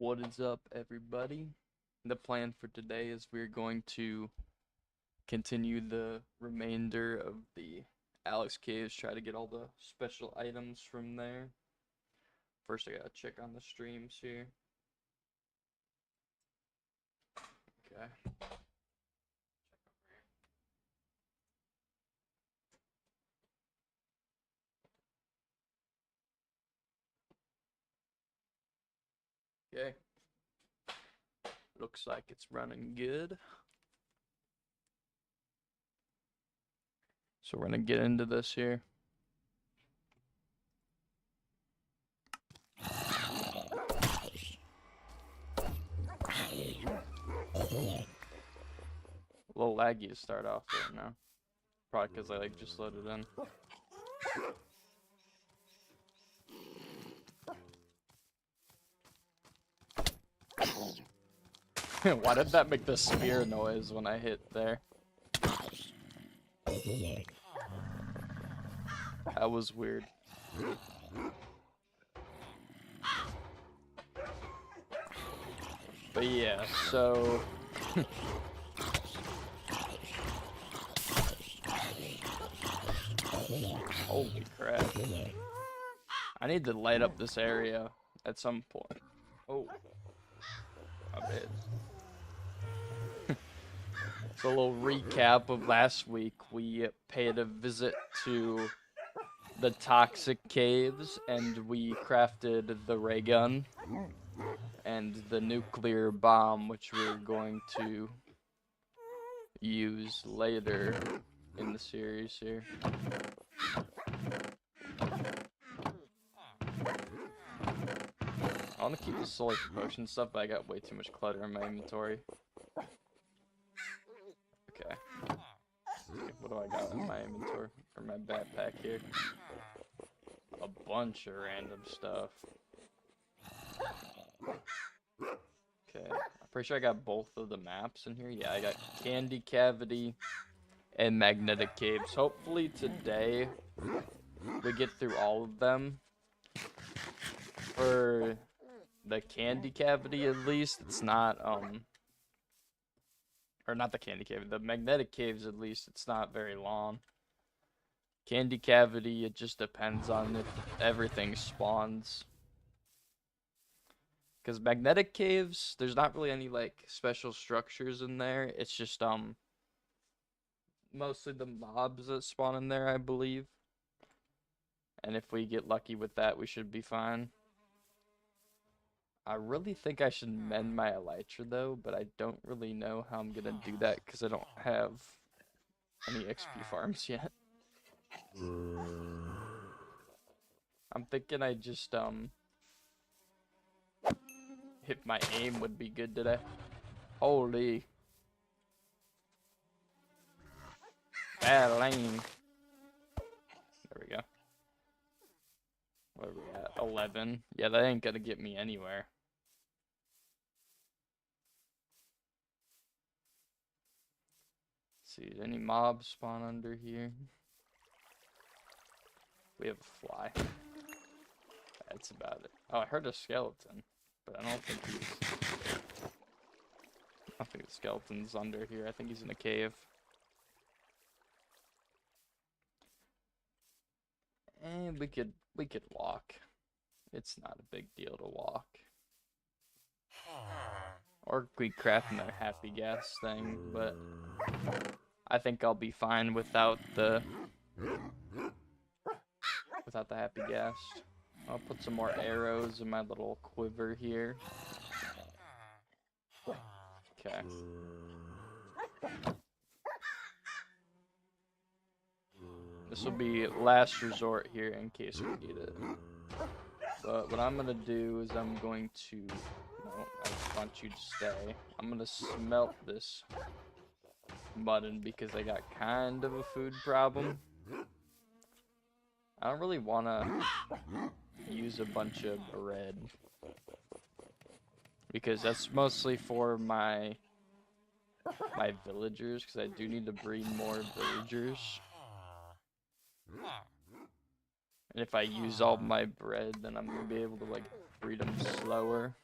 What is up, everybody? The plan for today is we're going to continue the remainder of the Alex Caves, try to get all the special items from there. First, I gotta check on the streams here. Okay. Okay. Looks like it's running good. So we're gonna get into this here. A little laggy to start off right now. Probably because I just loaded in. Why did that make the spear noise when I hit there? That was weird. But yeah, so holy crap. I need to light up this area at some point. Oh, my bad. So a little recap of last week. We paid a visit to the toxic caves and we crafted the ray gun and the nuclear bomb, which we're going to use later in the series here. I want to keep the solar potion stuff, but I got way too much clutter in my inventory. Okay. What do I got in my inventory, or my backpack here? A bunch of random stuff. Okay, I'm pretty sure I got both of the maps in here. Yeah, I got Candy Cavity and Magnetic Caves. Hopefully today we get through all of them. For the Candy Cavity, at least, it's not, or not the Candy Cavity, the Magnetic Caves, at least, it's not very long. Candy Cavity, it just depends on if everything spawns. Because Magnetic Caves, there's not really any, special structures in there. It's just, mostly the mobs that spawn in there, I believe. And if we get lucky with that, we should be fine. I really think I should mend my elytra, though, but I don't really know how I'm gonna do that, because I don't have any XP farms yet. I'm thinking I just, hit my aim would be good today. Holy. Bad aim. There we go. What are we at? 11. Yeah, that ain't gonna get me anywhere. Let's see, any mobs spawn under here? We have a fly. That's about it. Oh, I heard a skeleton, but I don't think the skeleton's under here. I think he's in a cave. And we could walk. It's not a big deal to walk. Or we craft in a happy gas thing, but I think I'll be fine without the happy gas. I'll put some more arrows in my little quiver here. Okay. This will be last resort here in case we need it. But what I'm gonna do is I'm going to... No, I just want you to stay. I'm gonna smelt this mutton because I got kind of a food problem. I don't really want to use a bunch of bread because that's mostly for my villagers, because I do need to breed more villagers. And if I use all my bread, then I'm gonna be able to breed them slower.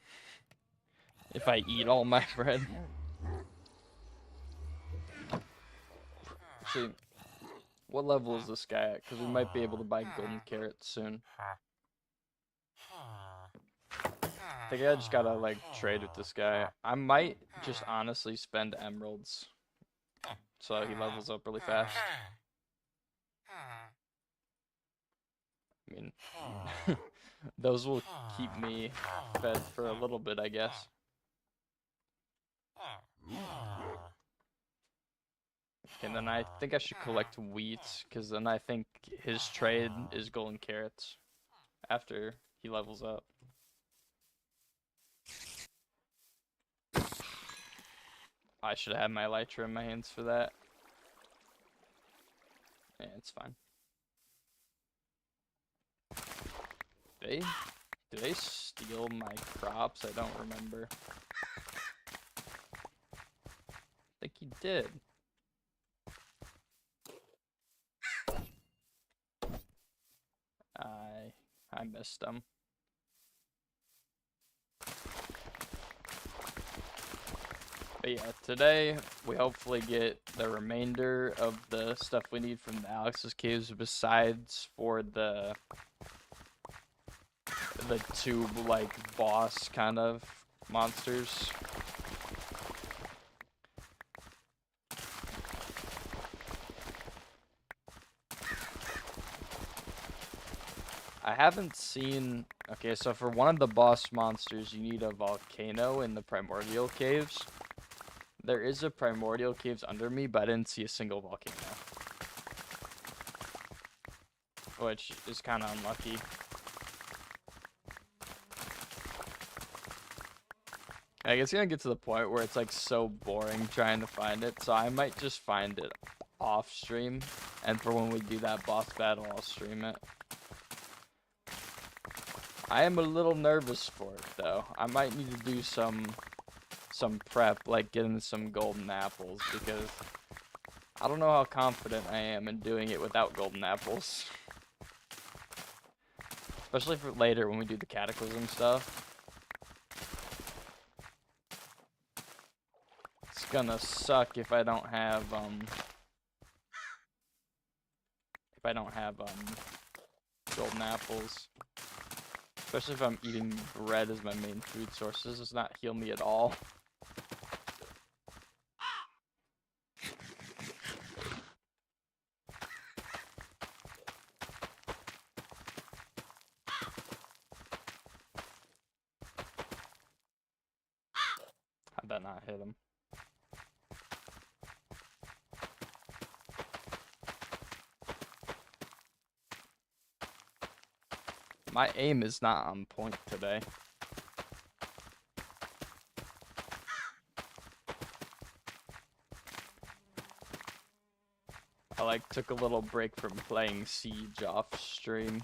if I eat all my bread. See, what level is this guy at? Because we might be able to buy golden carrots soon. I think I just gotta, like, trade with this guy. I might just honestly spend emeralds so he levels up really fast. I mean, those will keep me fed for a little bit, I guess. And then I think I should collect wheat, because then I think his trade is golden carrots after he levels up. I should have my elytra in my hands for that. Yeah, it's fine. Did they steal my crops? I don't remember. I think he did. I missed them. But yeah, today we hopefully get the remainder of the stuff we need from the Alex's caves, besides for the two, like, boss kind of monsters. I haven't seen... Okay, so for one of the boss monsters, you need a volcano in the primordial caves. There is a primordial caves under me, but I didn't see a single volcano. Which is kind of unlucky. Like, it's gonna get to the point where it's, like, so boring trying to find it, so I might just find it off stream, and for when we do that boss battle, I'll stream it. I am a little nervous for it, though. I might need to do some prep, like getting some golden apples, because I don't know how confident I am in doing it without golden apples. Especially for later when we do the cataclysm stuff. It's gonna suck if I don't have golden apples. Especially if I'm eating bread as my main food source. This does not heal me at all. I bet not hit him. My aim is not on point today. I, like, took a little break from playing Siege off stream.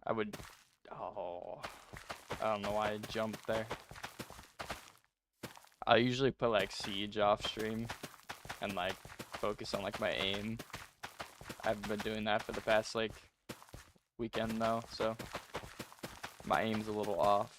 Oh, I don't know why I jumped there. I usually put, like, Siege off stream and, like, focus on, like, my aim. I haven't been doing that for the past, like, weekend though, so my aim's a little off.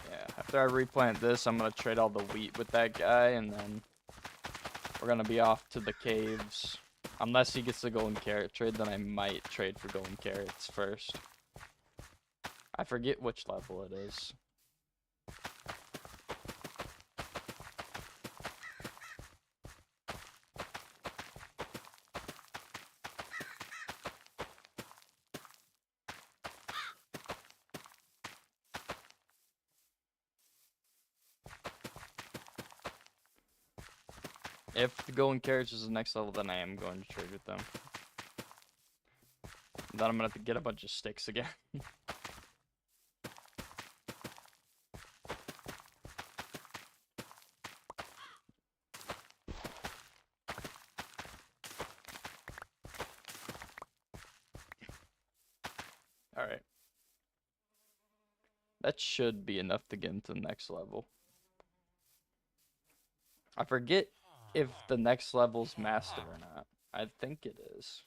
Yeah, after I replant this, I'm gonna trade all the wheat with that guy, and then we're gonna be off to the caves. Unless he gets the golden carrot trade, then I might trade for golden carrots first. I forget which level it is. If the golden carrots is the next level, then I am going to trade with them. Then I'm gonna have to get a bunch of sticks again. Alright. That should be enough to get into the next level. I forget if the next level's master or not. I think it is.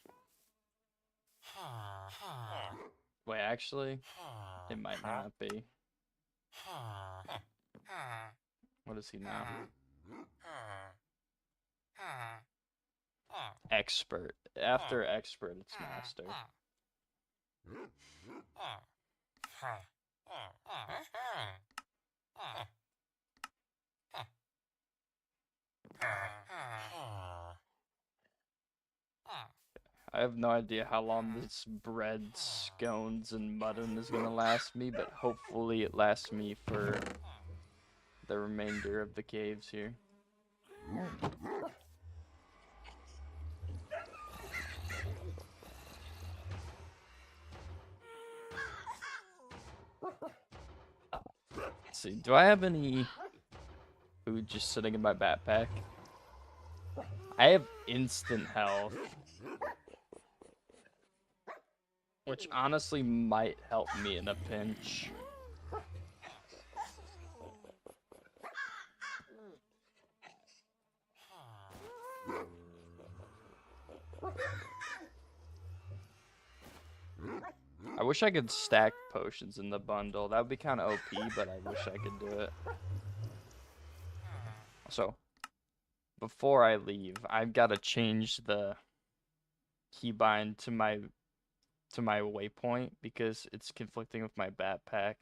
Wait, actually, it might not be. What is he now? Expert. After expert, it's master. I have no idea how long this bread, scones, and mutton is gonna last me, but hopefully it lasts me for the remainder of the caves here. Let's see, do I have any food just sitting in my backpack? I have instant health, which honestly might help me in a pinch. I wish I could stack potions in the bundle. That would be kind of OP, but I wish I could do it. So, before I leave, I've got to change the keybind to my waypoint because it's conflicting with my backpack.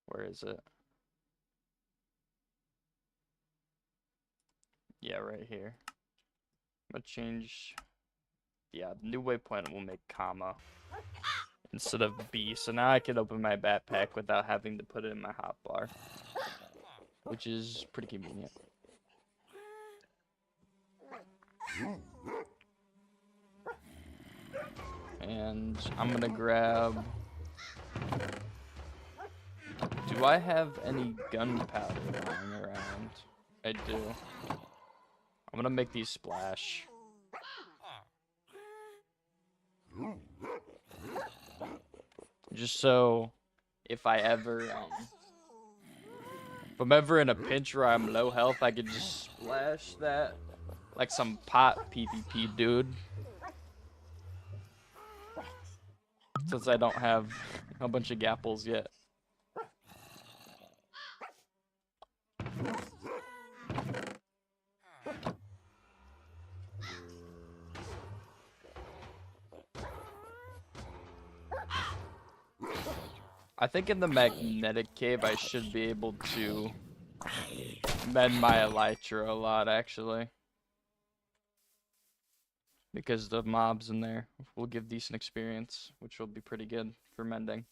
Where is it? Yeah, right here. I'm gonna change. Yeah, the new waypoint will make comma instead of B. So now I can open my backpack without having to put it in my hotbar, which is pretty convenient. And I'm gonna grab. Do I have any gunpowder lying around? I do. I'm gonna make these splash. Just so if I'm ever in a pinch where I'm low health, I could just splash that like some pot PvP dude. Since I don't have a bunch of gapples yet. I think in the magnetic cave I should be able to mend my elytra a lot, actually. Because the mobs in there will give decent experience, which will be pretty good for mending.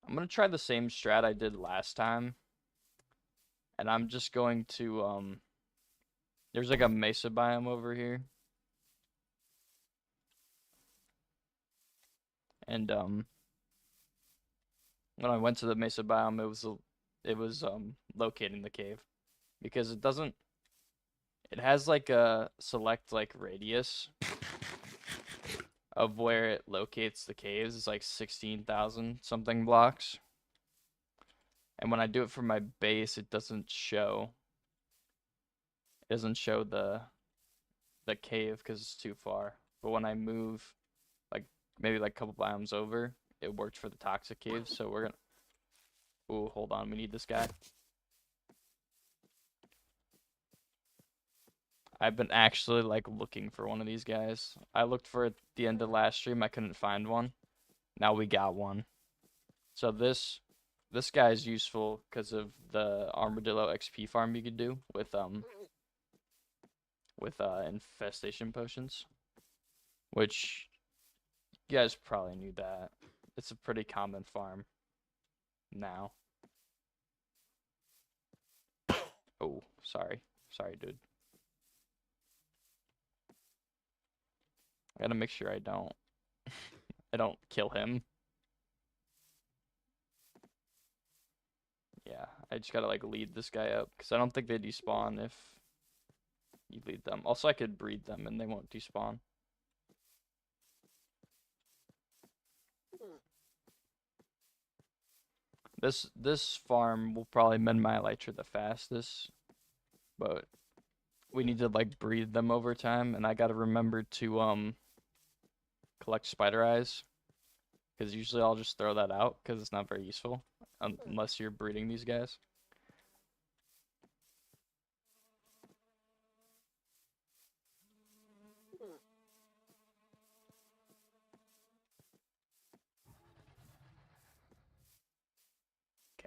I'm gonna try the same strat I did last time. And I'm just going to, there's like a mesa biome over here. And, when I went to the mesa biome, it was locating the cave. Because it has like a select like radius of where it locates the caves. It's like 16,000 something blocks. And when I do it for my base, it doesn't show. It doesn't show the cave because it's too far. But when I move, like maybe like a couple biomes over, it worked for the toxic cave. So we're gonna. Ooh, hold on, we need this guy. I've been actually like looking for one of these guys. I looked for it at the end of last stream. I couldn't find one. Now we got one. So this guy is useful because of the armadillo XP farm you could do with infestation potions, which you guys probably knew that. It's a pretty common farm now. Oh, sorry, dude. I gotta make sure I don't kill him. Yeah, I just gotta like lead this guy up because I don't think they despawn if you lead them. Also, I could breed them and they won't despawn. This farm will probably mend my elytra the fastest, but we need to like breed them over time, and I gotta remember to collect spider eyes, because usually I'll just throw that out because it's not very useful unless you're breeding these guys.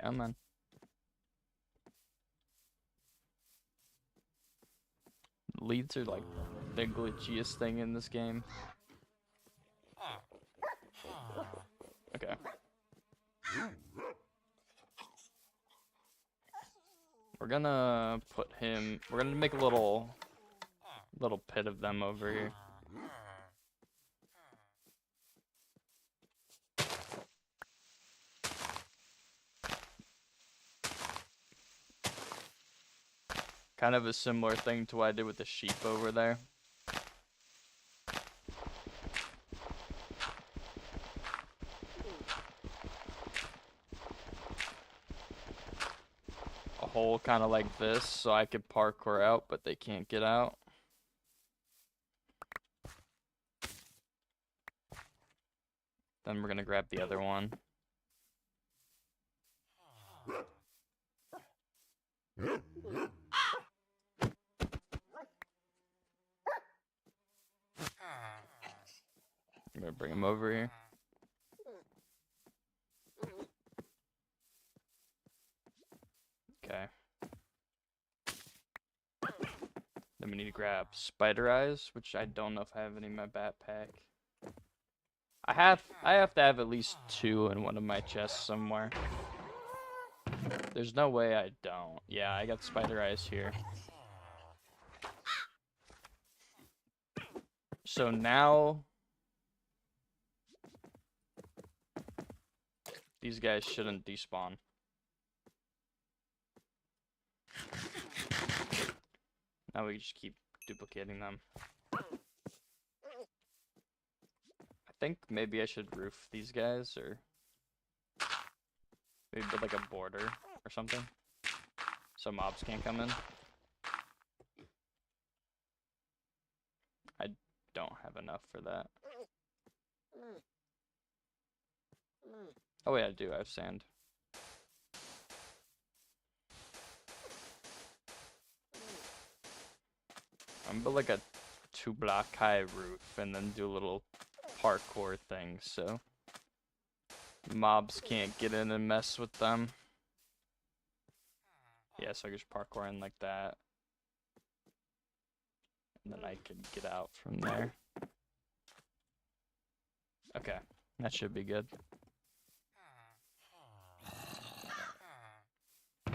Come on. Leads are like the glitchiest thing in this game. Okay. We're gonna make a little pit of them over here. Kind of a similar thing to what I did with the sheep over there. A hole kind of like this, so I could parkour out, but they can't get out. Then we're gonna grab the other one. I'm gonna bring him over here. Okay. Then we need to grab spider eyes, which I don't know if I have any in my backpack. I have to have at least 2 in one of my chests somewhere. There's no way I don't. Yeah, I got spider eyes here. So now these guys shouldn't despawn. Now we just keep duplicating them. I think maybe I should roof these guys, or maybe build like a border or something, so mobs can't come in. I don't have enough for that. Oh wait, I do. I have sand. I'm gonna build like a 2-block high roof and then do a little parkour thing so mobs can't get in and mess with them. Yeah, so I just parkour in like that. And then I can get out from there. Okay, that should be good. We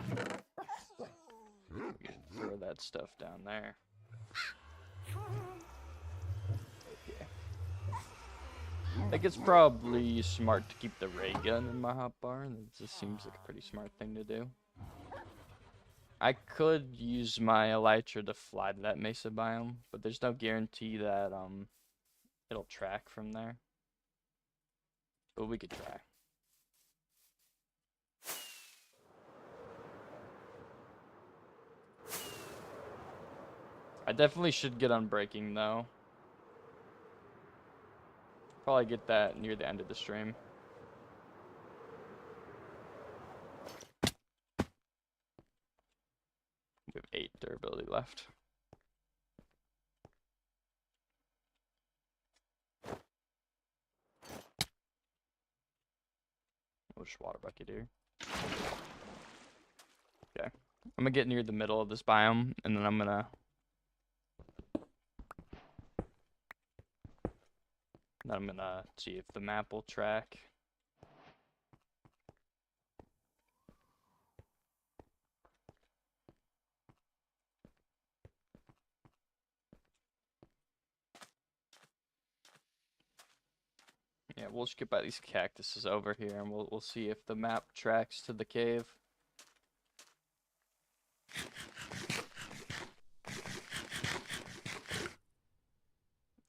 can throw that stuff down there. Okay. I think it's probably smart to keep the ray gun in my hotbar. That just seems like a pretty smart thing to do. I could use my elytra to fly to that mesa biome, but there's no guarantee that it'll track from there. But we could try. I definitely should get unbreaking though. Probably get that near the end of the stream. We have 8 durability left. We'll just water bucket here. Okay. I'm gonna get near the middle of this biome, and then I'm gonna see if the map will track. Yeah, we'll just get by these cactuses over here, and we'll see if the map tracks to the cave.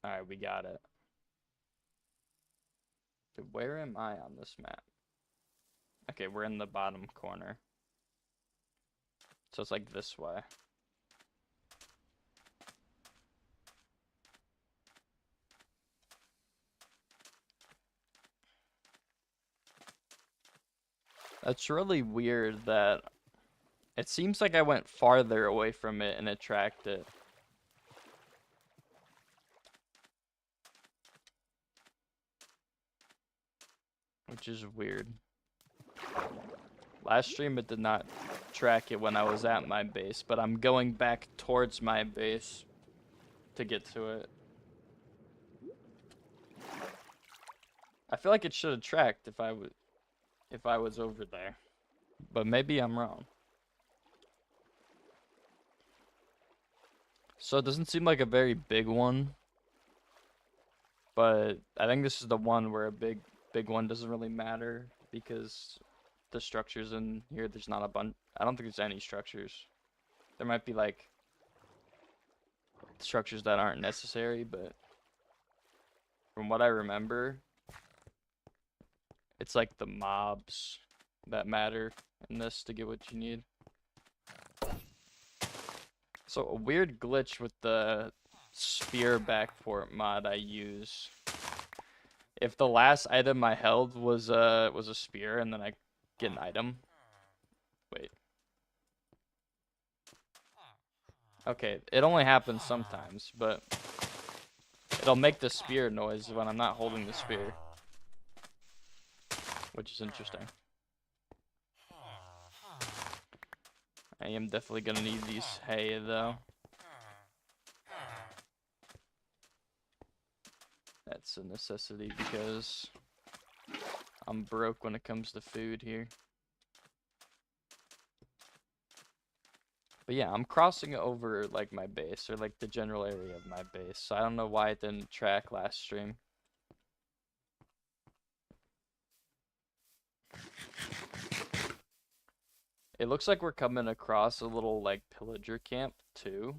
Alright, we got it. Dude, where am I on this map? Okay, we're in the bottom corner. So it's like this way. That's really weird that it seems like I went farther away from it and it tracked it. Which is weird. Last stream it did not track it when I was at my base, but I'm going back towards my base to get to it. I feel like it should have tracked if I was over there. But maybe I'm wrong. So it doesn't seem like a very big one. But I think this is the one where a big one doesn't really matter because the structures in here, there's not a bunch. I don't think there's any structures. There might be like structures that aren't necessary, but from what I remember, it's like the mobs that matter in this to get what you need. So a weird glitch with the spear backport mod I use. If the last item I held was a spear and then I get an item. Wait. Okay, it only happens sometimes, but it'll make the spear noise when I'm not holding the spear. Which is interesting. I am definitely gonna need these hay though. That's a necessity because I'm broke when it comes to food here. But yeah, I'm crossing over like my base or like the general area of my base. So I don't know why it didn't track last stream. It looks like we're coming across a little like pillager camp too.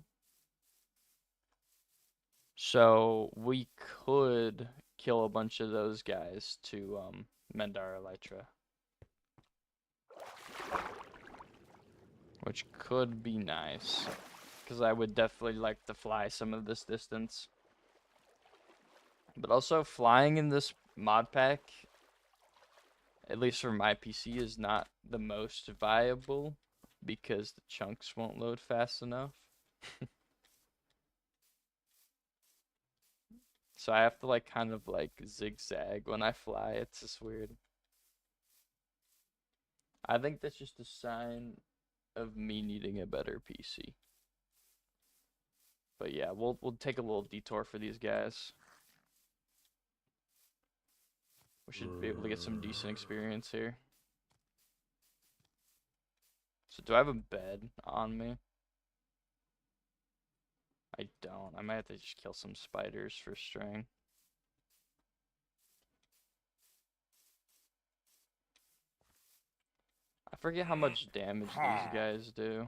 So we could kill a bunch of those guys to mend our elytra. Which could be nice. Because I would definitely like to fly some of this distance. But also flying in this mod pack, at least for my PC, is not the most viable. Because the chunks won't load fast enough. So I have to like kind of like zigzag when I fly. It's just weird. I think that's just a sign of me needing a better PC. But yeah, we'll take a little detour for these guys. We should be able to get some decent experience here. So do I have a bed on me? I don't. I might have to just kill some spiders for string. I forget how much damage these guys do.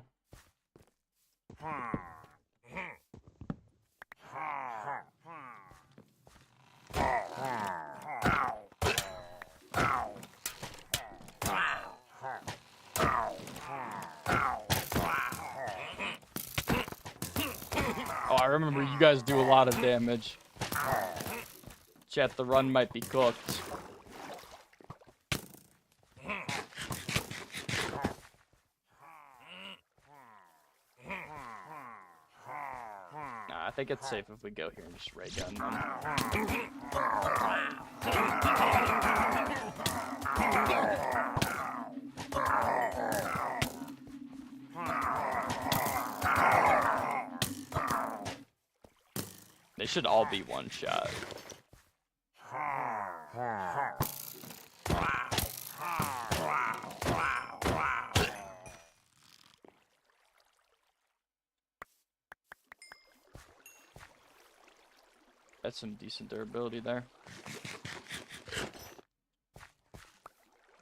Oh, I remember you guys do a lot of damage. Chat, the run might be cooked. Nah, I think it's safe if we go here and just ray gun them. They should all be one shot. That's some decent durability there.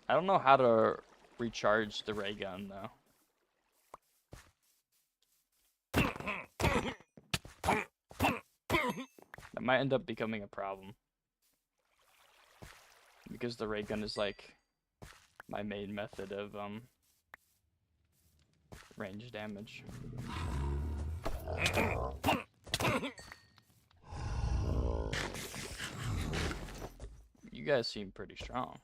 I don't know how to recharge the ray gun though. That might end up becoming a problem. because the ray gun is like my main method of range damage. You guys seem pretty strong.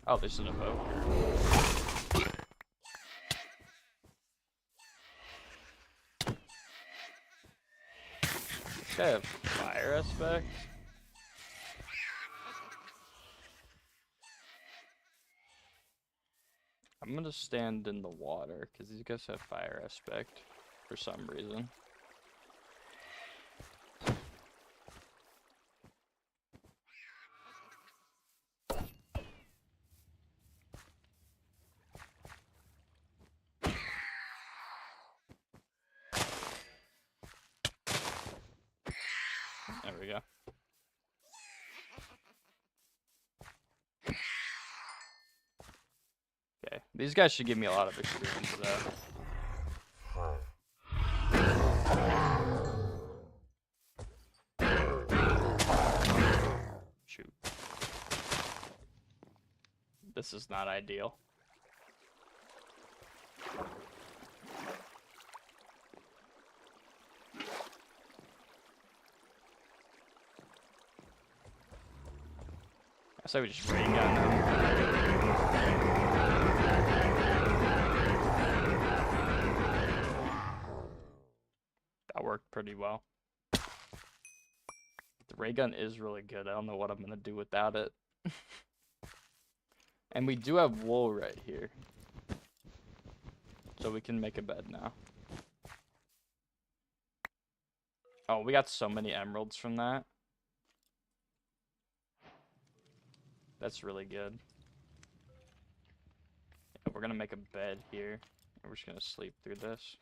Oh, there's an evoker. This guy have fire aspect? I'm gonna stand in the water because these guys have fire aspect for some reason. There we go. Okay, these guys should give me a lot of experience though. Shoot. This is not ideal. I say we just ray gun them. That worked pretty well. The ray gun is really good. I don't know what I'm gonna do without it. And we do have wool right here. So we can make a bed now. Oh, we got so many emeralds from that. That's really good. Yeah, we're gonna make a bed here. And we're just gonna sleep through this.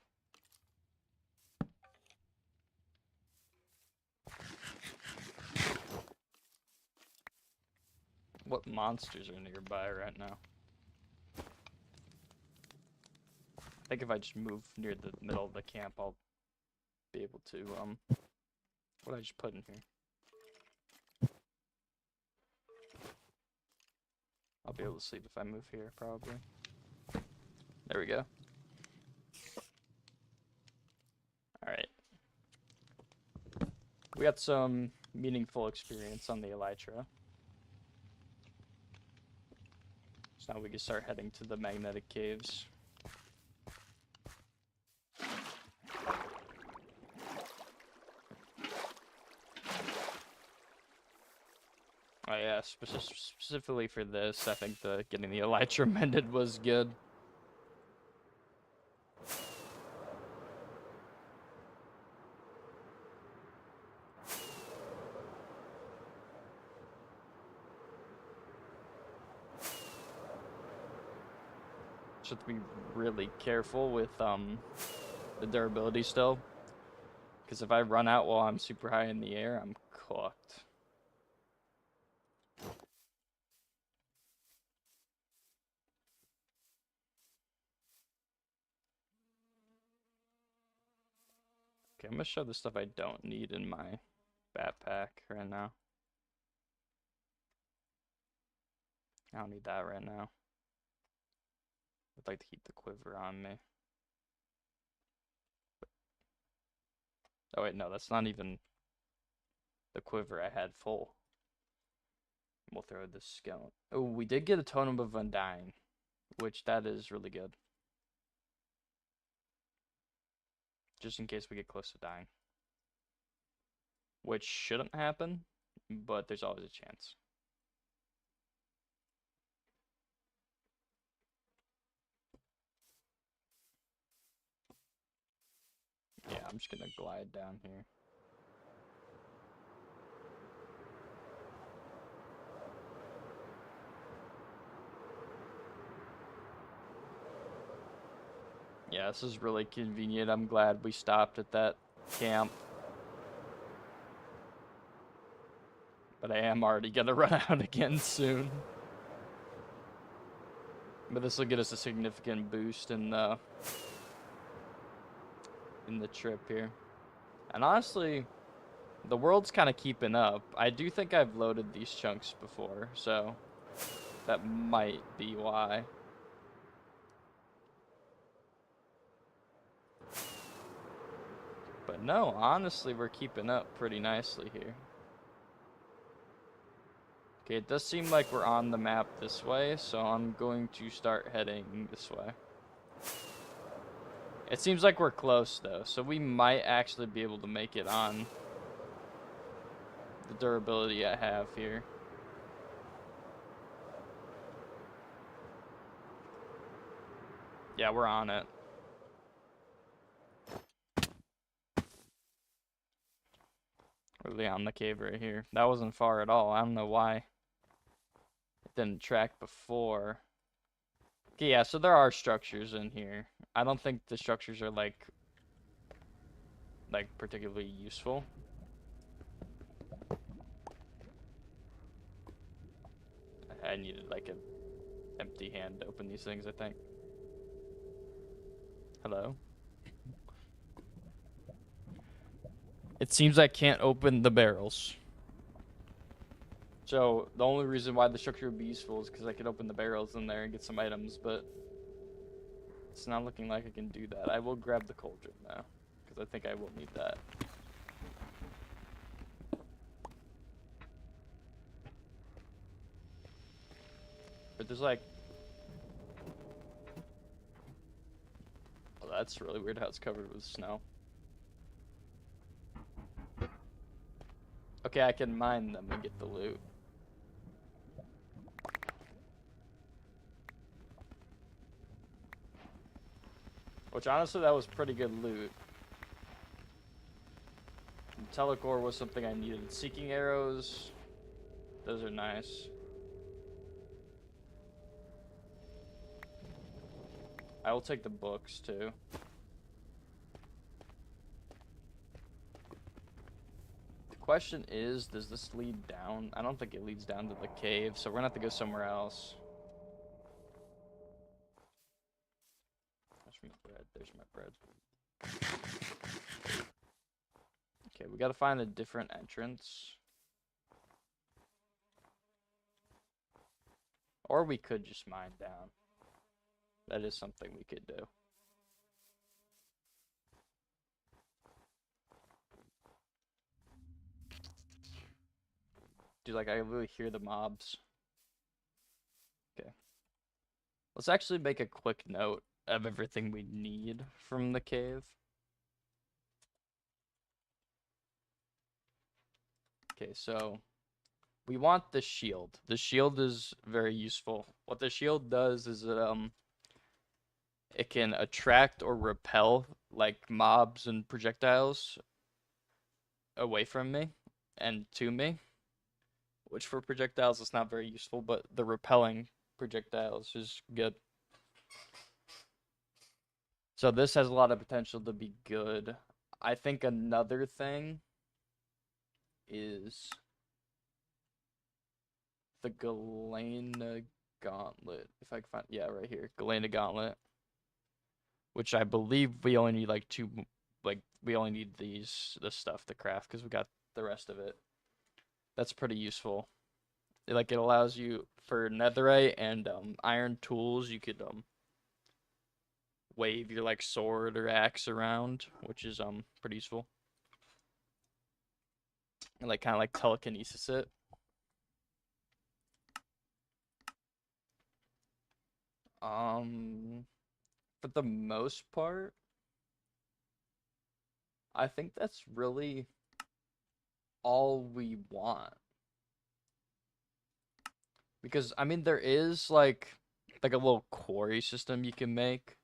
What monsters are nearby right now? I think if I just move near the middle of the camp, I'll be able to, what did I just put in here? I'll be able to sleep if I move here, probably. There we go. Alright. We got some meaningful experience on the Elytra. So now we can start heading to the magnetic caves. Oh yeah, specifically for this, I think getting the Elytra mended was good. Just have to be really careful with the durability still, because if I run out while I'm super high in the air, I'm cooked. Okay, I'm gonna show the stuff I don't need in my backpack right now. I don't need that right now. I'd like to keep the quiver on me. Oh wait, no, that's not even the quiver I had full. We'll throw this skeleton. Oh, we did get a Totem of Undying, which that is really good. Just in case we get close to dying. Which shouldn't happen, but there's always a chance. Yeah, I'm just gonna glide down here. Yeah, this is really convenient. I'm glad we stopped at that camp. But I am already gonna run out again soon. But this will get us a significant boost in the trip here. And honestly, the world's kind of keeping up. I do think I've loaded these chunks before, so that might be why. But no, honestly, we're keeping up pretty nicely here. Okay, it does seem like we're on the map this way, so I'm going to start heading this way. It seems like we're close, though, so we might actually be able to make it on the durability I have here. Yeah, we're on it. Really on the cave right here. That wasn't far at all. I don't know why it didn't track before. Okay, yeah, so there are structures in here. I don't think the structures are like particularly useful. I needed like an empty hand to open these things, I think. Hello? It seems I can't open the barrels. So the only reason why the structure would be useful is because I could open the barrels in there and get some items, but it's not looking like I can do that. I will grab the cauldron now, because I think I will need that. But there's like... Oh, that's really weird how it's covered with snow. Okay, I can mine them and get the loot. Which honestly, that was pretty good loot. And telecore was something I needed. Seeking arrows, those are nice. I will take the books too. The question is, does this lead down? I don't think it leads down to the cave, so we're gonna have to go somewhere else. There's my bread. There's my bread. Okay, we gotta find a different entrance. Or we could just mine down. That is something we could do. Dude, like, I really hear the mobs. Okay. Let's actually make a quick note of everything we need from the cave. Okay, so we want the shield. The shield is very useful. What the shield does is it can attract or repel like mobs and projectiles away from me and to me, which for projectiles is not very useful, but the repelling projectiles is good. So this has a lot of potential to be good. I think another thing is the Galena Gauntlet. If I can find, yeah, right here, Galena Gauntlet, which I believe we only need like two, like we only need this stuff to craft because we got the rest of it. That's pretty useful. It allows you for netherite and iron tools. You could wave your like sword or axe around, which is pretty useful. And like kind of like telekinesis it. For the most part, I think that's really all we want. Because I mean there is like a little quarry system you can make,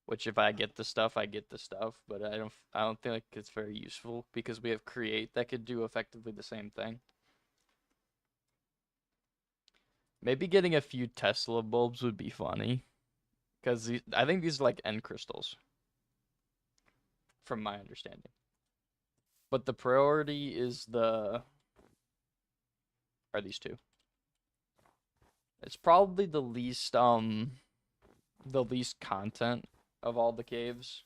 which if I get the stuff, I get the stuff, but I don't think like it's very useful because we have create that could do effectively the same thing. Maybe getting a few Tesla bulbs would be funny. Because I think these are like end crystals. From my understanding. But the priority is are these two. It's probably the least content of all the caves.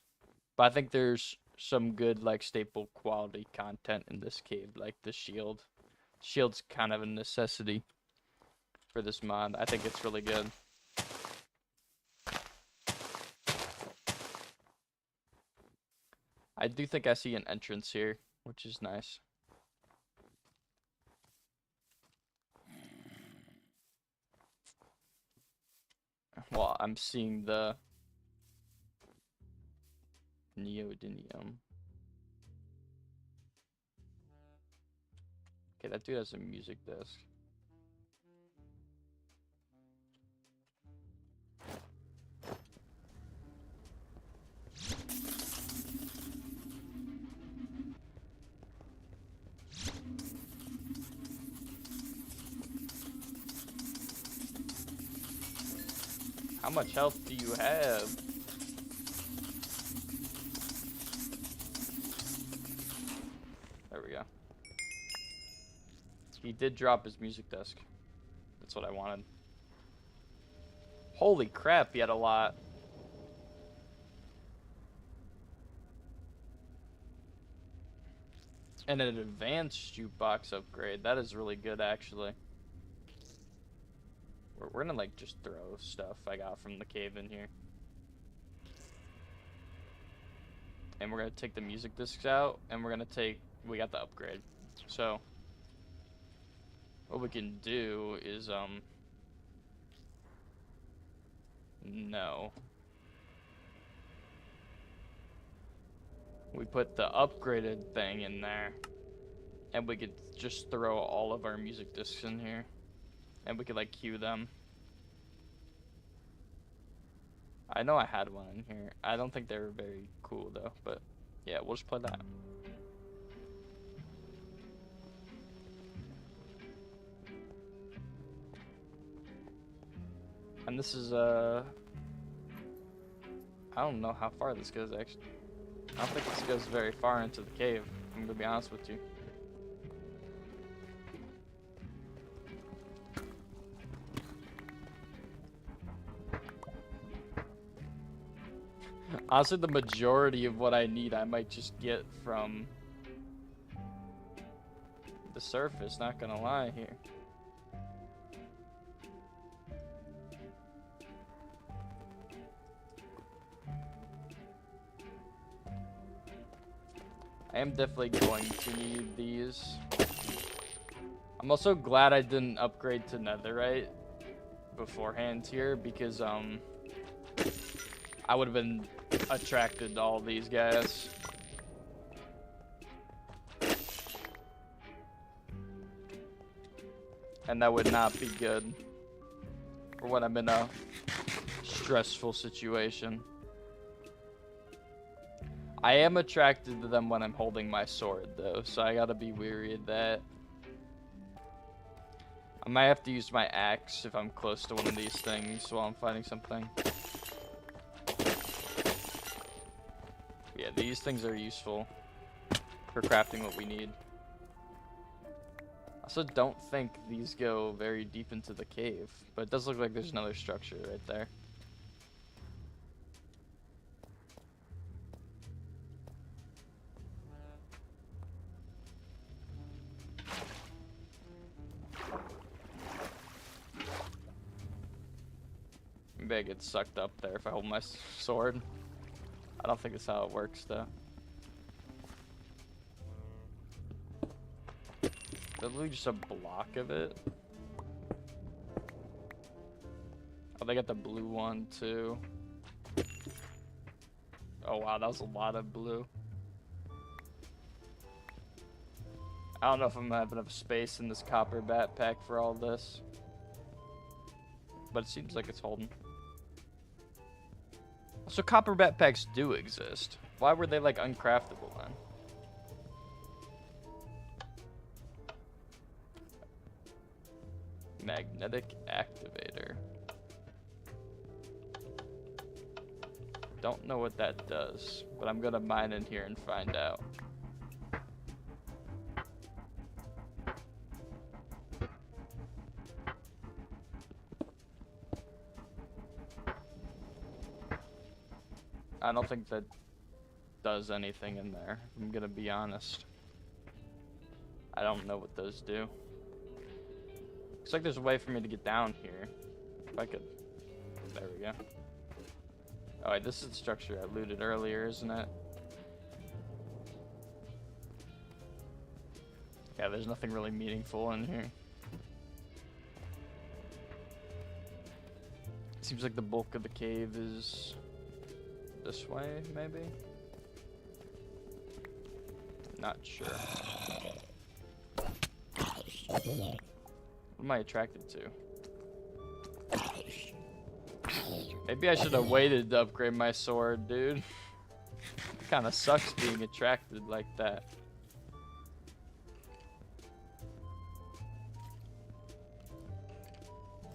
But I think there's some good like staple quality content in this cave, like the shield. Shield's kind of a necessity for this mod. I think it's really good. I do think I see an entrance here, which is nice. Well, I'm seeing the neodymium. Okay, that dude has a music desk. How much health do you have? There we go. He did drop his music desk. That's what I wanted. Holy crap, he had a lot. And an advanced jukebox upgrade. That is really good, actually. We're gonna, like, just throw stuff I got from the cave in here. And we're gonna take the music discs out, and we're gonna take... We got the upgrade. So, what we can do is, no. We put the upgraded thing in there, and we could just throw all of our music discs in here. And we could, like, queue them. I know I had one in here. I don't think they were very cool, though. But, yeah, we'll just play that. And this is, I don't know how far this goes, actually. I don't think this goes very far into the cave. I'm gonna be honest with you. Honestly, the majority of what I need, I might just get from the surface, not gonna lie here. I am definitely going to need these. I'm also glad I didn't upgrade to netherite beforehand here, because I would have been attracted to all these guys. And that would not be good for when I'm in a stressful situation. I am attracted to them when I'm holding my sword, though, so I gotta be wary of that. I might have to use my axe if I'm close to one of these things while I'm fighting something. Yeah, these things are useful for crafting what we need. I also don't think these go very deep into the cave, but it does look like there's another structure right there. Maybe I get sucked up there if I hold my sword. I don't think that's how it works, though. Literally just a block of it. Oh, they got the blue one, too. Oh, wow, that was a lot of blue. I don't know if I'm gonna have enough space in this copper backpack for all this. But it seems like it's holding. So copper backpacks do exist. Why were they, like, uncraftable then? Magnetic activator. Don't know what that does, but I'm gonna mine in here and find out. I don't think that does anything in there. I'm gonna be honest. I don't know what those do. Looks like there's a way for me to get down here. If I could. There we go. Oh, wait, this is the structure I looted earlier, isn't it? Yeah, there's nothing really meaningful in here. Seems like the bulk of the cave is this way, maybe? Not sure. What am I attracted to? Maybe I should have waited to upgrade my sword, dude. Kinda sucks being attracted like that.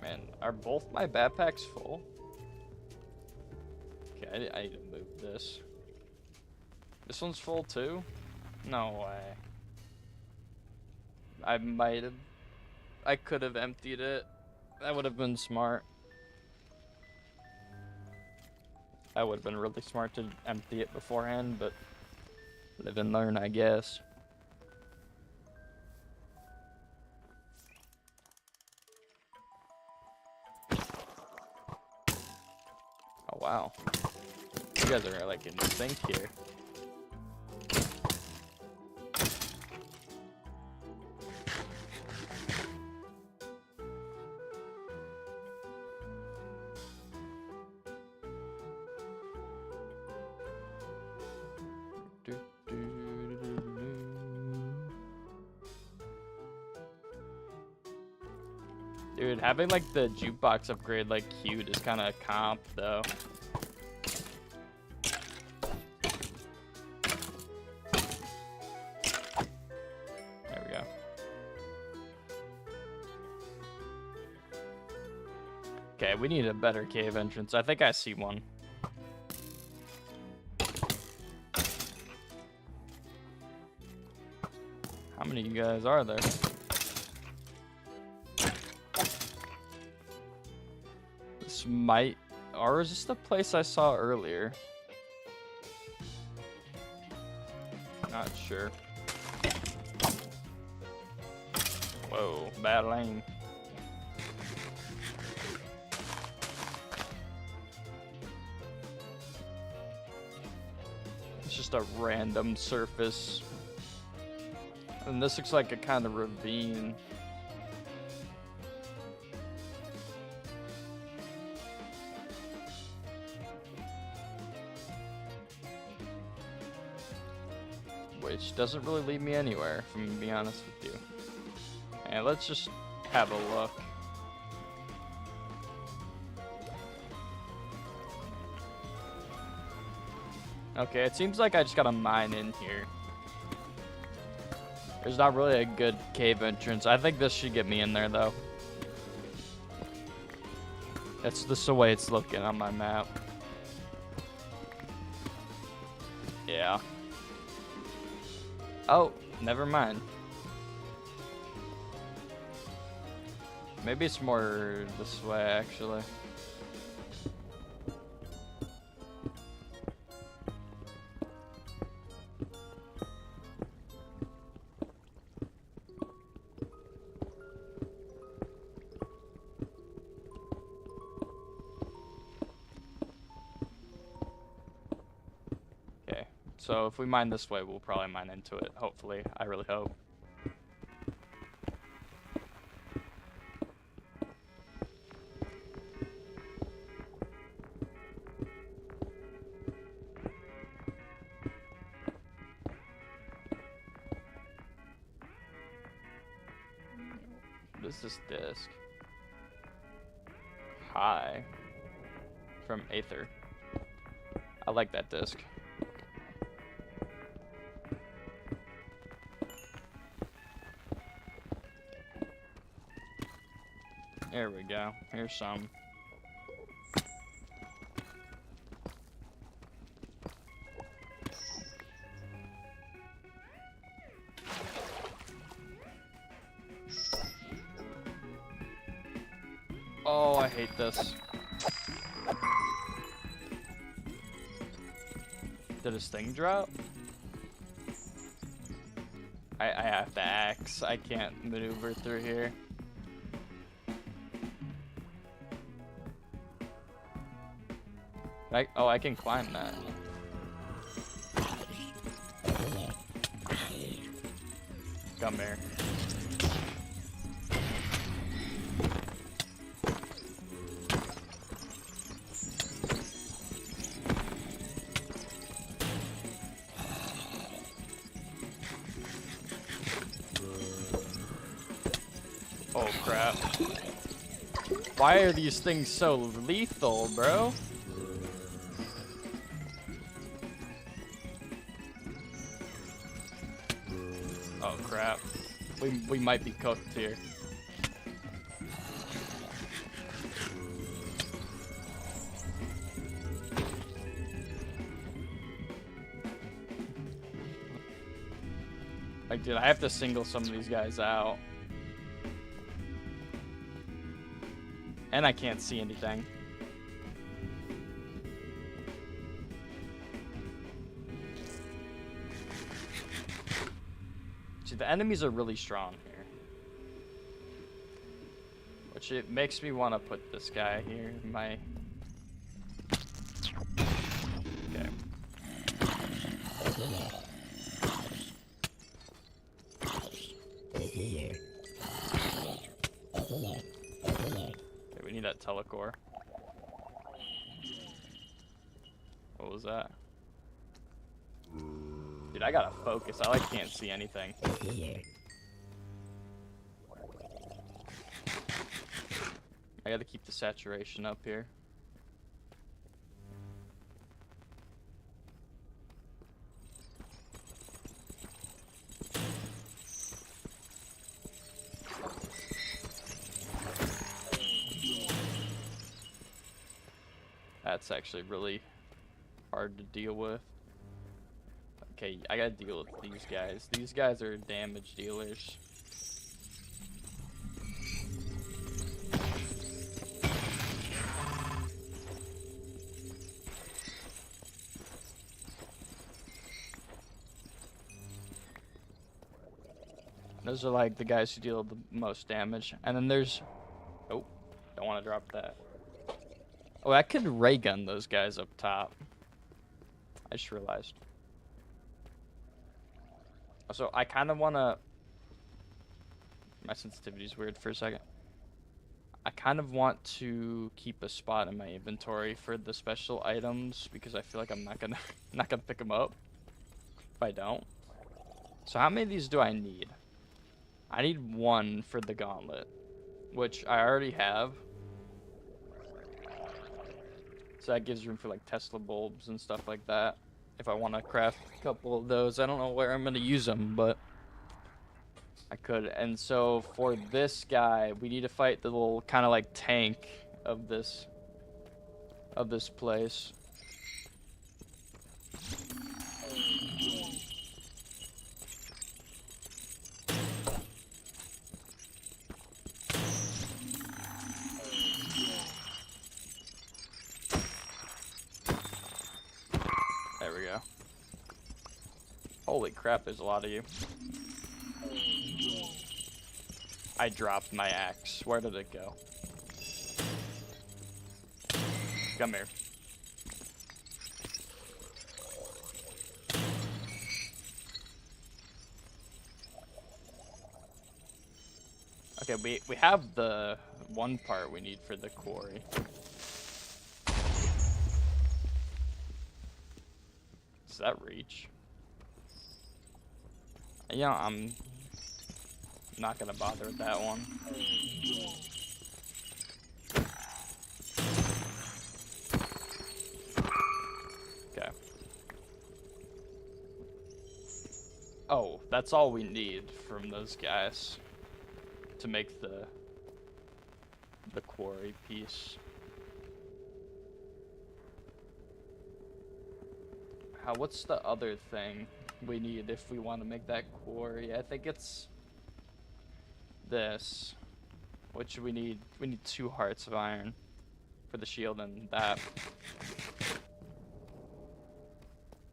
Man, are both my backpacks full? Okay, I need to move this. This one's full too? No way. I could have emptied it. That would have been smart. That would have been really smart to empty it beforehand, but live and learn, I guess. Oh wow. You guys are like in sync here. Dude, having like the jukebox upgrade like cute is kind of comp though. There we go. Okay, we need a better cave entrance. I think I see one. How many of you guys are there? This might... Or is this the place I saw earlier? Not sure. Whoa, bad lane. It's just a random surface. And this looks like a kind of ravine. Which doesn't really lead me anywhere, if I'm gonna be honest with you. And let's just have a look. Okay, it seems like I just gotta mine in here. There's not really a good cave entrance. I think this should get me in there, though. That's just the way it's looking on my map. Yeah. Oh, never mind. Maybe it's more this way, actually. So if we mine this way, we'll probably mine into it, hopefully. I really hope. What is this disc? Hi. From Aether. I like that disc. There we go. Here's some. Oh, I hate this. Did his thing drop? I have to axe. I can't maneuver through here. Oh, I can climb that. Come here. Oh crap. Why are these things so lethal, bro? Oh crap. We might be cooked here. Like, dude, I have to single some of these guys out. And I can't see anything. See, the enemies are really strong here. Which it makes me want to put this guy here in my... Okay. Okay, we need that telecore. What was that? Dude, I gotta focus. I like can't see anything. I gotta keep the saturation up here. That's actually really hard to deal with. Okay, I gotta deal with these guys. These guys are damage dealers. Those are like the guys who deal the most damage. And then there's... Oh, don't want to drop that. Oh, I could ray gun those guys up top. I just realized. So I kind of want to... My sensitivity's weird for a second. I kind of want to keep a spot in my inventory for the special items because I feel like I'm not gonna pick them up if I don't. So how many of these do I need? I need one for the gauntlet, which I already have. So that gives room for like Tesla bulbs and stuff like that. If I want to craft a couple of those, I don't know where I'm going to use them, but I could. And so for this guy, we need to fight the little kind of like tank of this place. There we go. Holy crap, there's a lot of you. I dropped my axe. Where did it go? Come here. Okay, we have the one part we need for the quarry. Does that reach? Yeah, I'm not gonna bother with that one. Okay. Oh, that's all we need from those guys to make the quarry piece. What's the other thing we need if we want to make that quarry? I think it's this, which we need 2 hearts of iron for the shield and that.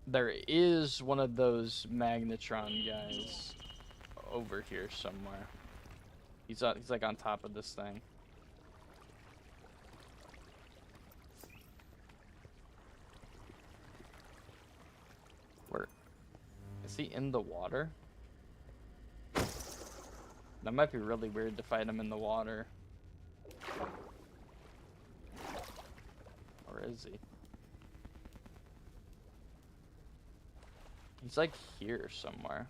There is one of those magnetron guys over here somewhere. He's like on top of this thing. Where is he? In the water? That might be really weird to fight him in the water. Or is he? He's like here somewhere.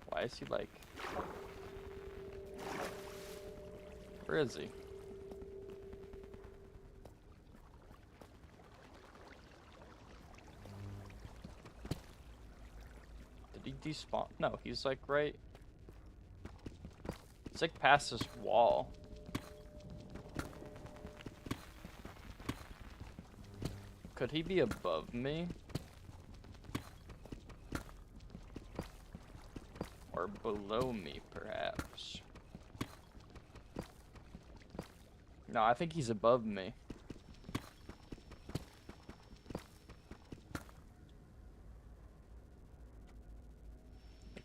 Why is he like... Where is he? Did he despawn? No, he's like right... He's like past this wall. Could he be above me? Or below me, perhaps? No, I think he's above me.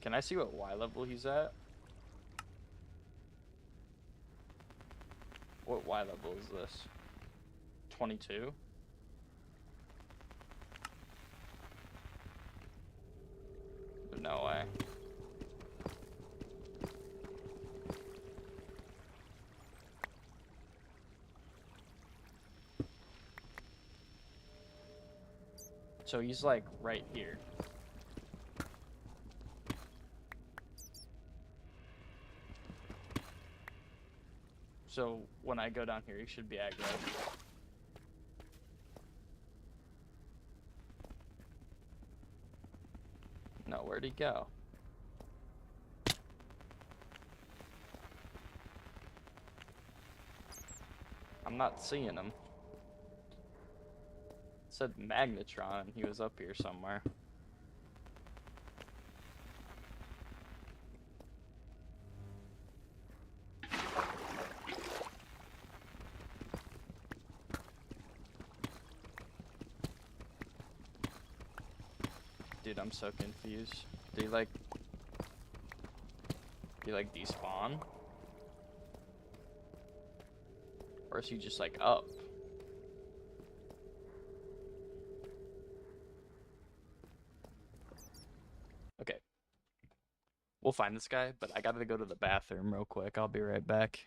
Can I see what Y level he's at? What Y level is this? 22? No way. So he's like right here. So when I go down here, he should be aggro. No, where'd he go? I'm not seeing him. It said Magnetron, he was up here somewhere. Dude, I'm so confused. Did he like despawn? Or is he just like up? Okay. We'll find this guy, but I gotta go to the bathroom real quick. I'll be right back.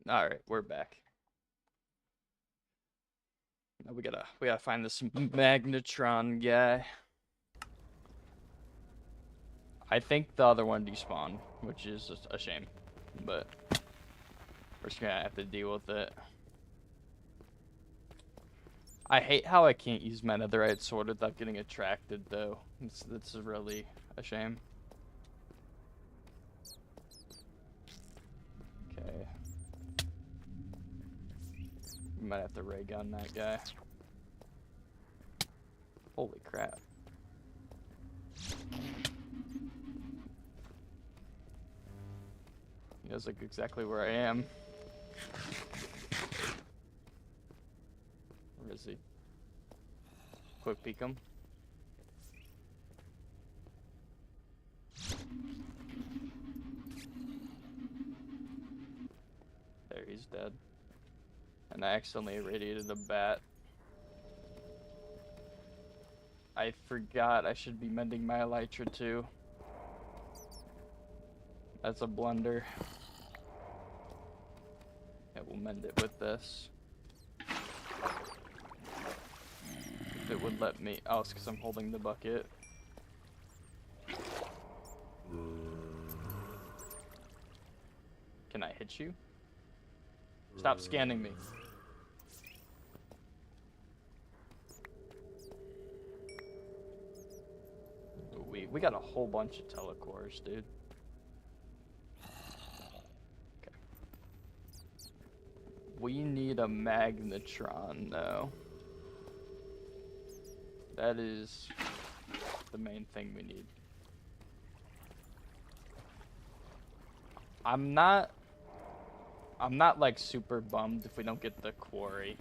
Alright, we're back. Now we gotta find this Magnetron guy. I think the other one despawned, which is a shame, but we're just gonna have to deal with it. I hate how I can't use my netherite sword without getting attracted, though. It's really a shame. Okay. We might have to ray gun that guy. Holy crap. He knows like exactly where I am. Where is he? Quick peek him. There, he's dead. And I accidentally irradiated a bat. I forgot I should be mending my elytra too. That's a blunder. Yeah, we'll mend it with this. If it would let me. Oh, it's because I'm holding the bucket. Can I hit you? Stop scanning me. We got a whole bunch of telecores, dude. Okay. We need a magnetron, though. That is the main thing we need. I'm not like super bummed if we don't get the quarry.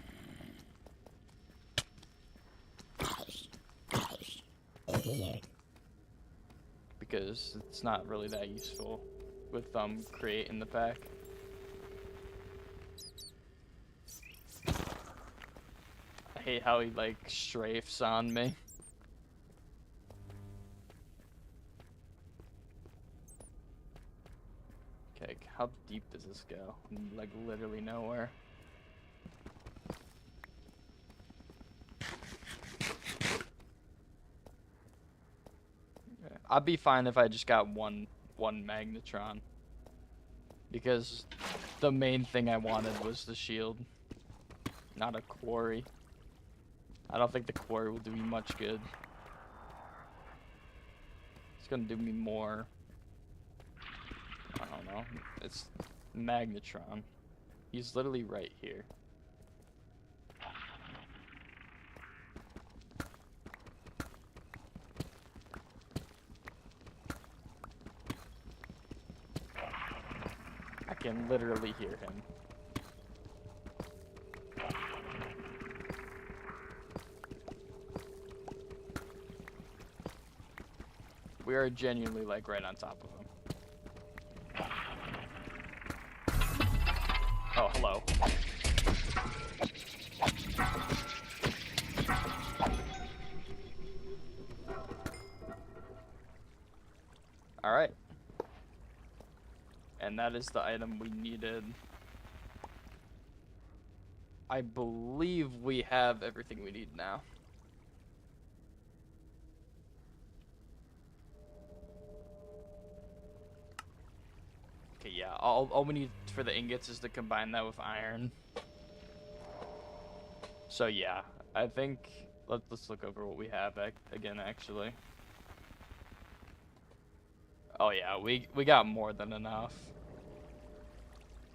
Because it's not really that useful with creating the pack. I hate how he like strafes on me. Okay, how deep does this go? Like literally nowhere. I'd be fine if I just got one magnetron, because the main thing I wanted was the shield, not a quarry. I don't think the quarry will do me much good. It's gonna do me more. I don't know. It's magnetron. He's literally right here. I can literally hear him. We are genuinely like right on top of him. Oh, hello. All right. And that is the item we needed. I believe we have everything we need now. Okay, yeah, all we need for the ingots is to combine that with iron. So yeah, I think let's look over what we have again actually. Oh yeah, we got more than enough.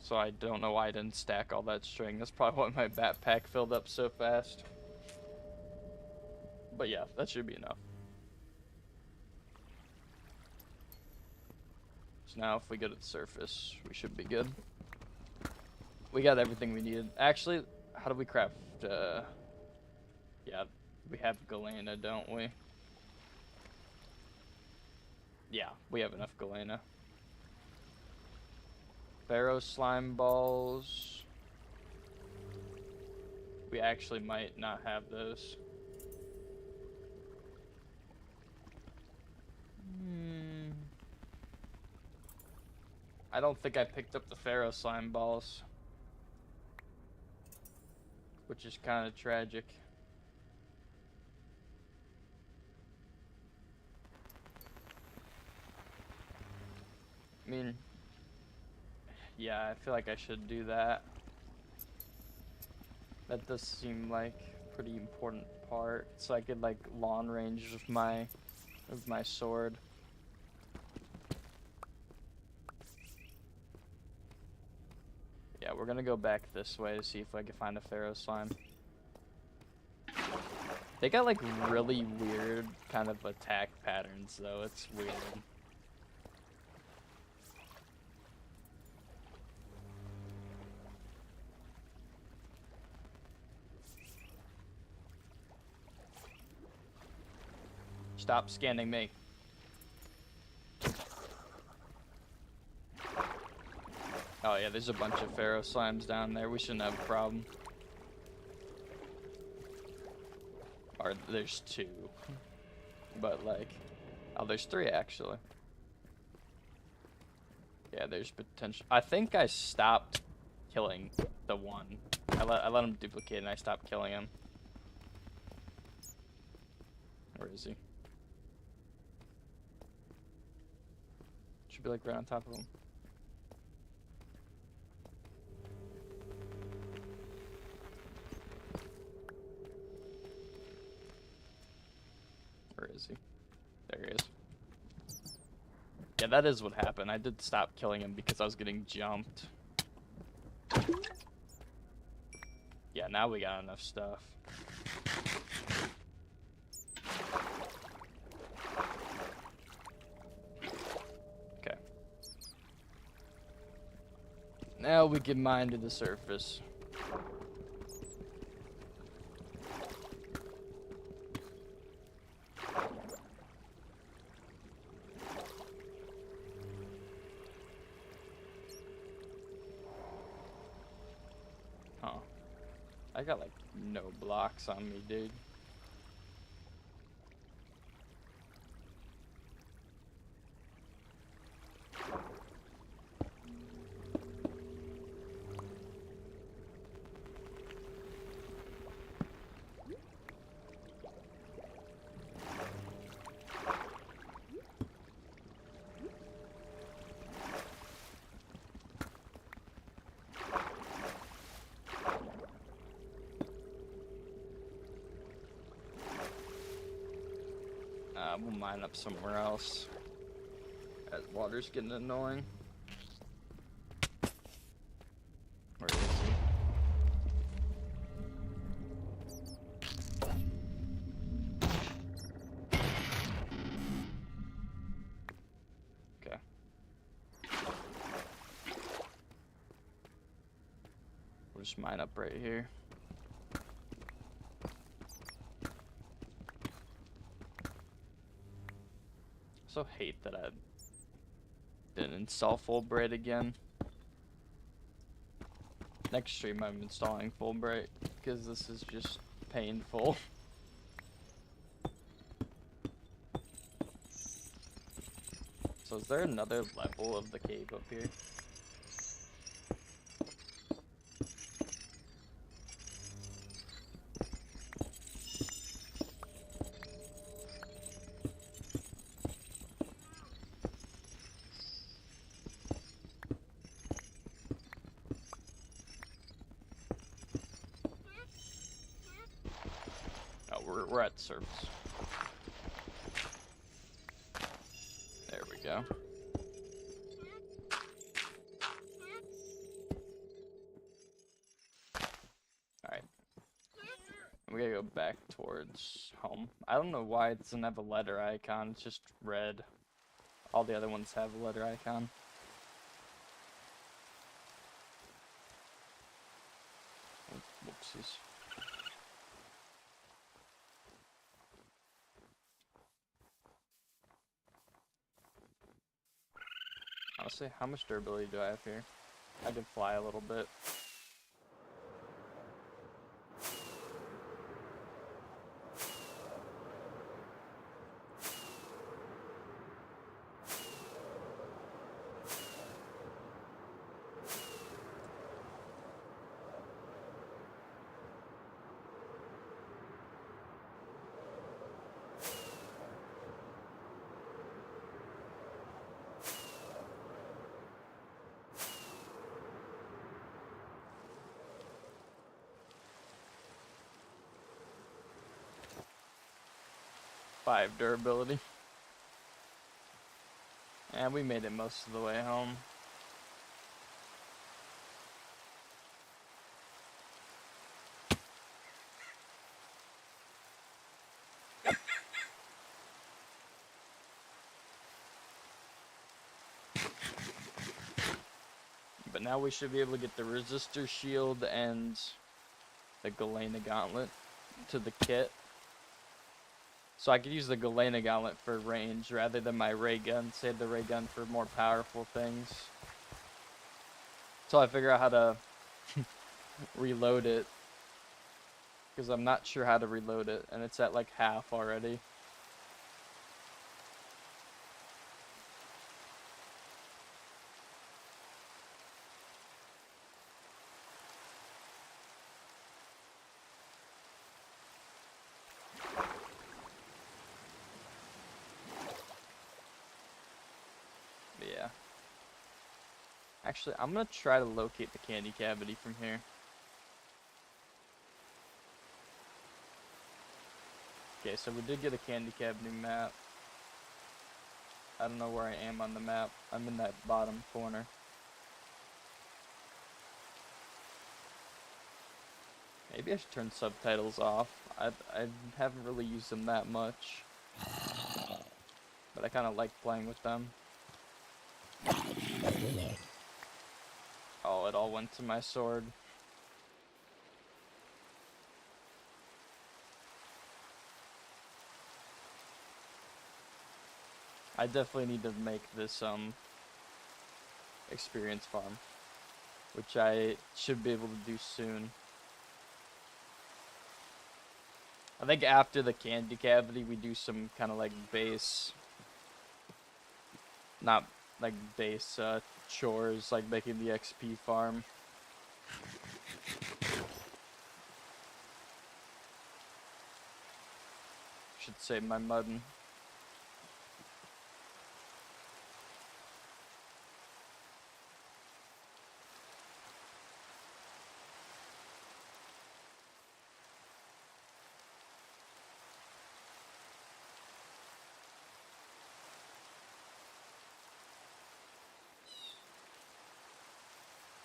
So I don't know why I didn't stack all that string. That's probably why my backpack filled up so fast. But yeah, that should be enough. So now if we go to the surface, we should be good. We got everything we needed. Actually, how do we craft? Yeah, we have galena, don't we? Yeah, we have enough galena. Pharaoh slime balls. We actually might not have those. I don't think I picked up the Pharaoh slime balls, which is kind of tragic. I mean, yeah, I feel like I should do that. That does seem like pretty important part, so I could like long range with my sword. Yeah, we're gonna go back this way to see if I can find a Pharaoh slime. They got like really weird kind of attack patterns though, it's weird. Stop scanning me. Oh yeah, there's a bunch of Pharaoh slimes down there. We shouldn't have a problem. Or there's 2. But like, oh, there's 3 actually. Yeah, there's potential. I think I stopped killing the one. I let him duplicate and I stopped killing him. Where is he? Should be like right on top of him. Where is he? There he is. Yeah, that is what happened. I did stop killing him because I was getting jumped. Yeah, now we got enough stuff. Okay. Now we can mine to the surface. I got like no blocks on me, dude. We'll mine up somewhere else. That water's getting annoying. Where is he? Okay. We'll just mine up right here. I also hate that I didn't install Fulbright again. Next stream I'm installing Fulbright because this is just painful. So is there another level of the cave up here? We're at the surface. There we go. Alright. We gotta go back towards home. I don't know why it doesn't have a letter icon, it's just red. All the other ones have a letter icon. Whoopsies. Honestly, how much durability do I have here? I can fly a little bit. 5 durability. And we made it most of the way home. But now we should be able to get the resistor shield and the Galena gauntlet to the kit. So I could use the Galena gauntlet for range rather than my ray gun. Save the ray gun for more powerful things. Until I figure out how to reload it. Because I'm not sure how to reload it. And it's at like half already. Yeah. Actually, I'm gonna try to locate the candy cavity from here. Okay, so we did get a candy cavity map. I don't know where I am on the map. I'm in that bottom corner. Maybe I should turn subtitles off. I haven't really used them that much. But I kind of like playing with them. Oh, it all went to my sword. I definitely need to make this experience farm, which I should be able to do soon. I think after the candy cavity we do some kind of like base, not like base chores, like making the XP farm. Should save my muddin.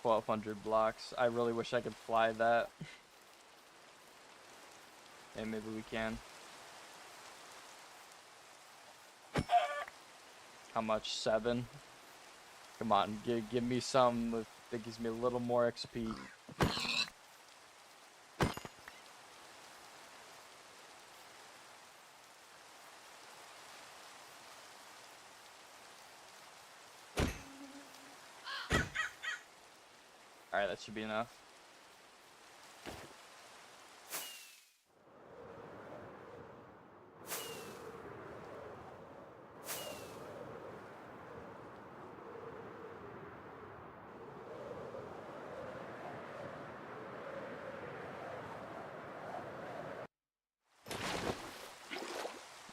1,200 blocks. I really wish I could fly that. Hey, maybe we can. How much? 7? Come on, give me some that gives me a little more XP. Alright, that should be enough.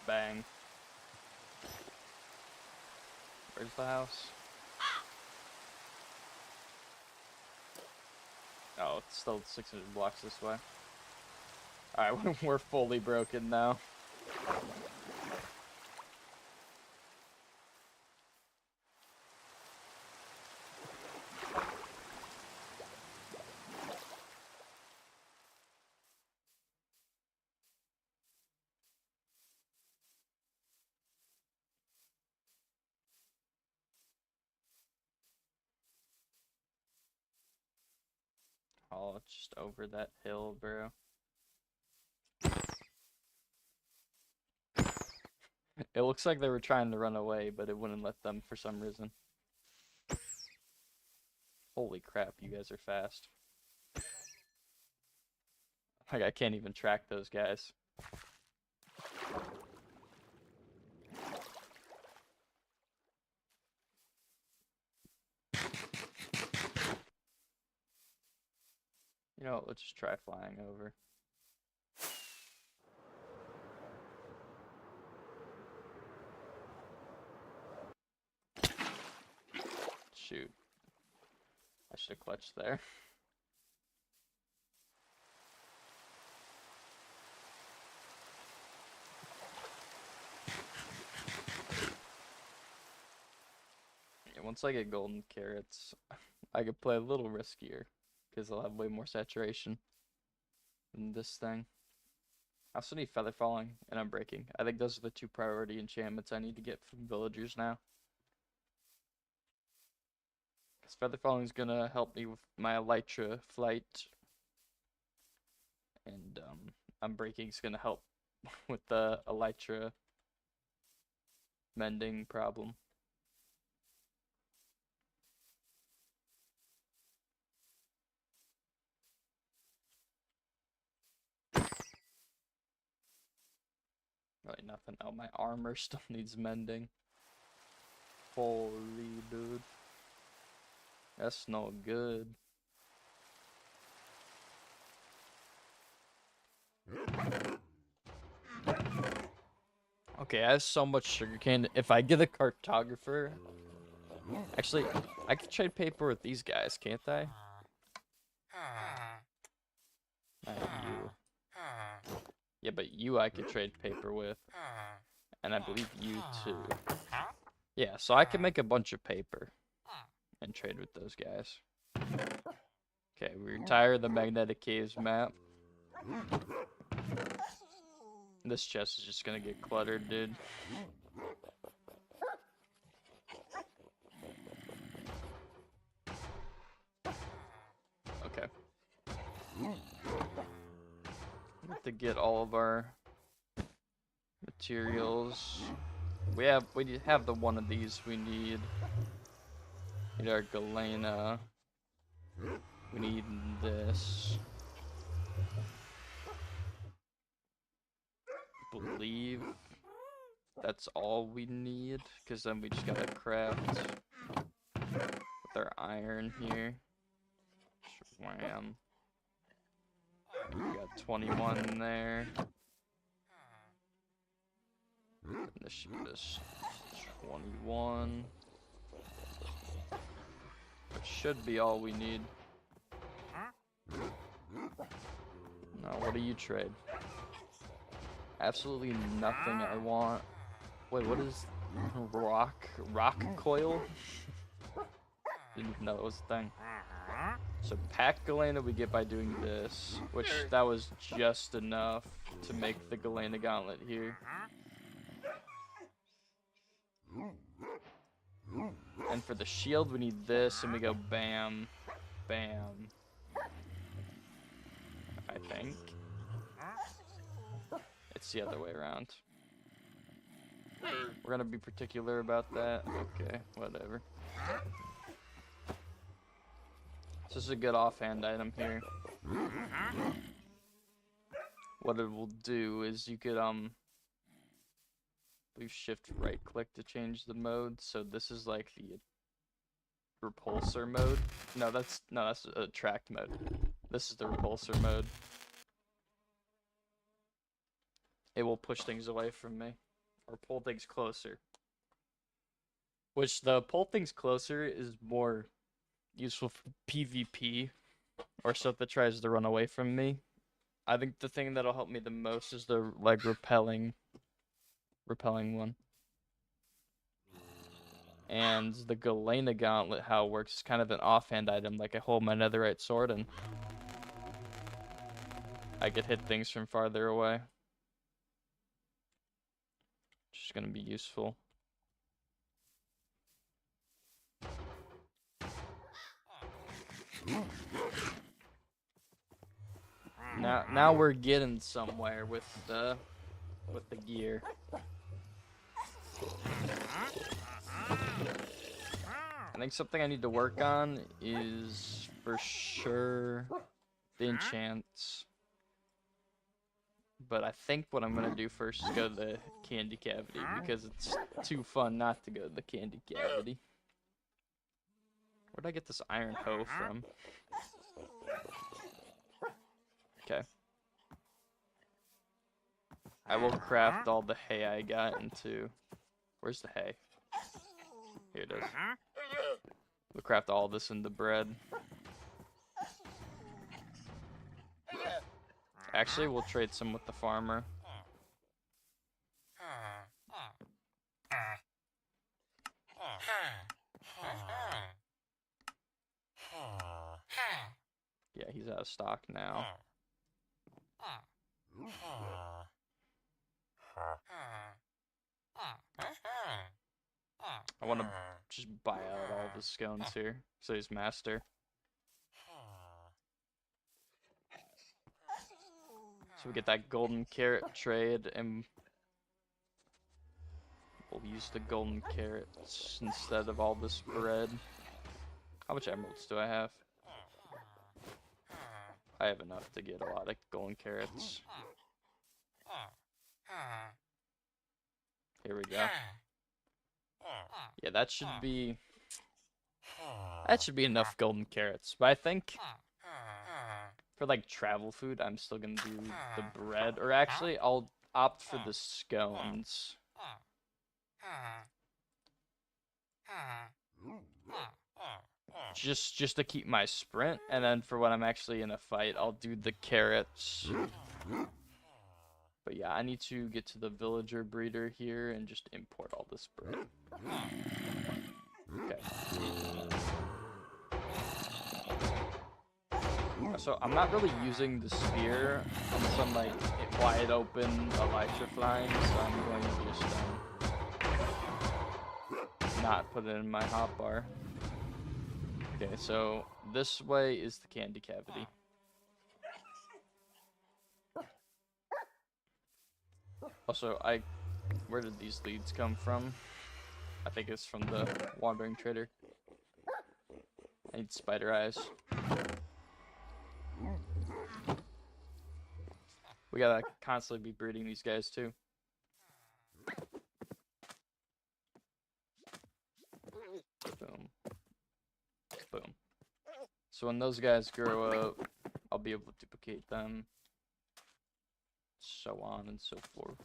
Bang. Where's the house? Oh, it's still 600 blocks this way. Alright, we're fully broken now. Oh, it's just over that hill, bro. It looks like they were trying to run away, but it wouldn't let them for some reason. Holy crap, you guys are fast. Like, I can't even track those guys. You know what, let's just try flying over. Shoot. I should have clutched there. And once I get golden carrots, I could play a little riskier because I'll have way more saturation than this thing. I also need feather falling and unbreaking. I think those are the 2 priority enchantments I need to get from villagers now. Because feather falling is gonna help me with my elytra flight, and unbreaking is gonna help with the elytra mending problem. Really nothing. Oh, my armor still needs mending. Holy dude. That's no good. Okay, I have so much sugarcane. If I get a cartographer... Actually, I could trade paper with these guys, can't I? Not you. Yeah, but you I could trade paper with. And I believe you too. Yeah, so I can make a bunch of paper and trade with those guys. Okay, we retire the magnetic caves map. This chest is just gonna get cluttered, dude. Okay. We have to get all of our materials. We have the one of these we need. We need our galena. We need this. Believe that's all we need, because then we just gotta craft with our iron here. Wham. We got 21 there. And this should get us 21. That should be all we need. Now, what do you trade? Absolutely nothing I want. Wait, what is rock coil? Didn't even know it was a thing. So pack galena we get by doing this, which that was just enough to make the galena gauntlet here. And for the shield we need this, and we go bam, bam. I think. It's the other way around. We're gonna be particular about that. Okay, whatever. So this is a good offhand item here. What it will do is you could leave shift right click to change the mode. So this is like the repulsor mode. No, that's attract mode. This is the repulsor mode. It will push things away from me, or pull things closer. Which the pull things closer is more useful for PvP, or stuff that tries to run away from me. I think the thing that'll help me the most is the like repelling one. And the Galena Gauntlet, how it works, is kind of an offhand item. Like I hold my netherite sword and I could hit things from farther away. Which is gonna be useful. Now we're getting somewhere with the gear. I think something I need to work on is for sure the enchants. But I think what I'm gonna do first is go to the candy cavity, because it's too fun not to go to the candy cavity. Where'd I get this iron hoe from? Okay. I will craft all the hay I got into... Where's the hay? Here it is. We'll craft all this into bread. Actually, we'll trade some with the farmer. Yeah, he's out of stock now. I want to just buy out all the scones here, so he's master. So we get that golden carrot trade, and we'll use the golden carrots instead of all this bread. How much emeralds do I have? I have enough to get a lot of golden carrots. Here we go. Yeah, that should be enough golden carrots. But I think for like travel food, I'm still gonna do the bread, or actually I'll opt for the scones. Just to keep my sprint, and then for when I'm actually in a fight, I'll do the carrots. But yeah, I need to get to the villager breeder here and just import all this bread. Okay. So I'm not really using the spear on some like wide open electrifying, so I'm going to just not put it in my hotbar. Okay, so this way is the candy cavity. Also, where did these leads come from? I think it's from the wandering trader. I need spider eyes. We gotta constantly be breeding these guys too. Boom. Boom. So when those guys grow up, I'll be able to duplicate them. So on and so forth.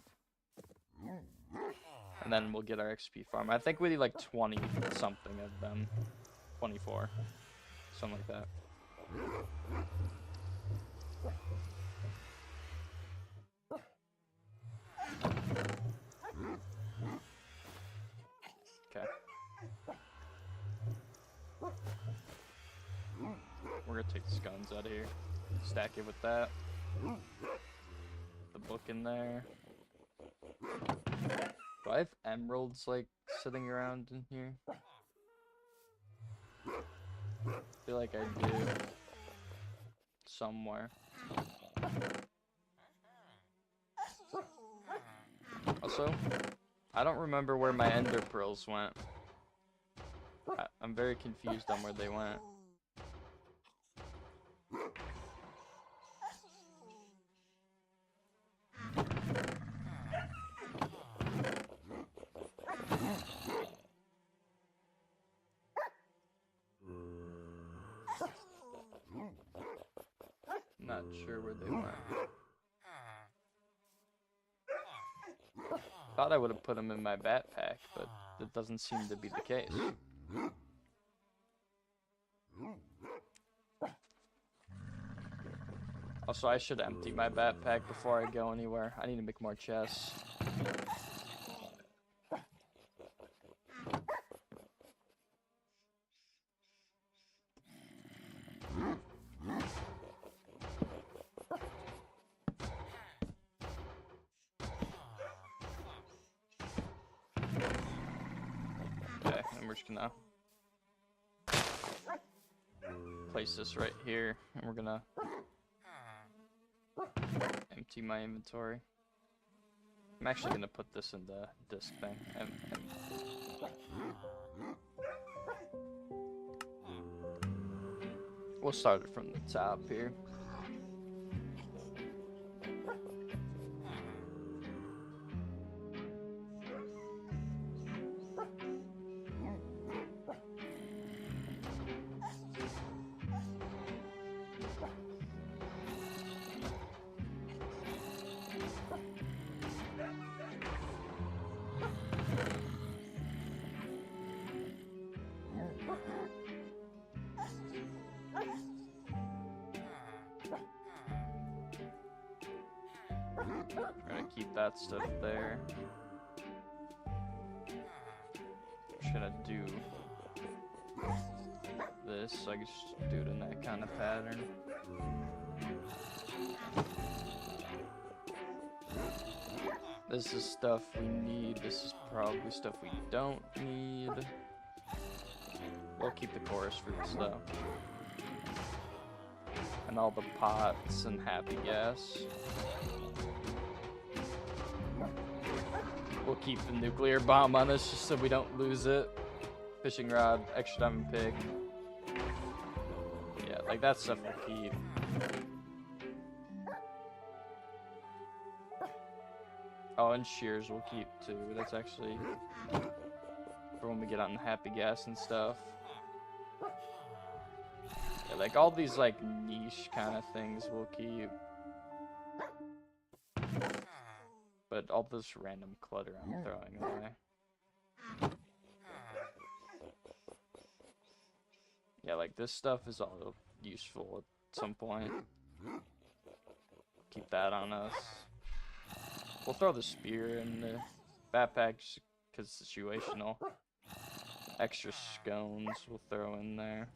And then we'll get our XP farm. I think we need like 20 something of them. 24. Something like that. Okay. We're gonna take the scones out of here. Stack it with that. The book in there. Do I have emeralds like sitting around in here? I feel like I do. Somewhere. Also, I don't remember where my ender pearls went. I'm very confused on where they went. Not sure where they went. Thought I would have put them in my backpack, but that doesn't seem to be the case. Also, I should empty my backpack before I go anywhere. I need to make more chests. Okay, and we're just gonna place this right here, and we're gonna empty my inventory. I'm actually gonna put this in the disc thing. We'll start it from the top here. We're gonna keep that stuff there. Just gonna do this, so I can just do it in that kind of pattern. This is stuff we need. This is probably stuff we don't need. We'll keep the chorus fruits though. And all the pots and happy gas. We'll keep the nuclear bomb on us just so we don't lose it. Fishing rod, extra diamond pig. Yeah, like that stuff we'll keep. Oh, and shears we'll keep too. That's actually for when we get on the happy gas and stuff. Yeah, like all these like niche kind of things we'll keep. But all this random clutter I'm throwing away. Yeah, like this stuff is all useful at some point. Keep that on us. We'll throw the spear in the backpack just because it's situational. Extra scones we'll throw in there.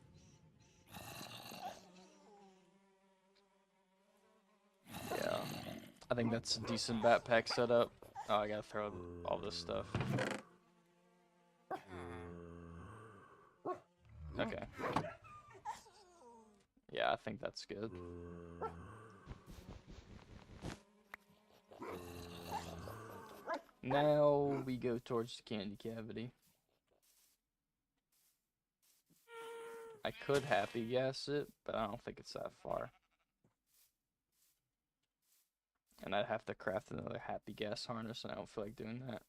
Yeah, I think that's a decent backpack setup. Oh, I gotta throw all this stuff. Okay. Yeah, I think that's good. Now we go towards the candy cavity. I could happy gas it, but I don't think it's that far. And I'd have to craft another happy gas harness, and I don't feel like doing that.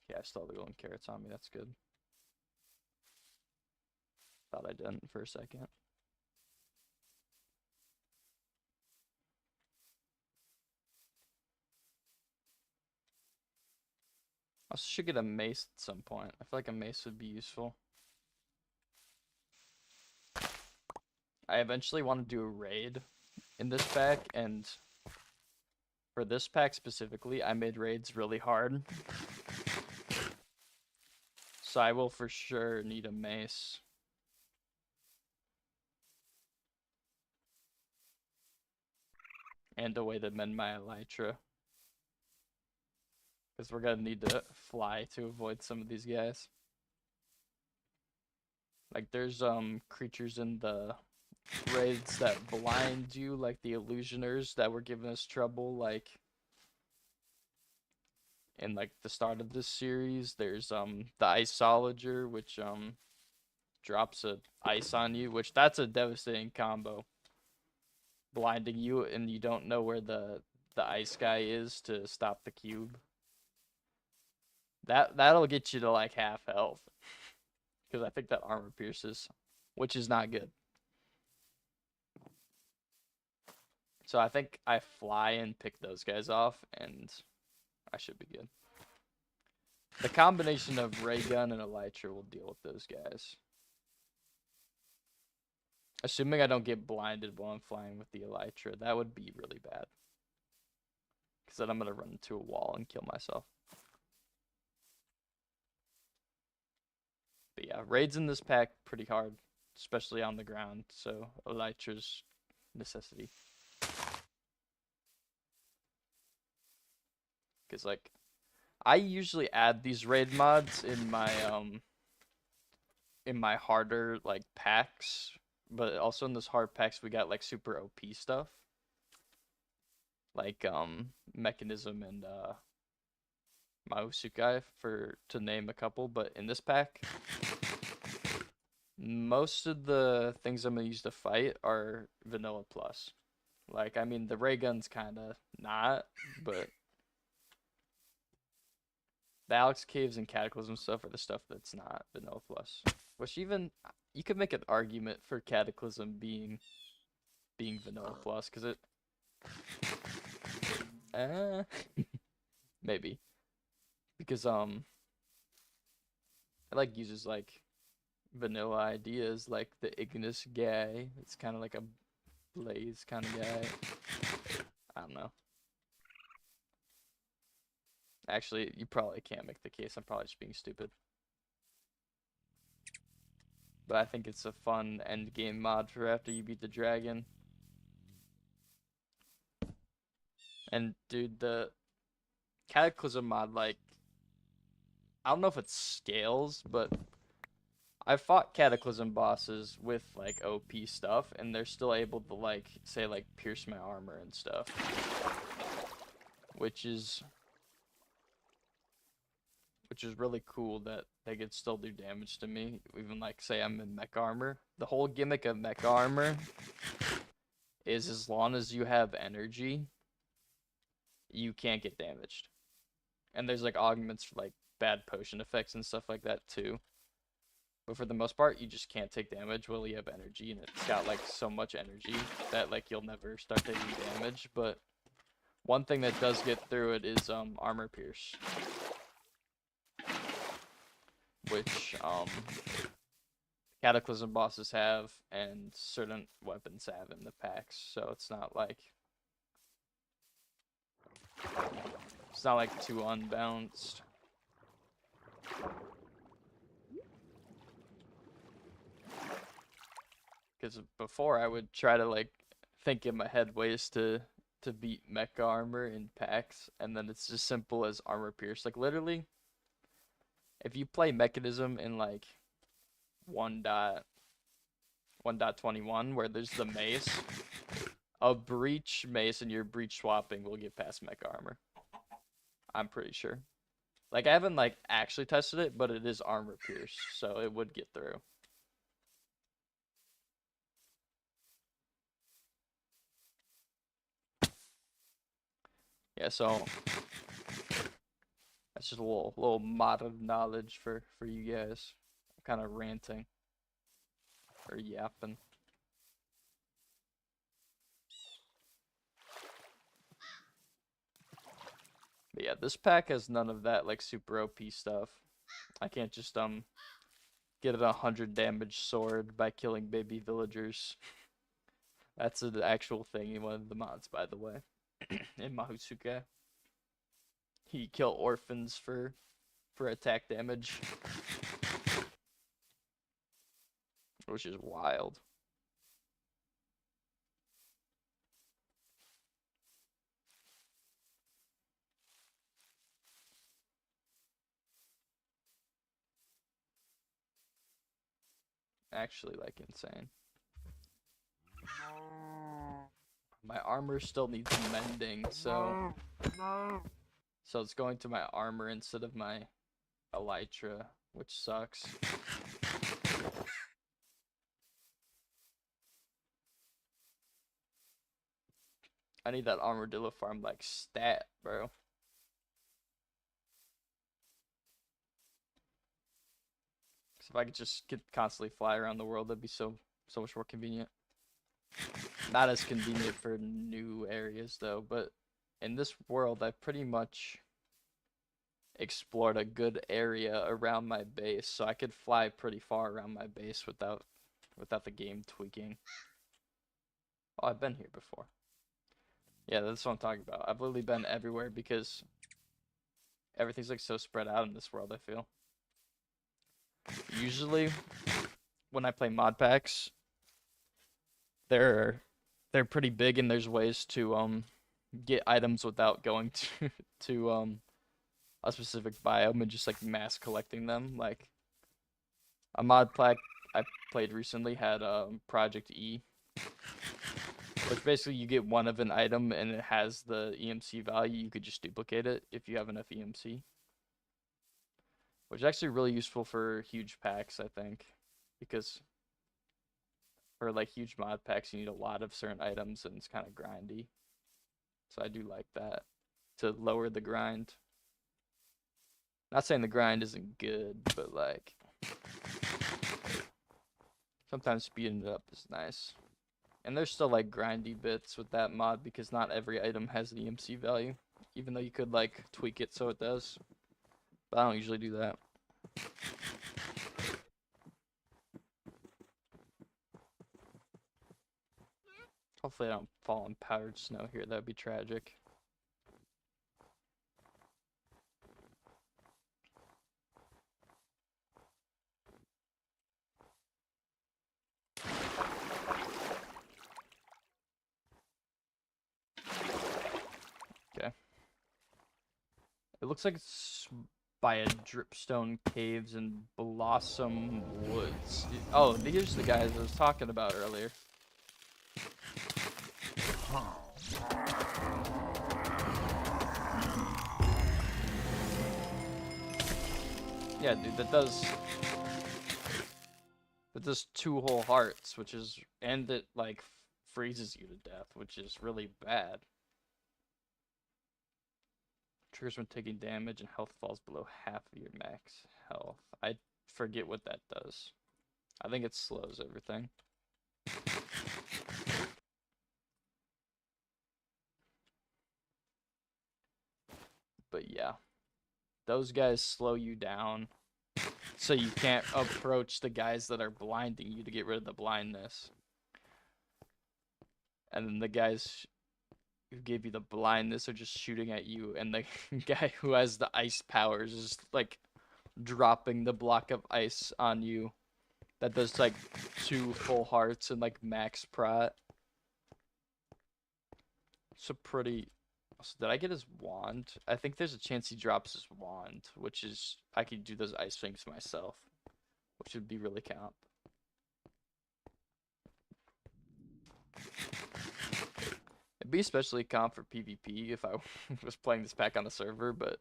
Yeah, I still have the golden carrots on me. That's good. Thought I didn't for a second. I should get a mace at some point. I feel like a mace would be useful. I eventually want to do a raid in this pack, and for this pack specifically, I made raids really hard. So I will for sure need a mace. And a way to mend my elytra. Because we're gonna need to fly to avoid some of these guys. Like there's creatures in the raids that blind you, like the illusioners that were giving us trouble, like in like the start of this series. There's the Iceologer, which drops a ice on you, which that's a devastating combo. Blinding you and you don't know where the ice guy is to stop the cube. That'll get you to like half health. Because I think that armor pierces, which is not good. So I think I fly and pick those guys off, and I should be good. The combination of ray gun and elytra will deal with those guys. Assuming I don't get blinded while I'm flying with the elytra, that would be really bad. Because then I'm going to run into a wall and kill myself. But yeah, raids in this pack pretty hard, especially on the ground, so elytra's necessity. Because like, I usually add these raid mods in my harder like packs, but also in those hard packs we got like super OP stuff. Like Mechanism and Mausukai to name a couple, but in this pack most of the things I'm gonna use to fight are vanilla plus. Like I mean the ray gun's kinda not, but the Alex Caves and Cataclysm stuff are the stuff that's not vanilla plus. Which even you could make an argument for Cataclysm being vanilla plus, because it maybe. Because it like uses like vanilla ideas, like the Ignis guy. It's kind of like a Blaze kind of guy. I don't know. Actually, you probably can't make the case. I'm probably just being stupid. But I think it's a fun end game mod for after you beat the dragon. And dude, the Cataclysm mod, like, I don't know if it scales, but I fought Cataclysm bosses with like OP stuff, and they're still able to like say like pierce my armor and stuff, which is really cool that they could still do damage to me, even like say I'm in mech armor. The whole gimmick of mech armor is as long as you have energy, you can't get damaged. And there's like augments for like bad potion effects and stuff like that too. But for the most part, you just can't take damage while you have energy, and it's got like so much energy that like you'll never start taking damage. But one thing that does get through it is armor pierce, which Cataclysm bosses have and certain weapons have in the packs. So it's not like too unbalanced. Because before I would try to like think in my head ways to beat mecha armor in packs, and then it's as simple as armor pierce. Like literally, if you play Mechanism in like 1.21 where there's the mace, a breach mace and your breach swapping will get past mecha armor. I'm pretty sure. Like I haven't like actually tested it, but it is armor pierce, so it would get through. Yeah, so that's just a little mod of knowledge for you guys. I'm kind of ranting or yapping. But yeah, this pack has none of that like super OP stuff. I can't just get a 100 damage sword by killing baby villagers. That's an actual thing in one of the mods, by the way. In Mahusuke, he kill orphans for attack damage, which is wild. Actually, like insane. My armor still needs mending, so it's going to my armor instead of my elytra, which sucks. I need that armadillo farm like stat, bro. If I could just constantly fly around the world, that'd be so much more convenient. Not as convenient for new areas though, but in this world, I've pretty much explored a good area around my base, so I could fly pretty far around my base without the game tweaking. Oh, I've been here before. Yeah, that's what I'm talking about. I've literally been everywhere because everything's like so spread out in this world, I feel. Usually when I play mod packs, they're pretty big and there's ways to get items without going to a specific biome and just like mass collecting them. Like a mod pack I played recently had Project E, which basically you get one of an item and it has the EMC value. You could just duplicate it if you have enough EMC, which is actually really useful for huge packs, I think, because for like huge mod packs you need a lot of certain items and it's kind of grindy. So I do like that to lower the grind. Not saying the grind isn't good, but like sometimes speeding it up is nice. And there's still like grindy bits with that mod because not every item has the EMC value, even though you could like tweak it so it does. But I don't usually do that. Hopefully I don't fall in powdered snow here. That'd be tragic. It looks like it's by a dripstone caves and blossom woods. Oh, here's the guys I was talking about earlier. Yeah, dude, that does 2 whole hearts, which is, and it like freezes you to death, which is really bad. Triggers when taking damage and health falls below half of your max health. I forget what that does. I think it slows everything. But yeah, those guys slow you down, so you can't approach the guys that are blinding you to get rid of the blindness. And then the guys who gave you the blindness are just shooting at you, and the guy who has the ice powers is like dropping the block of ice on you. That does like 2 full hearts and like max prat. So pretty. So did I get his wand? I think there's a chance he drops his wand, which is I could do those ice things myself, which would be really comp. It'd be especially comp for PvP if I was playing this pack on a server, but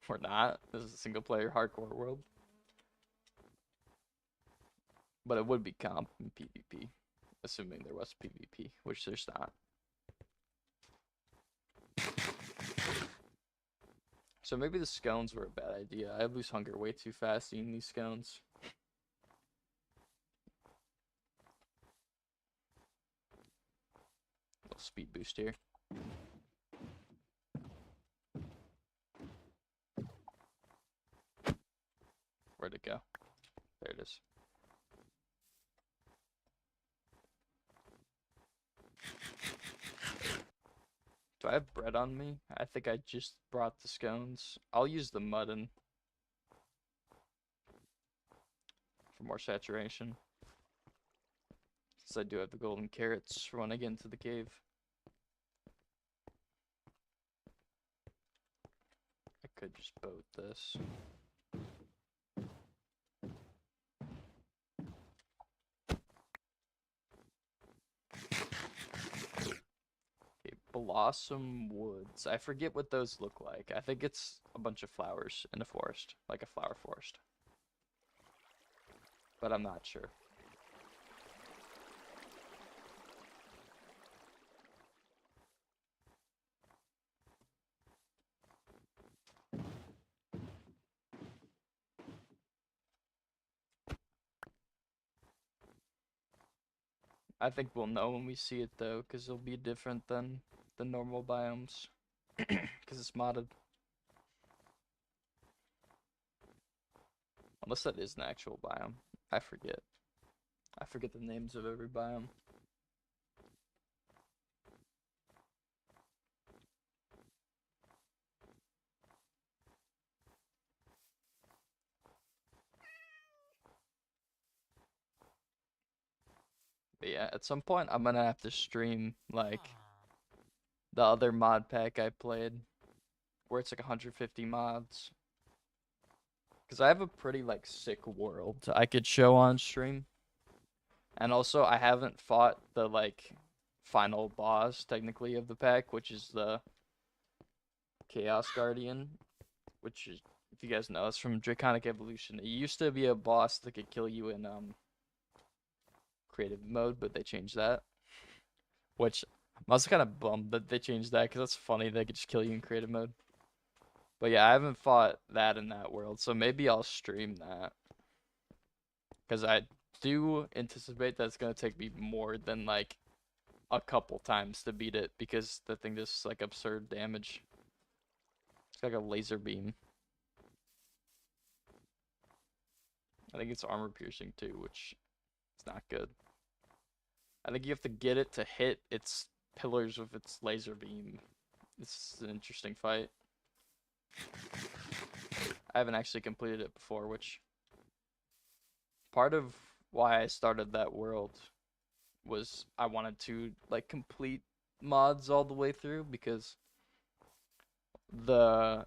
we're not. This is a single player hardcore world. But it would be comp in PvP, assuming there was PvP, which there's not. So maybe the scones were a bad idea. I lose hunger way too fast eating these scones. Little speed boost here. Where'd it go? There it is. Do I have bread on me? I think I just brought the scones. I'll use the MODDED for more saturation, since I do have the golden carrots for when I get into the cave. I could just boat this. Blossom Woods. I forget what those look like. I think it's a bunch of flowers in a forest, like a flower forest. But I'm not sure. I think we'll know when we see it though, because it'll be different than the normal biomes. Because it's modded. Unless that is an actual biome. I forget. I forget the names of every biome. But yeah, at some point I'm gonna have to stream like the other mod pack I played, where it's like 150 mods. Because I have a pretty like sick world I could show on stream. And also I haven't fought the like final boss technically of the pack, which is the Chaos Guardian, which is, if you guys know, it's from Draconic Evolution. It used to be a boss that could kill you in creative mode, but they changed that. Which I was kind of bummed that they changed that, because that's funny, they could just kill you in creative mode. But yeah, I haven't fought that in that world, so maybe I'll stream that. Because I do anticipate that it's going to take me more than like a couple times to beat it, because the thing does like absurd damage. It's like a laser beam. I think it's armor piercing too, which is not good. I think you have to get it to hit its pillars with its laser beam. This is an interesting fight. I haven't actually completed it before, which part of why I started that world was I wanted to like complete mods all the way through, because the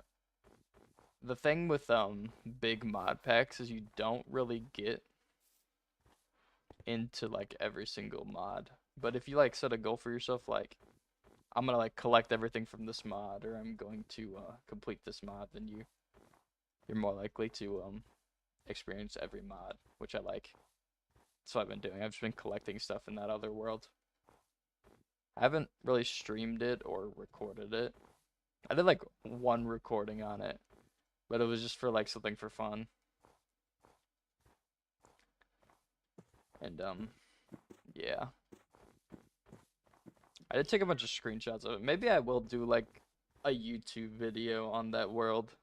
the thing with big mod packs is you don't really get into like every single mod. But if you like set a goal for yourself, like I'm gonna like collect everything from this mod, or I'm going to complete this mod, then you're more likely to experience every mod, which I like. That's what I've been doing. I've just been collecting stuff in that other world. I haven't really streamed it or recorded it. I did like one recording on it, but it was just for like something for fun. And yeah. I did take a bunch of screenshots of it. Maybe I will do like a YouTube video on that world.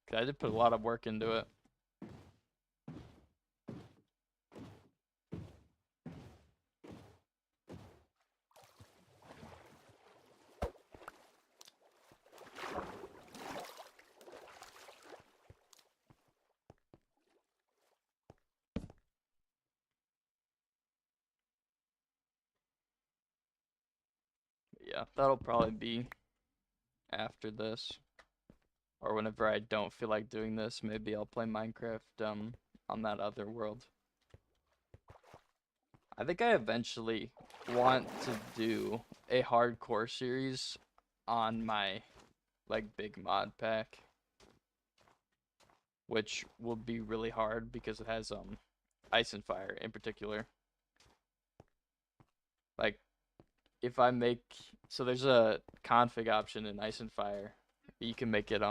'Cause I did put a lot of work into it. Yeah, that'll probably be after this. Or whenever I don't feel like doing this, maybe I'll play Minecraft on that other world. I think I eventually want to do a hardcore series on my like big mod pack, which will be really hard because it has ice and fire in particular. Like if I make, so there's a config option in ice and fire. You can make it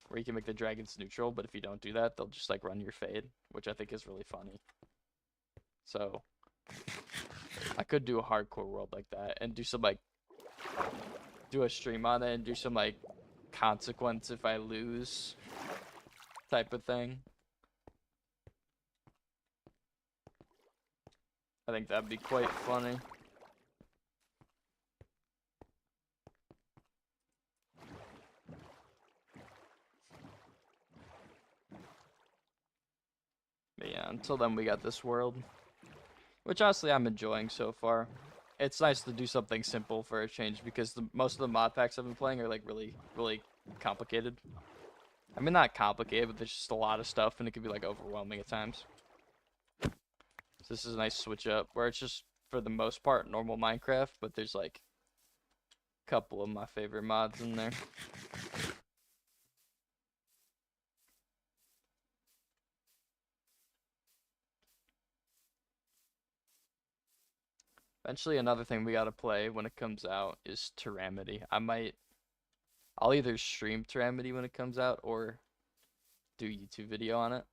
where you can make the dragons neutral, but if you don't do that, they'll just like run your fade, which I think is really funny. So I could do a hardcore world like that and do some like do a stream on it and do some like consequence if I lose type of thing. I think that'd be quite funny. But yeah, until then we got this world, which honestly I'm enjoying so far. It's nice to do something simple for a change because most of the mod packs I've been playing are like really, really complicated. I mean, not complicated, but there's just a lot of stuff and it can be like overwhelming at times. So this is a nice switch up where it's just, for the most part, normal Minecraft, but there's like a couple of my favorite mods in there. Eventually, another thing we gotta play when it comes out is Tyramity. I'll either stream Tyramity when it comes out or do a YouTube video on it.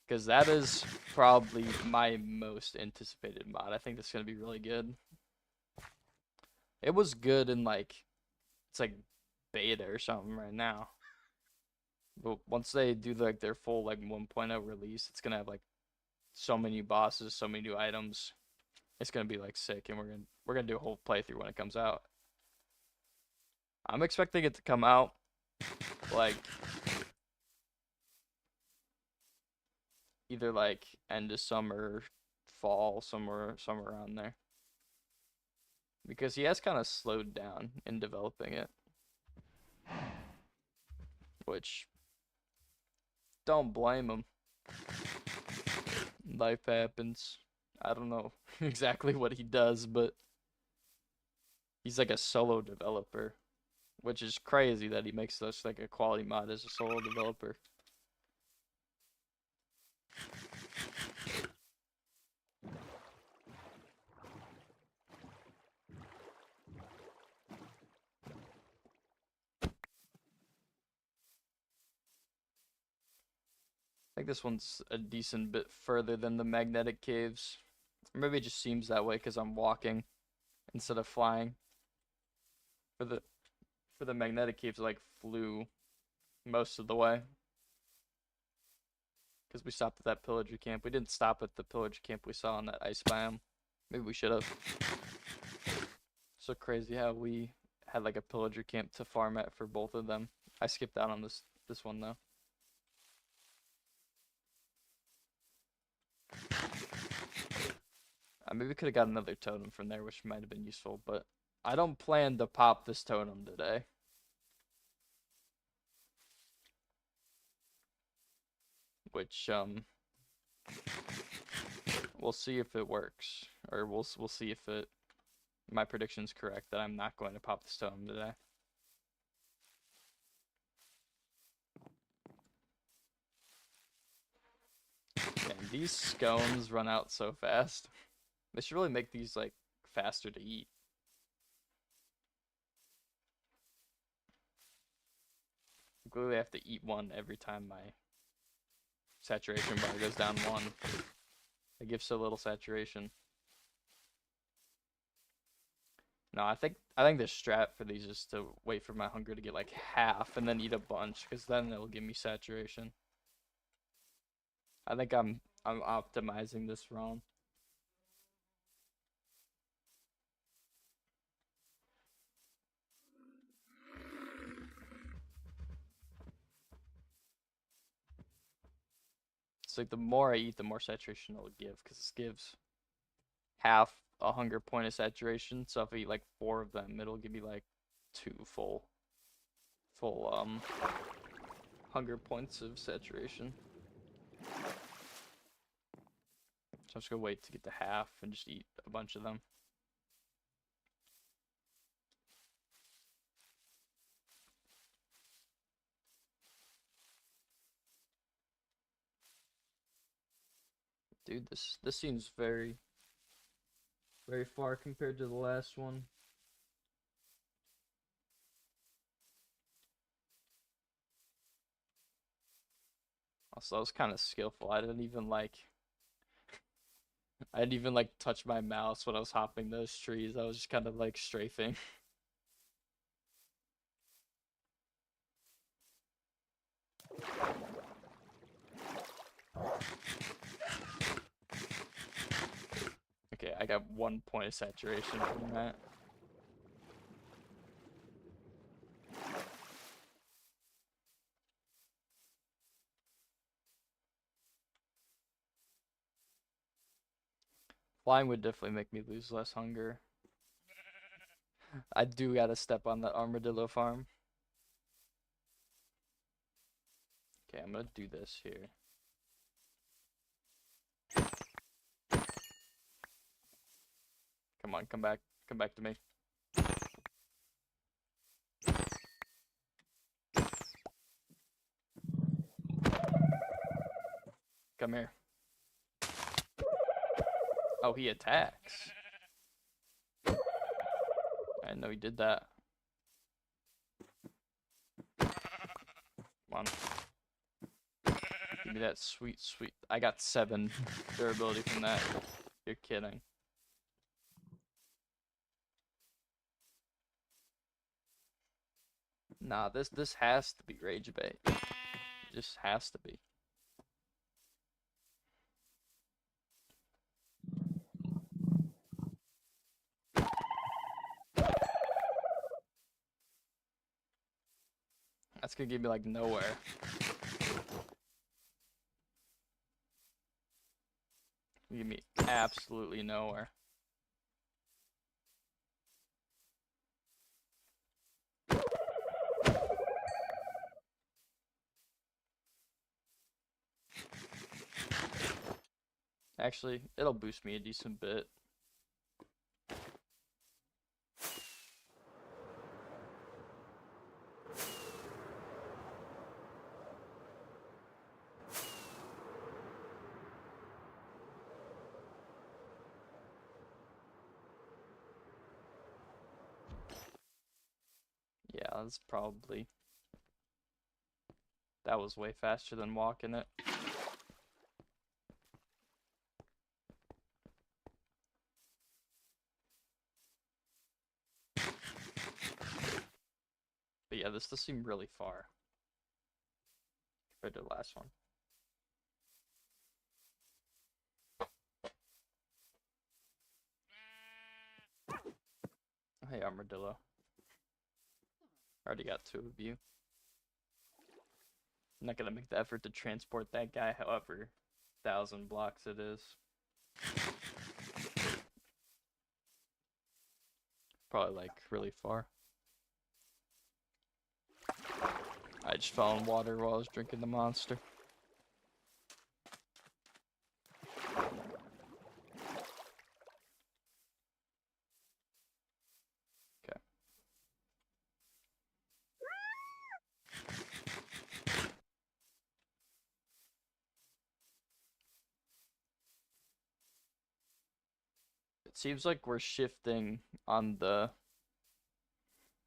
Because that is probably my most anticipated mod. I think that's gonna be really good. It was good in like, it's like beta or something right now. But once they do like their full like 1.0 release, it's gonna have like so many bosses, so many new items. It's gonna be like sick, and we're gonna do a whole playthrough when it comes out. I'm expecting it to come out like either like end of summer, fall, somewhere around there. Because he has kind of slowed down in developing it. Which, don't blame him. Life happens. I don't know exactly what he does, but he's like a solo developer, which is crazy that he makes such like a quality mod as a solo developer. I think this one's a decent bit further than the magnetic caves. Or maybe it just seems that way because I'm walking instead of flying. For the magnetic caves, I like flew most of the way. Because we stopped at that pillager camp. We didn't stop at the pillager camp we saw in that ice biome. Maybe we should have. So crazy how we had like a pillager camp to farm at for both of them. I skipped out on this one though. I maybe could have got another totem from there, which might have been useful, but I don't plan to pop this totem today. Which, we'll see if it works. Or we'll see if my prediction's correct that I'm not going to pop this totem today. Man, these scones run out so fast. They should really make these, like, faster to eat. I clearly have to eat one every time my saturation bar goes down 1. It gives so little saturation. No, I think the strat for these is to wait for my hunger to get like half and then eat a bunch, because then it'll give me saturation. I think I'm optimizing this wrong. It's like the more I eat, the more saturation it'll give, because this gives half a hunger point of saturation. So if I eat like 4 of them, it'll give me like 2 full hunger points of saturation. So I'm just gonna wait to get to half and just eat a bunch of them. Dude, this seems very far compared to the last one. Also, that was kind of skillful. I didn't even like touch my mouse when I was hopping those trees. I was just kind of like strafing. Okay, I got 1 point of saturation from that. Flying would definitely make me lose less hunger. I do gotta step on that armadillo farm. Okay, I'm gonna do this here. Come on, come back to me. Come here. Oh, he attacks. I didn't know he did that. Come on. Give me that sweet. I got 7 durability from that. You're kidding. Nah, this has to be rage bait. It just has to be. That's gonna give me like nowhere. Give me absolutely nowhere. Actually, it'll boost me a decent bit. Yeah, that's probably... That was way faster than walking it. But yeah, this does seem really far compared to the last one. Hey, armadillo. Already got 2 of you. I'm not gonna make the effort to transport that guy, however 1,000 blocks it is. probably like really far. I just fell in water while I was drinking the monster. Okay. It seems like we're shifting on the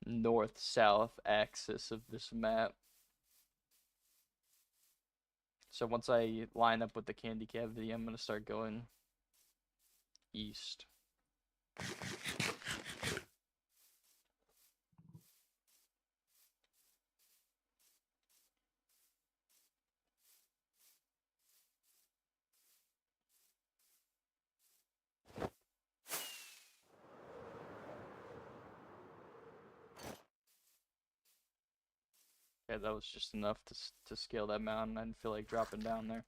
north-south axis of this map. So once I line up with the candy cavity, I'm gonna start going east. Yeah, that was just enough to scale that mountain. I didn't feel like dropping down there.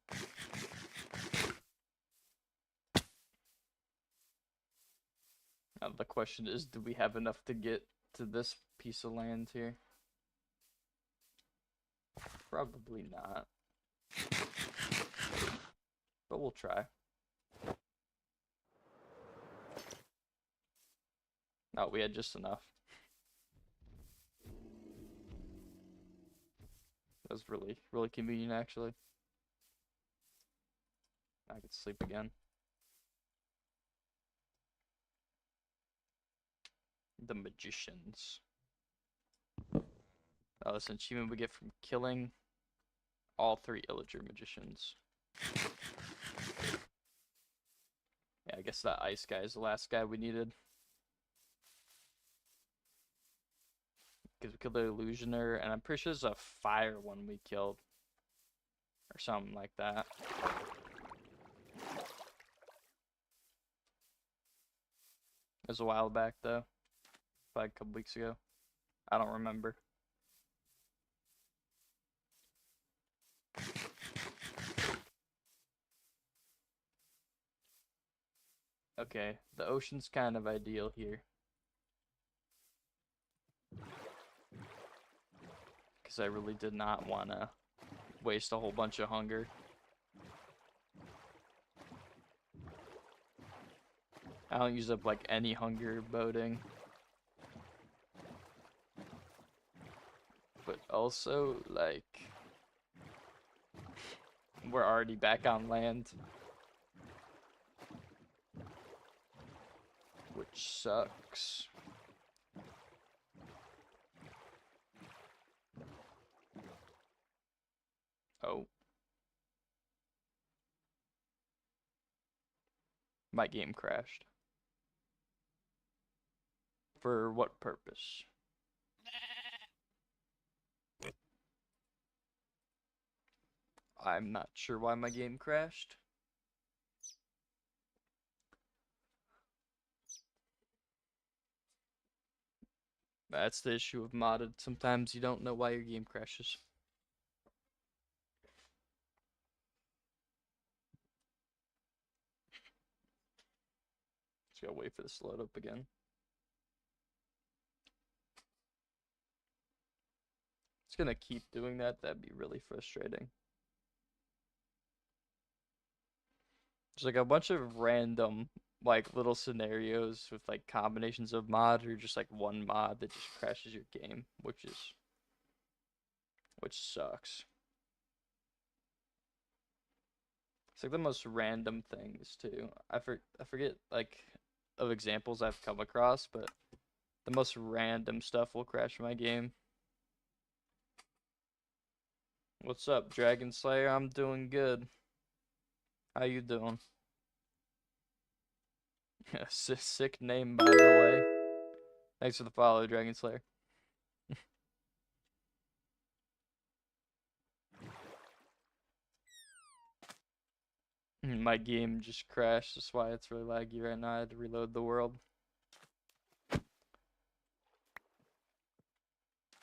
Now the question is, do we have enough to get to this piece of land here? Probably not. But we'll try. No, we had just enough. That was really convenient, actually. I could sleep again. The magicians. Oh, this achievement we get from killing all 3 illager magicians. Yeah, I guess that ice guy is the last guy we needed. Because we killed the illusioner, and I'm pretty sure there's a fire one we killed. Or something like that. It was a while back, though. Like a couple weeks ago. I don't remember. Okay, the ocean's kind of ideal here. Because I really did not want to waste a whole bunch of hunger. I don't use up like any hunger boating. But also, like, we're already back on land. Which sucks. Oh. My game crashed. For what purpose? I'm not sure why my game crashed. That's the issue of modded. Sometimes you don't know why your game crashes. Just gotta wait for this to load up again. It's gonna keep doing that. That'd be really frustrating. There's like a bunch of random like little scenarios with like combinations of mod or just like one mod that just crashes your game, which sucks. It's like the most random things too. I forget like of examples I've come across, but the most random stuff will crash my game. What's up, Dragon Slayer? I'm doing good. How you doing? Sick name, by the way. Thanks for the follow, Dragon Slayer. My game just crashed. That's why it's really laggy right now. I had to reload the world.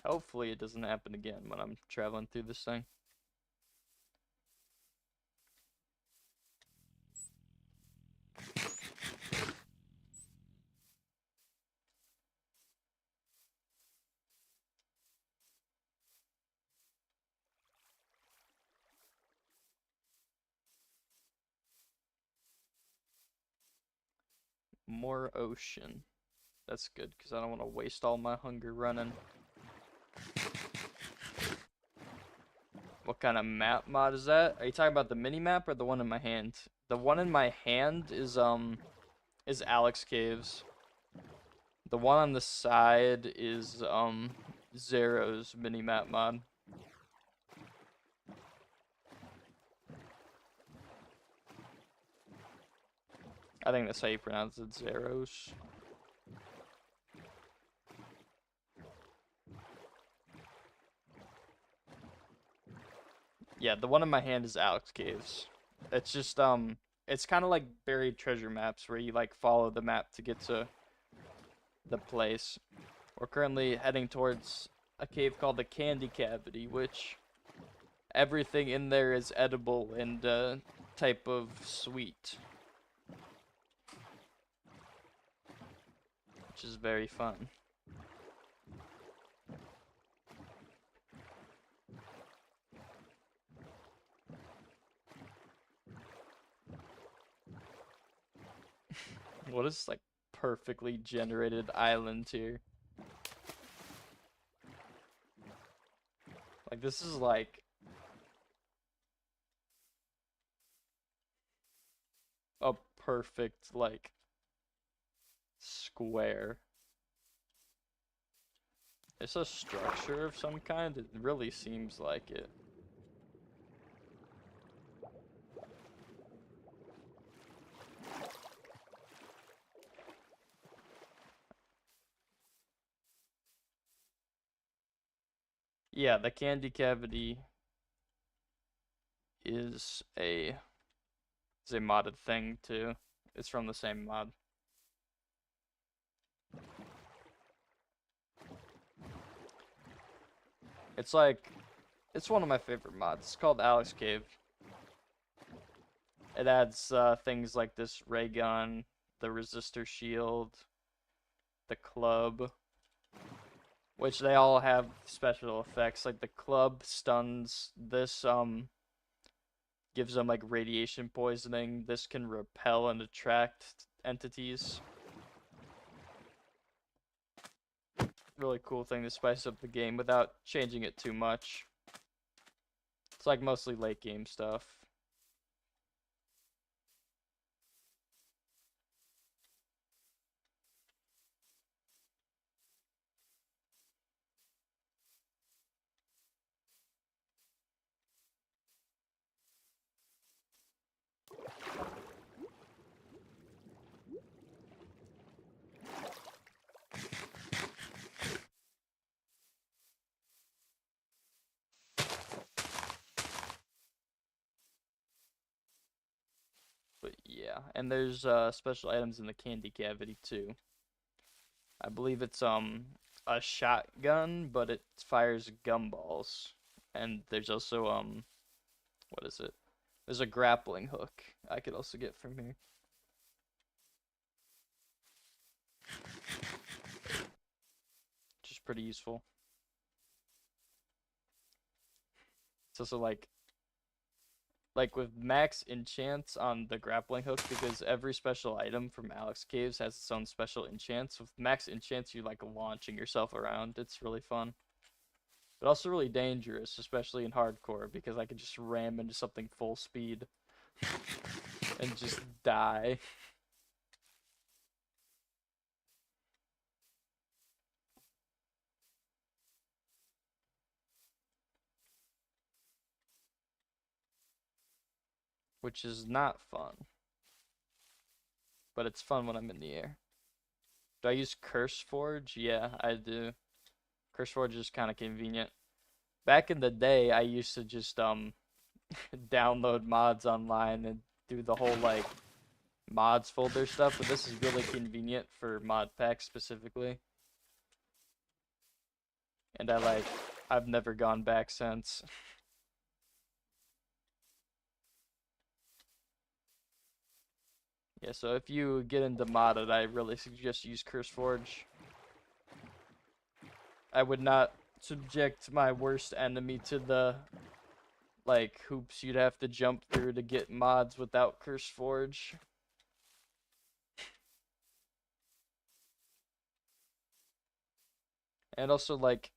Hopefully it doesn't happen again when I'm traveling through this thing. More ocean. That's good, because I don't want to waste all my hunger running. What kind of map mod is that? Are you talking about the mini map or the one in my hand? The one in my hand is Alex Caves. The one on the side is Zero's mini map mod. I think that's how you pronounce it, Zero's. Yeah, the one in my hand is Alex Caves. It's just it's kind of like buried treasure maps where you like follow the map to get to the place. We're currently heading towards a cave called the Candy Cavity, which everything in there is edible and type of sweet, which is very fun. What is like perfectly generated island here? Like this is like a perfect like square. It's a structure of some kind. It really seems like it. Yeah, the Candy Cavity is a modded thing too. It's from the same mod. It's like it's one of my favorite mods. It's called Alex Cave. It adds things like this ray gun, the resistor shield, the club, which they all have special effects. Like the club stuns, this gives them like radiation poisoning. This can repel and attract entities. Really cool thing to spice up the game without changing it too much. It's like mostly late game stuff. But yeah, and there's special items in the Candy Cavity too. I believe it's a shotgun, but it fires gumballs. And there's also what is it? There's a grappling hook I could also get from here. Which is pretty useful. It's also like with max enchants on the grappling hook, because every special item from Alex Caves has its own special enchants. With max enchants, you're like launching yourself around. It's really fun. But also really dangerous, especially in hardcore, because I could just ram into something full speed and just die. Which is not fun. But it's fun when I'm in the air. Do I use CurseForge? Yeah, I do. CurseForge is kind of convenient. Back in the day, I used to just download mods online and do the whole like mods folder stuff, but this is really convenient for mod packs specifically. And I've never gone back since. Yeah, so if you get into modded, I really suggest use CurseForge. I would not subject my worst enemy to the like hoops you'd have to jump through to get mods without CurseForge. And also like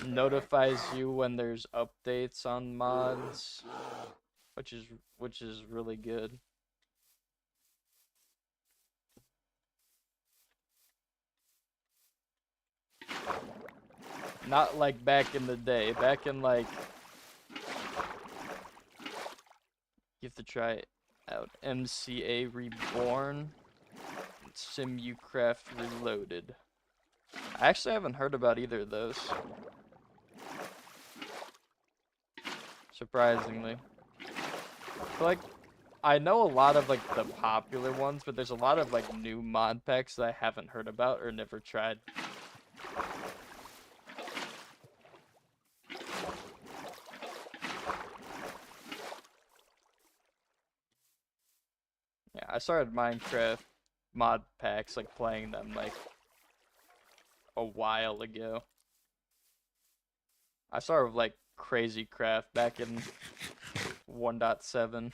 notifies you when there's updates on mods, which is really good. Not like back in the day. Back in like, you have to try it out. MCA Reborn, SimuCraft Reloaded. I actually haven't heard about either of those. Surprisingly. I feel like I know a lot of like the popular ones, but there's a lot of like new mod packs that I haven't heard about or never tried. Yeah, I started Minecraft mod packs, like playing them like a while ago. I started like Crazy Craft back in 1.7.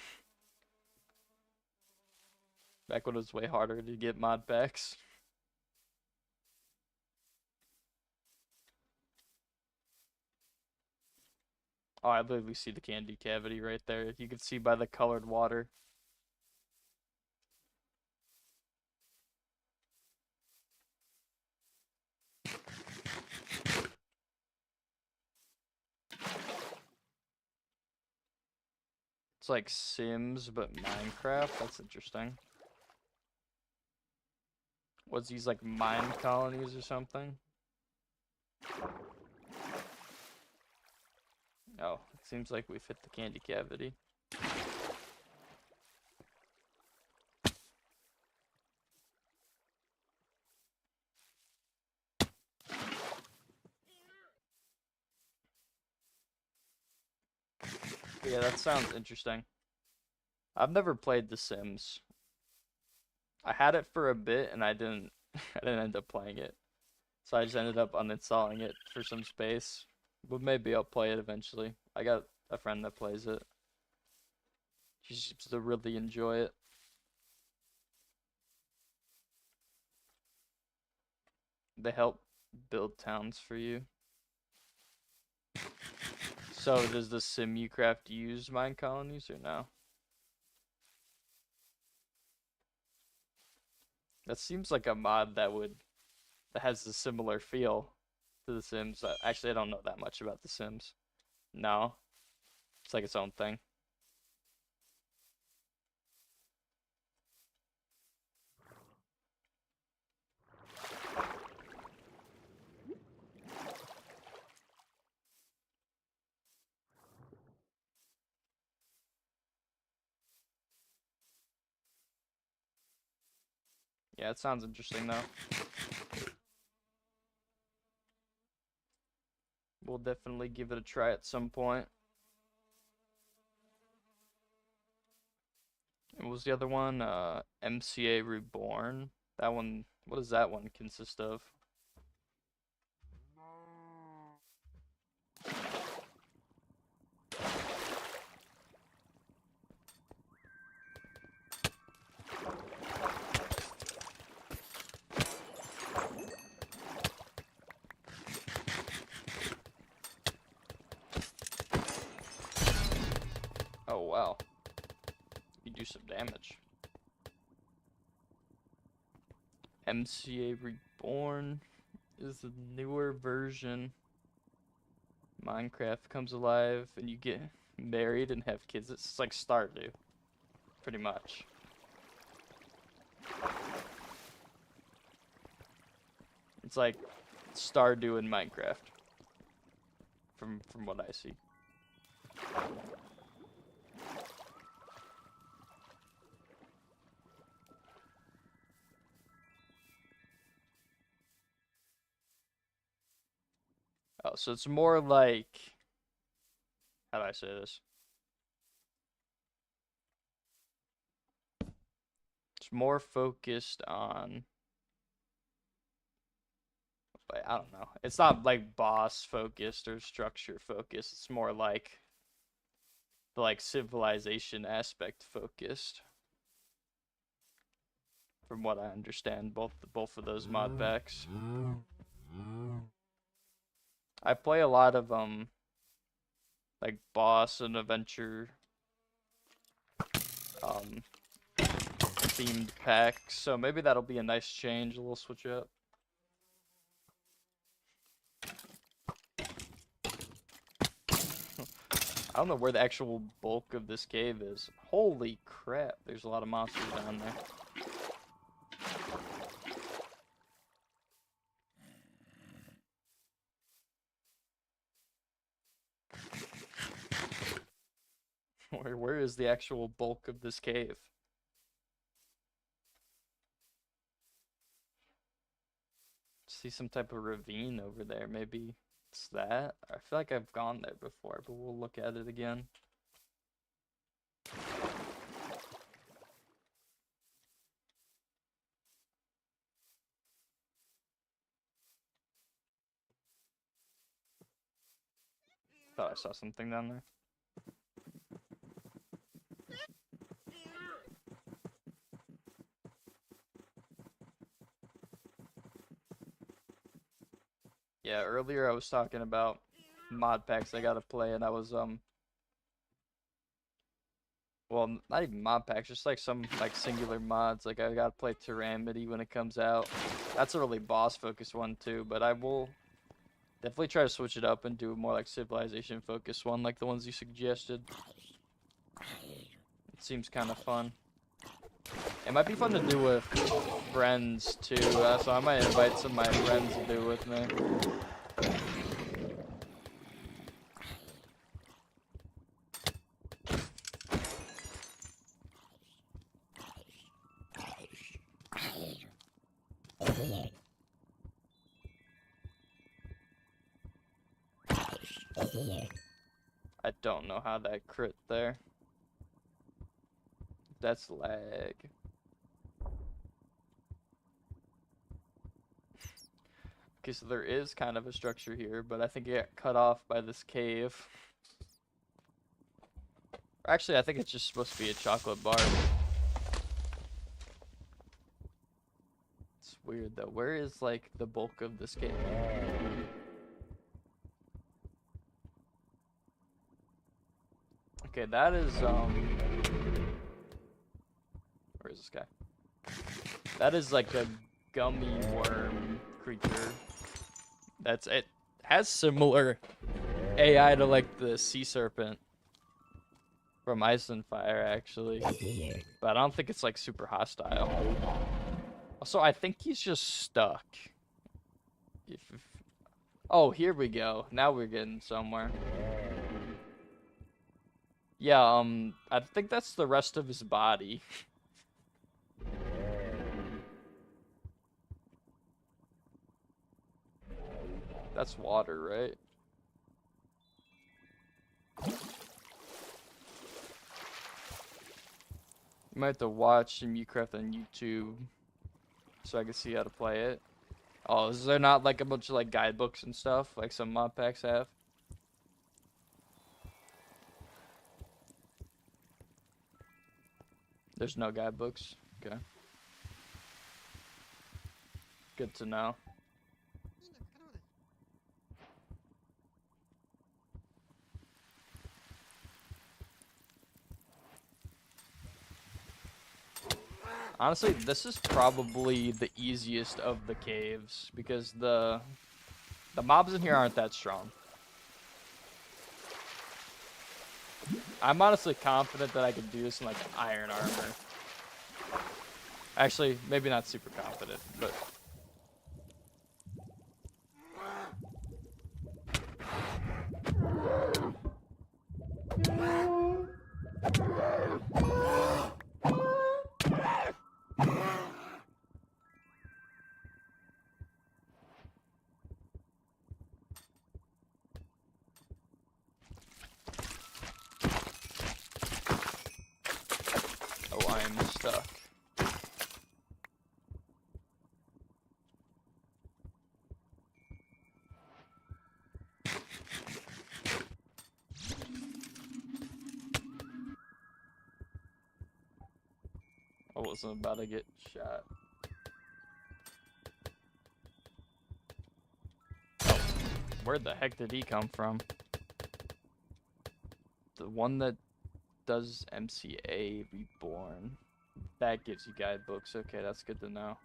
Back when it was way harder to get mod packs. Oh, I literally see the candy cavity right there. You can see by the colored water. It's like Sims, but Minecraft. That's interesting. What's these like mine colonies or something? Oh, it seems like we've hit the candy cavity. But yeah, that sounds interesting. I've never played The Sims. I had it for a bit and I didn't I didn't end up playing it. So I just ended up uninstalling it for some space. But maybe I'll play it eventually. I got a friend that plays it. She seems to really enjoy it. They help build towns for you. So does the SimuCraft use mine colonies or no? That seems like a mod that has a similar feel to The Sims. Actually, I don't know that much about The Sims. No, it's like its own thing. Yeah, it sounds interesting though. We'll definitely give it a try at some point. What was the other one? MCA Reborn. That one, what does that one consist of? Oh wow, you do some damage. MCA Reborn is the newer version. Minecraft comes alive and you get married and have kids. It's like Stardew, pretty much. It's like Stardew in Minecraft, from what I see. Oh, so it's more like, how do I say this? It's more focused on, but I don't know. It's not like boss focused or structure focused. It's more like the like civilization aspect focused. From what I understand, both of those mod packs. I play a lot of like boss and adventure um themed packs, so maybe that'll be a nice change, a little switch up. I don't know where the actual bulk of this cave is. Holy crap, there's a lot of monsters down there. Where is the actual bulk of this cave? See some type of ravine over there, maybe it's that? I feel like I've gone there before, but we'll look at it again. Thought I saw something down there. Yeah, earlier I was talking about mod packs I gotta play, and I was well, not even mod packs, just like some like singular mods. Like I gotta play Tyranny when it comes out. That's a really boss focused one too, but I will definitely try to switch it up and do a more like civilization focused one, like the ones you suggested. It seems kind of fun. It might be fun to do with friends too, so I might invite some of my friends to do with me. I don't know how that crit there. That's lag. Okay, so there is kind of a structure here, but I think it got cut off by this cave. Actually, I think it's just supposed to be a chocolate bar. It's weird though. Where is like the bulk of this cave? Okay, that is where is this guy? That is like a gummy worm creature. It has similar AI to like the sea serpent from Ice and Fire actually. But I don't think it's like super hostile. Also, I think he's just stuck. Oh, here we go. Now we're getting somewhere. Yeah, I think that's the rest of his body. That's water, right? You might have to watch Minecraft on YouTube so I can see how to play it. Oh, is there not like a bunch of like guidebooks and stuff like some mod packs have? There's no guidebooks. Okay. Good to know. Honestly, this is probably the easiest of the caves because the mobs in here aren't that strong. I'm honestly confident that I could do this in like iron armor. Actually, maybe not super confident, but oh, I am stuck. I wasn't about to get shot. Where the heck did he come from? The one that does MCA Reborn. That gives you guidebooks. Okay, that's good to know.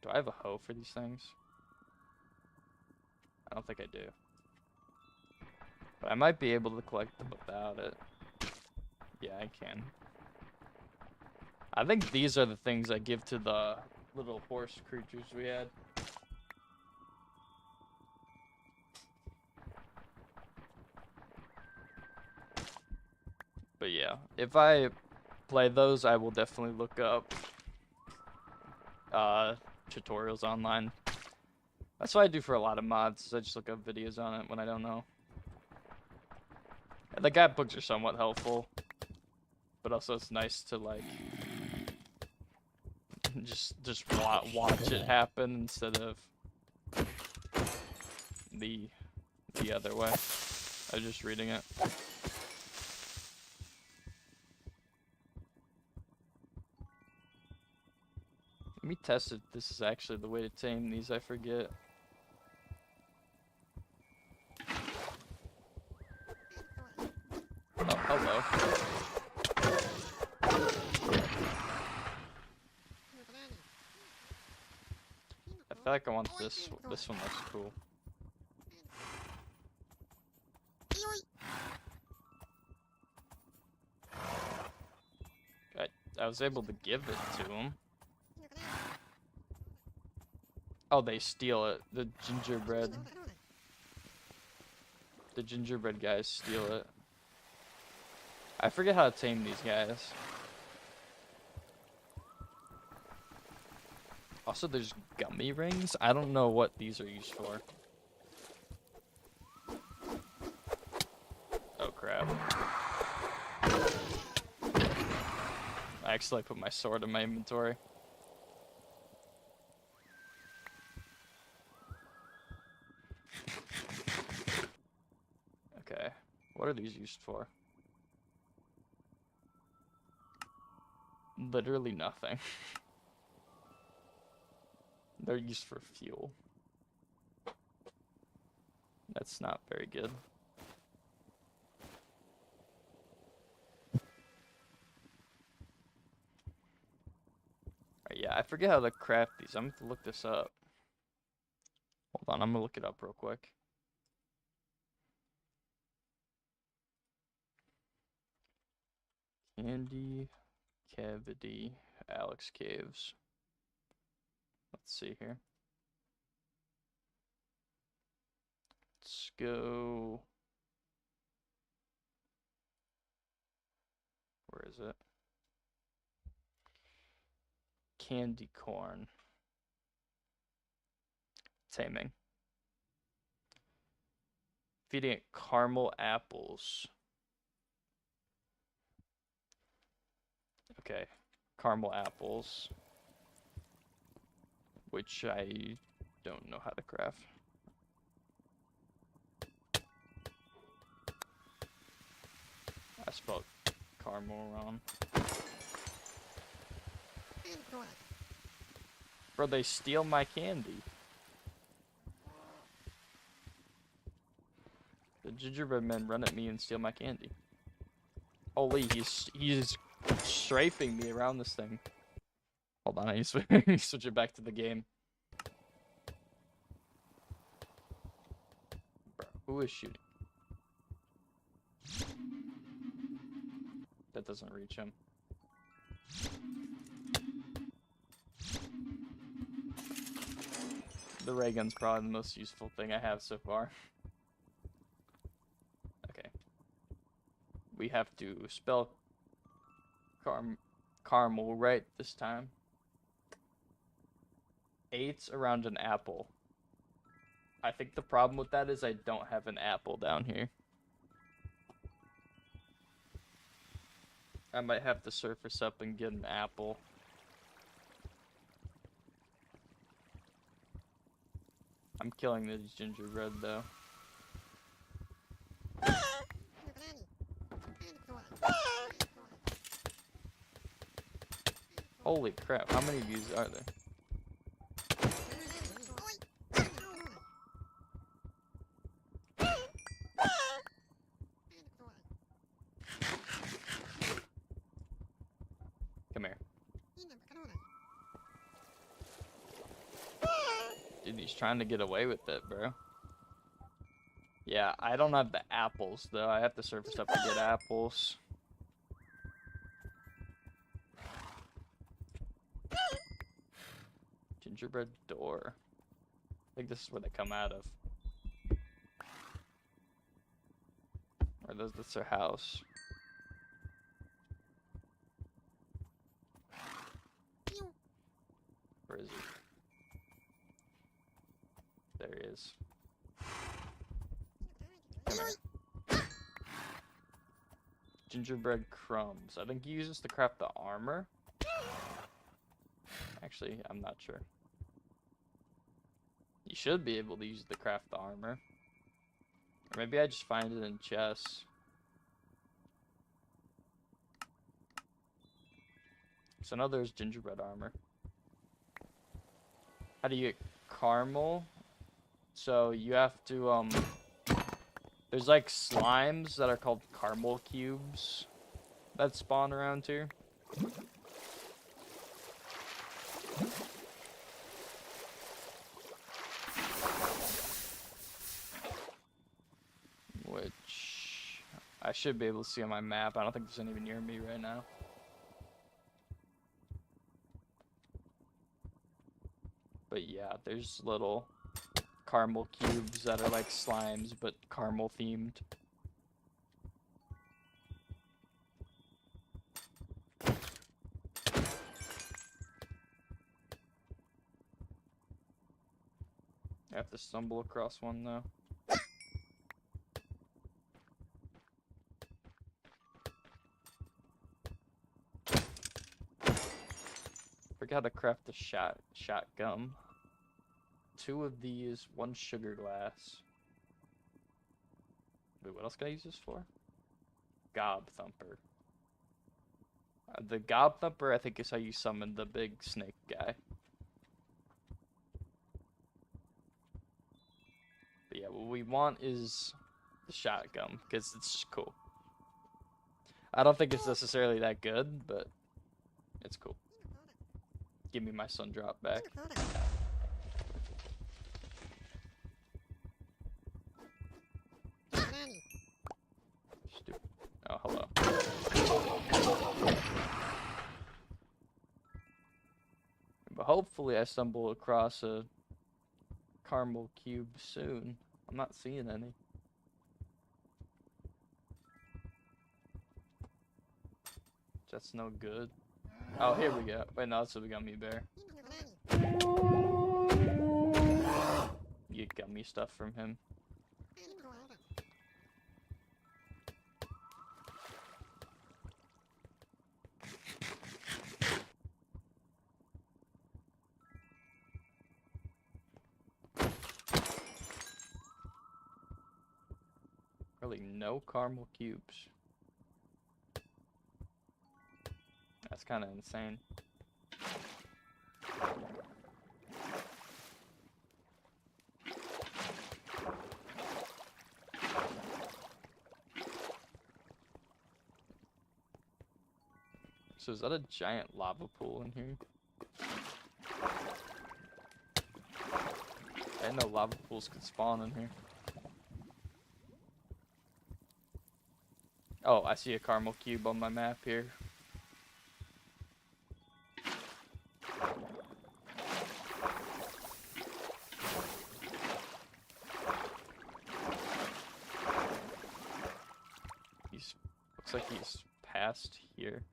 Do I have a hoe for these things? I don't think I do. But I might be able to collect them without it. Yeah, I can. I think these are the things I give to the little horse creatures we had. But yeah, if I play those, I will definitely look up tutorials online. That's what I do for a lot of mods. I just look up videos on it when I don't know. And the guidebooks are somewhat helpful, but also it's nice to like just watch it happen instead of the other way. I was just reading it. Let me test if this is actually the way to tame these. I forget. Oh, hello. I feel like I want this. This one looks cool. I was able to give it to him. Oh, they steal it. The gingerbread guys steal it. I forget how to tame these guys. Also, there's gummy rings. I don't know what these are used for. Oh, crap. I actually put my sword in my inventory. Okay, what are these used for? Literally nothing. They're used for fuel. That's not very good. Alright, yeah, I forget how to craft these. I'm gonna have to look this up. Hold on, I'm gonna look it up real quick. Candy cavity Alex caves. Let's see here. Let's go. Where is it? Candy corn. Taming. Feeding it caramel apples. Okay, caramel apples, which I don't know how to craft. I spelled caramel wrong. Bro, they steal my candy. The gingerbread men run at me and steal my candy. Holy, he's strafing me around this thing. Hold on, I need to switch it back to the game. Bro, who is shooting? That doesn't reach him. The ray gun's probably the most useful thing I have so far. Okay. We have to spell caramel right this time. 8's around an apple. I think the problem with that is I don't have an apple down here. I might have to surface up and get an apple. I'm killing this gingerbread though. Holy crap, how many of these are there? Come here. Dude, he's trying to get away with it, bro. Yeah, I don't have the apples, though. I have to surface up to get apples. Gingerbread door. I think this is where they come out of. Or that's their house. Where is he? There he is. Come here. Gingerbread crumbs. I think he uses to craft the armor. Actually, I'm not sure. You should be able to use it to craft the armor. Or maybe I just find it in chests. So I know there's gingerbread armor. How do you get caramel? So you have to, there's like slimes that are called caramel cubes that spawn around here. Which I should be able to see on my map. I don't think there's any even near me right now. But yeah, there's little caramel cubes that are like slimes, but caramel themed. I have to stumble across one though. Forgot how to craft a shotgun. 2 of these, 1 sugar glass. Wait, what else can I use this for? Gob thumper. The gob thumper, I think, is how you summon the big snake guy. But yeah, what we want is the shotgun, because it's just cool. I don't think it's necessarily that good, but it's cool. Give me my sun drop back. Stupid. Oh, hello. But hopefully I stumble across a caramel cube soon. I'm not seeing any. That's no good. Oh, here we go. Wait, no, that's a gummy bear. You get gummy stuff from him. Really, no caramel cubes. That's kind of insane. So is that a giant lava pool in here? I didn't know lava pools could spawn in here. Oh, I see a caramel cube on my map here. Looks like he's past here.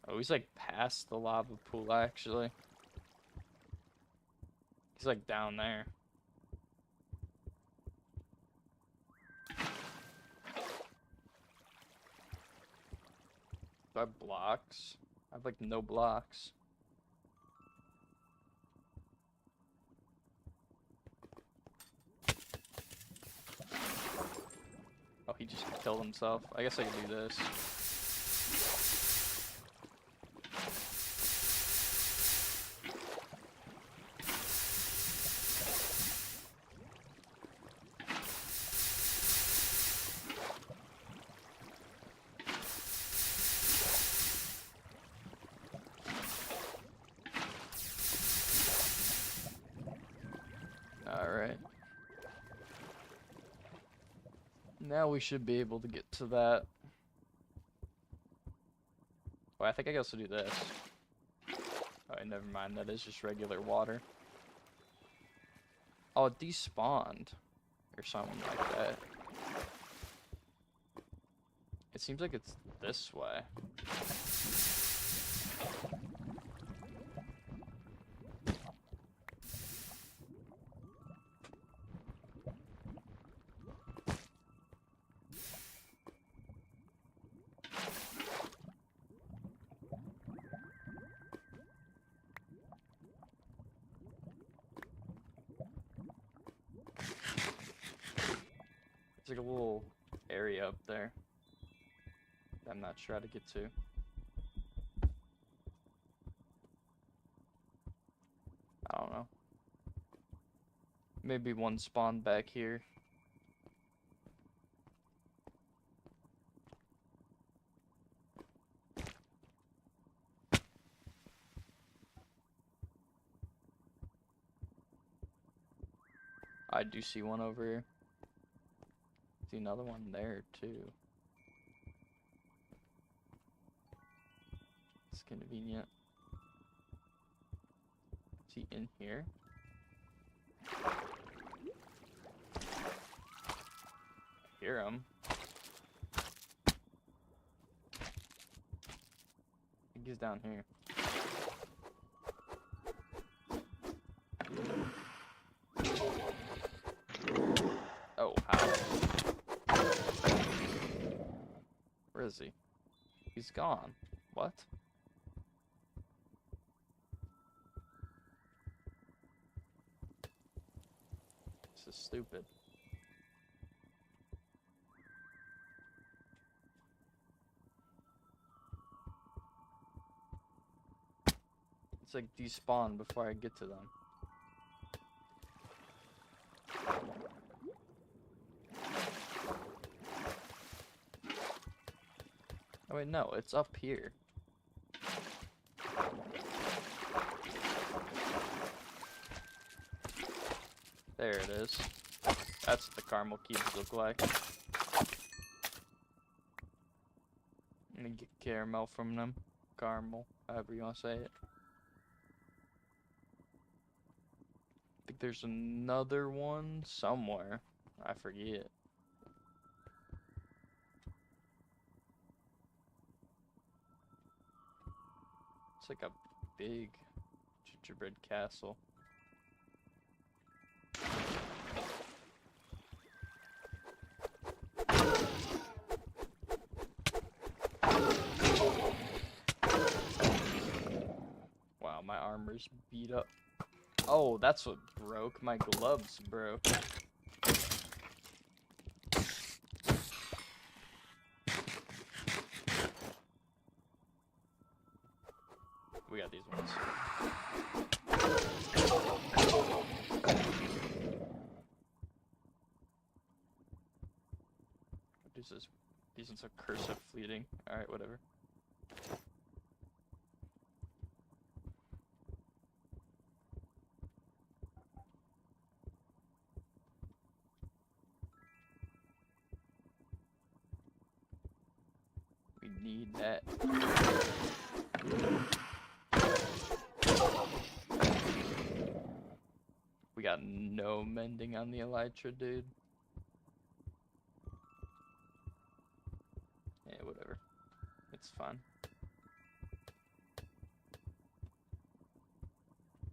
Oh, he's like past the lava pool, actually. He's like down there. Do I have blocks? I have like no blocks. Oh, he just killed himself. I guess I can do this. Now we should be able to get to that. Oh, I think I can also do this. Oh, never mind. That is just regular water. Oh, it despawned. Or something like that. It seems like it's this way. There's like a little area up there that I'm not sure how to get to. I don't know. Maybe one spawned back here. I do see one over here. See another one there too. It's convenient. Is he in here? I hear him. I think he's down here. Oh, how? Where is he? He's gone. What? This is stupid. It's like despawn before I get to them. Oh wait, no, it's up here. There it is. That's what the caramel cubes look like. I'm gonna get caramel from them. Caramel, however you want to say it. I think there's another one somewhere. I forget. It's like a big gingerbread castle. Wow, my armor's beat up. Oh, that's what broke. My gloves broke. We got these ones. What is this? These ones are cursive fleeting. Alright, whatever. We need that. We got no mending on the elytra, dude. Yeah, whatever. It's fine.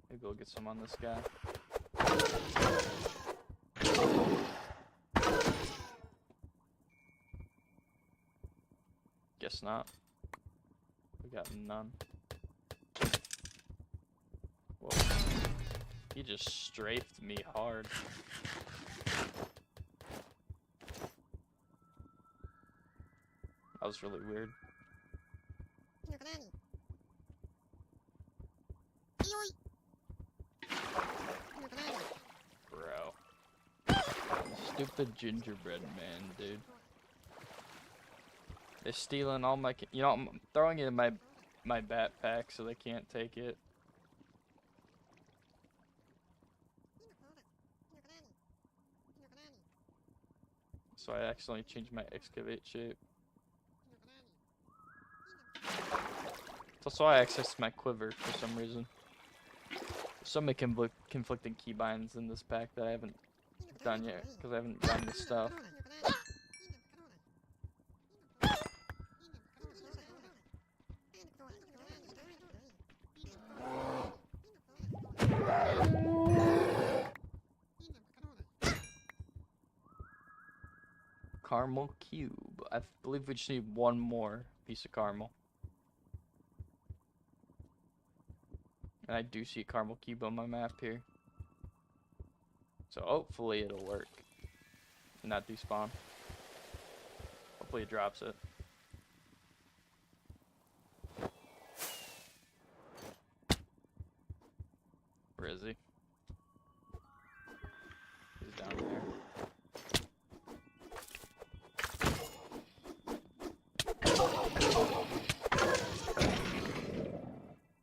Maybe we'll get some on this guy. Guess not. We got none. Whoa. He just strafed me hard. That was really weird. Bro. Stupid gingerbread man, dude. They're stealing all my... You know, I'm throwing it in my backpack so they can't take it. So I accidentally changed my excavate shape. It's also I accessed my quiver for some reason. There's so many conflicting keybinds in this pack that I haven't done yet because I haven't done the stuff. Caramel cube. I believe we just need one more piece of caramel. And I do see a caramel cube on my map here. So hopefully it'll work. And not despawn. Hopefully it drops it. Where is he? He's down there.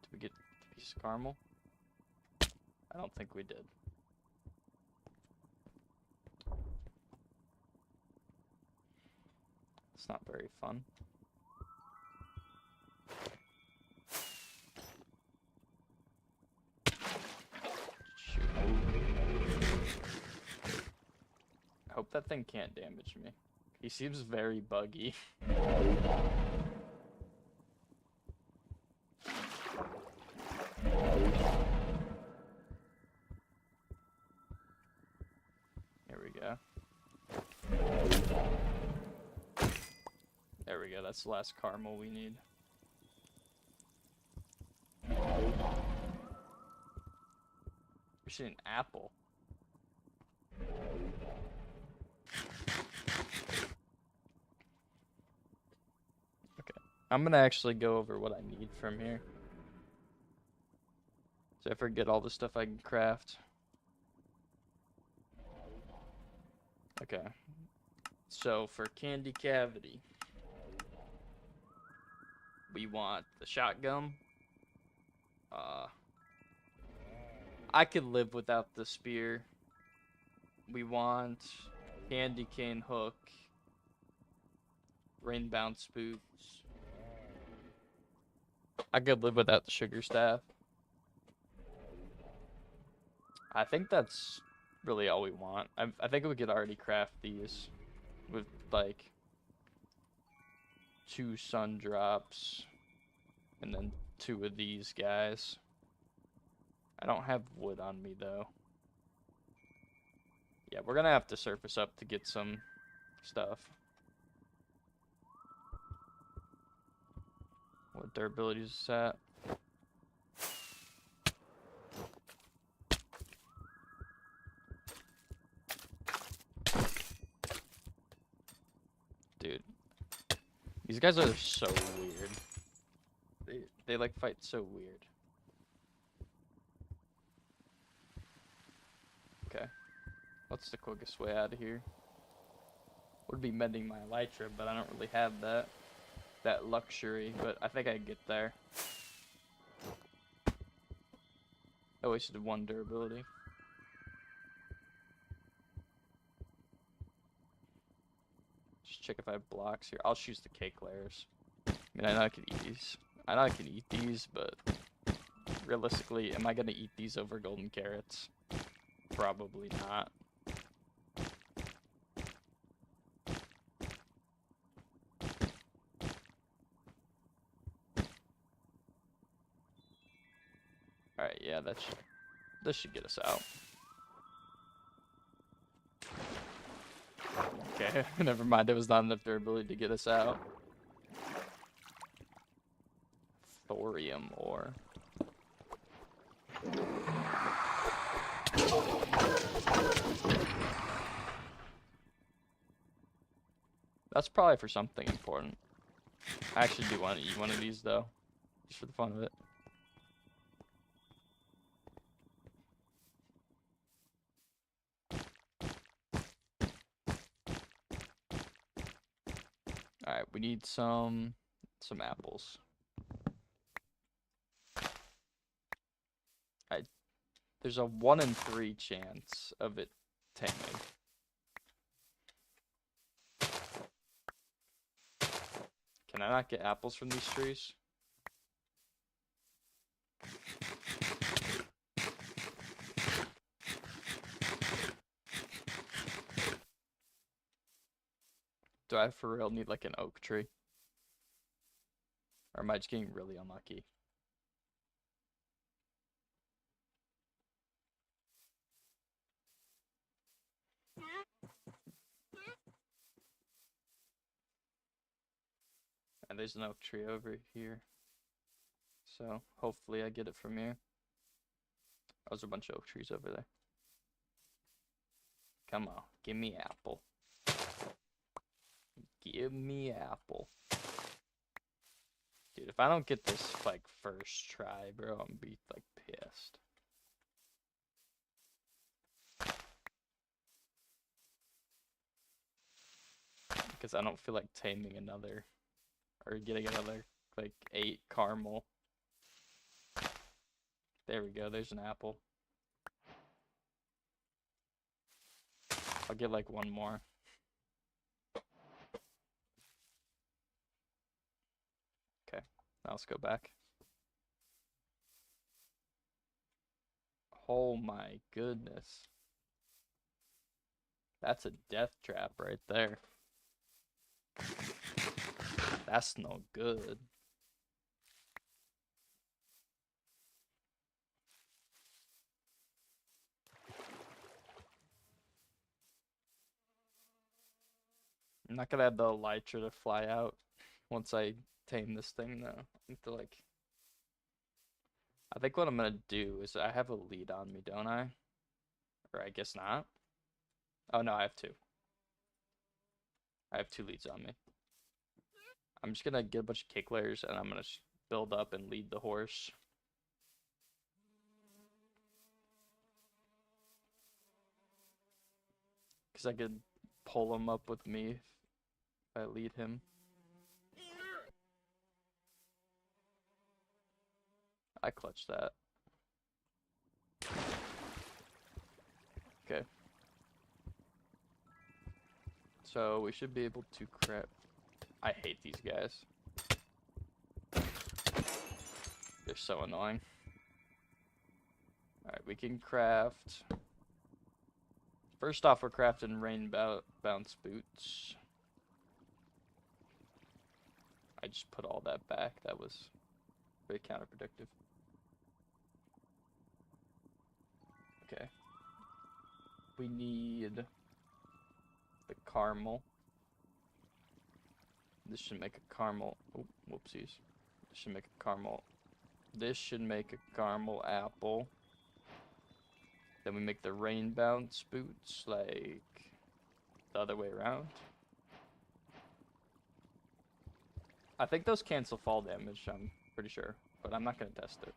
Did we get a piece of caramel? I don't think we did. It's not very fun. Shoot. I hope that thing can't damage me. He seems very buggy. Here we go. There we go, that's the last caramel we need. We should an apple. Okay, I'm gonna actually go over what I need from here. So I forget all the stuff I can craft. Okay, so for candy cavity, we want the shotgun. I could live without the spear. We want candy cane hook, rain bounce boots. I could live without the sugar staff. I think that's really all we want. I think we could already craft these with like 2 sun drops and then 2 of these guys. I don't have wood on me though. Yeah, we're gonna have to surface up to get some stuff. What durability is that? Dude, these guys are so weird. They like fight so weird. Okay, what's the quickest way out of here? Would be mending my elytra, but I don't really have that luxury. But I think I can get there. I wasted 1 durability. Just check if I have blocks here. I'll choose the cake layers. I mean, I know I can eat these. I know I can eat these, but realistically, am I gonna eat these over golden carrots? Probably not. Alright, yeah, this should get us out. Okay, never mind, it was not enough durability to get us out. Thorium ore. That's probably for something important. I actually do want to eat one of these though, just for the fun of it. Alright, we need some apples. There's a 1 in 3 chance of it taming. Can I not get apples from these trees? Do I for real need like an oak tree? Or am I just getting really unlucky? And there's an oak tree over here. So hopefully I get it from here. Oh, there's a bunch of oak trees over there. Come on, give me apple. Give me apple. Dude, if I don't get this like first try, bro, I'm gonna be like pissed. Because I don't feel like taming another or getting another like 8 caramel. There we go, there's an apple. I'll get like one more. Okay, now let's go back. Oh my goodness. That's a death trap right there. That's no good. I'm not gonna have the elytra to fly out once I tame this thing though. I need to like... I think what I'm gonna do is I have a lead on me, don't I? Or I guess not. Oh no, I have 2. I have 2 leads on me. I'm just gonna get a bunch of kick layers and I'm gonna build up and lead the horse. Because I could pull him up with me if I lead him. I clutched that. Okay. So we should be able to craft... I hate these guys. They're so annoying. Alright, we can craft... First off, we're crafting rain bounce boots. I just put all that back. That was very counterproductive. Okay. We need the caramel. This should make a caramel. Oh, whoopsies. This should make a caramel. This should make a caramel apple. Then we make the rain bounce boots like the other way around. I think those cancel fall damage, I'm pretty sure, but I'm not gonna test it.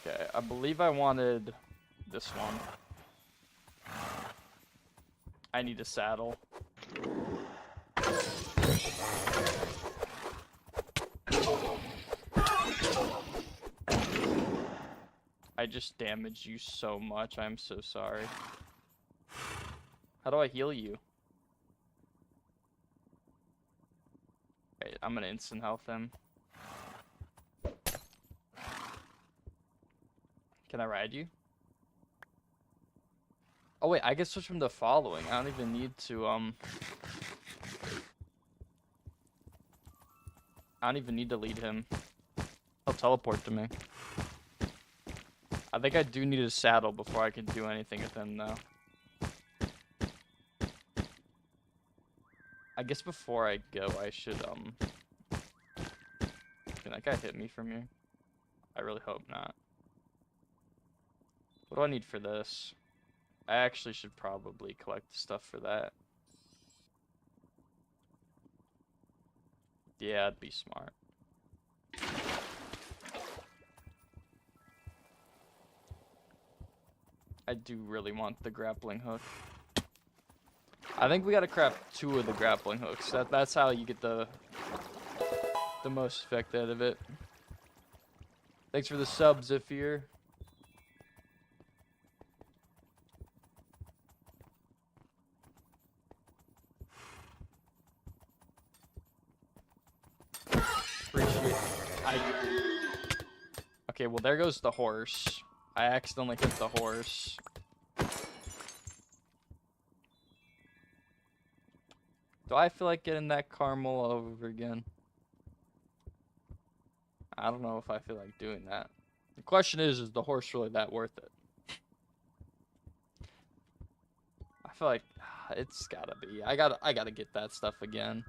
Okay, I believe I wanted this one. I need a saddle. I just damaged you so much, I'm so sorry. How do I heal you? Wait, I'm gonna instant health him. Can I ride you? Oh wait, I can switch from the following. I don't even need to I don't even need to lead him. He'll teleport to me. I think I do need a saddle before I can do anything with him though. I guess before I go I should can that guy hit me from here? I really hope not. What do I need for this? I actually should probably collect stuff for that. Yeah, I'd be smart. I do really want the grappling hook. I think we gotta craft 2 of the grappling hooks. That's how you get the most effect out of it. Thanks for the sub, Zephyr. Appreciate it. Okay, well there goes the horse. I accidentally hit the horse. Do I feel like getting that caramel all over again? I don't know if I feel like doing that. The question is the horse really that worth it? I feel like it's gotta be. I gotta get that stuff again.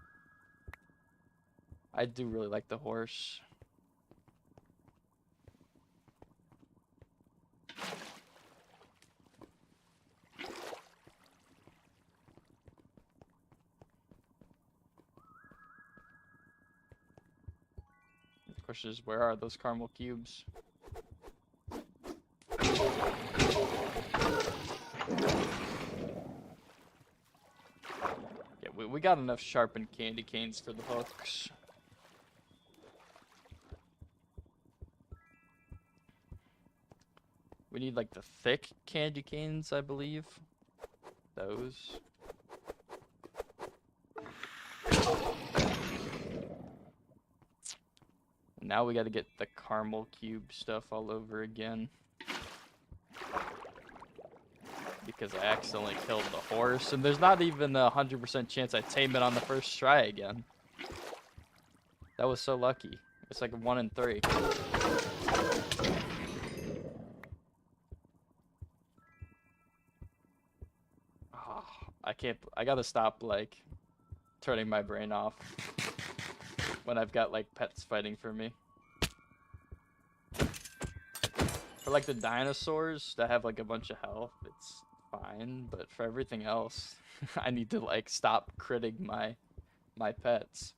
I do really like the horse. The question is, where are those caramel cubes? Yeah, we got enough sharpened candy canes for the hooks. We need like the thick candy canes, I believe. Those. Now we gotta get the caramel cube stuff all over again. Because I accidentally killed the horse, and there's not even a 100% chance I tame it on the first try again. That was so lucky. It's like a 1 in 3. Oh, I gotta stop, like, turning my brain off when I've got, like, pets fighting for me. For, like, the dinosaurs that have, like, a bunch of health, it's fine, but for everything else, I need to, like, stop critting my pets.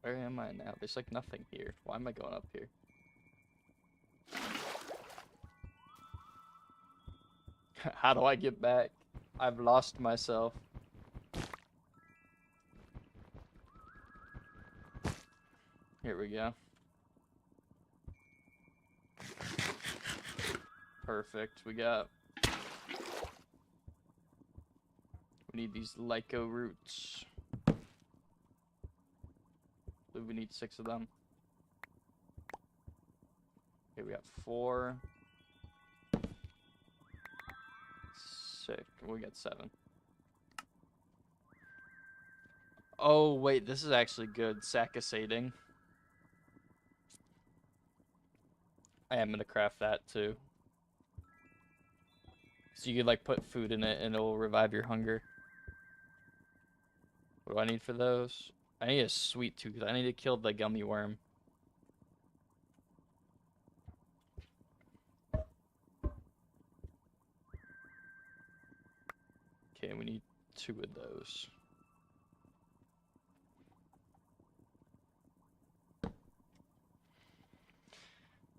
Where am I now? There's like nothing here. Why am I going up here? How do I get back? I've lost myself. Here we go. Perfect. We need these Lyco roots. We need 6 of them. Okay, we got 4. 6. We got 7. Oh, wait, this is actually good. Saccasating. I am gonna craft that too. So you could like put food in it and it will revive your hunger. What do I need for those? I need a sweet tooth. I need to kill the gummy worm. Okay, we need 2 of those.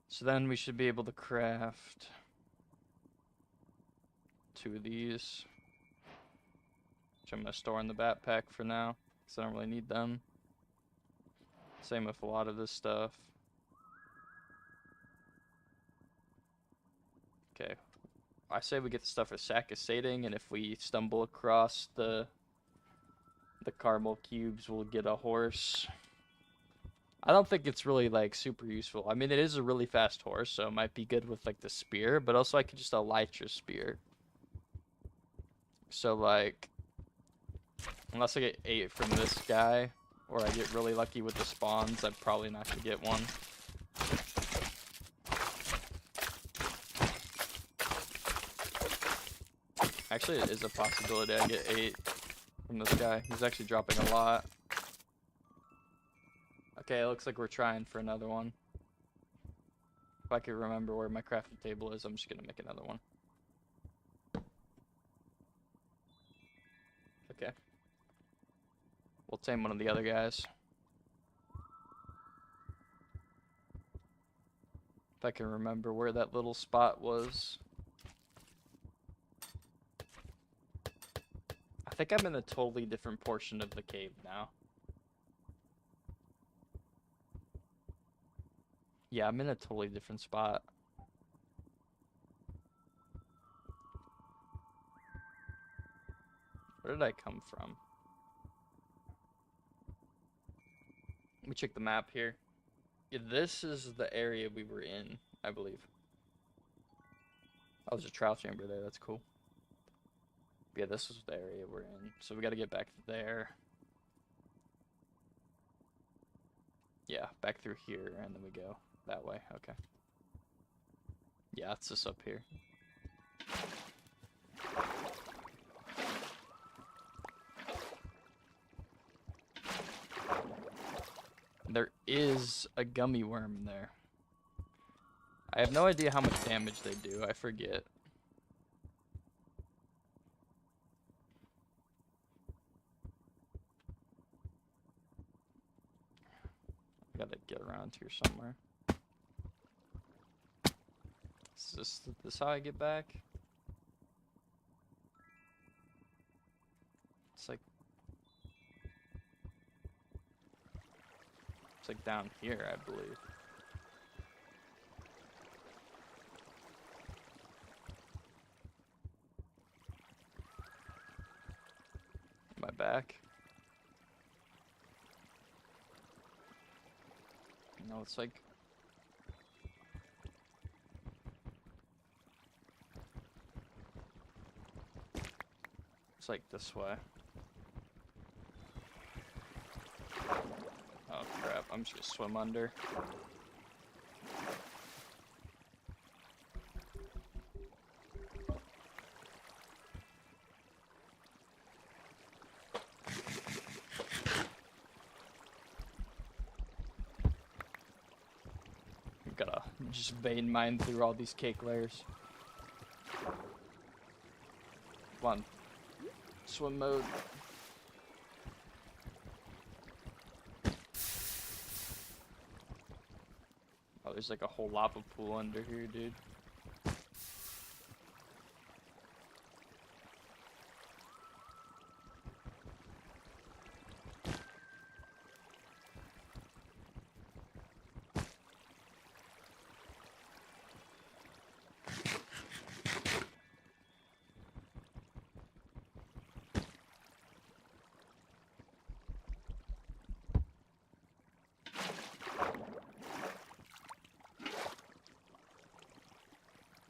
So then we should be able to craft 2 of these, which I'm going to store in the backpack for now, because I don't really need them. Same with a lot of this stuff. Okay, I say we get the stuff for saccasating, and if we stumble across the caramel cubes, we'll get a horse. I don't think it's really like super useful. I mean, it is a really fast horse, so it might be good with like the spear, but also I could just elytra spear. So like, unless I get 8 from this guy, or I get really lucky with the spawns, I'm probably not gonna get one. Actually, it is a possibility I get 8 from this guy. He's actually dropping a lot. Okay, it looks like we're trying for another one. If I can remember where my crafting table is, I'm just gonna make another one. Okay. We'll tame one of the other guys. If I can remember where that little spot was. I think I'm in a totally different portion of the cave now. Yeah, I'm in a totally different spot. Where did I come from? Let me check the map here. Yeah, this is the area we were in, I believe. Oh, there's a trial chamber there. That's cool. Yeah, this is the area we're in. So we got to get back there. Yeah, back through here, and then we go that way. Okay. Yeah, it's just up here. There is a gummy worm there. I have no idea how much damage they do. I forget. I gotta get around here somewhere. Is this how I get back? It's like down here, I believe. Am I back? No, it's like... It's like this way. Oh crap, I'm just gonna swim under. Gotta just vein mine through all these cake layers. Come on. Swim mode. Oh, there's like a whole lava pool under here, dude.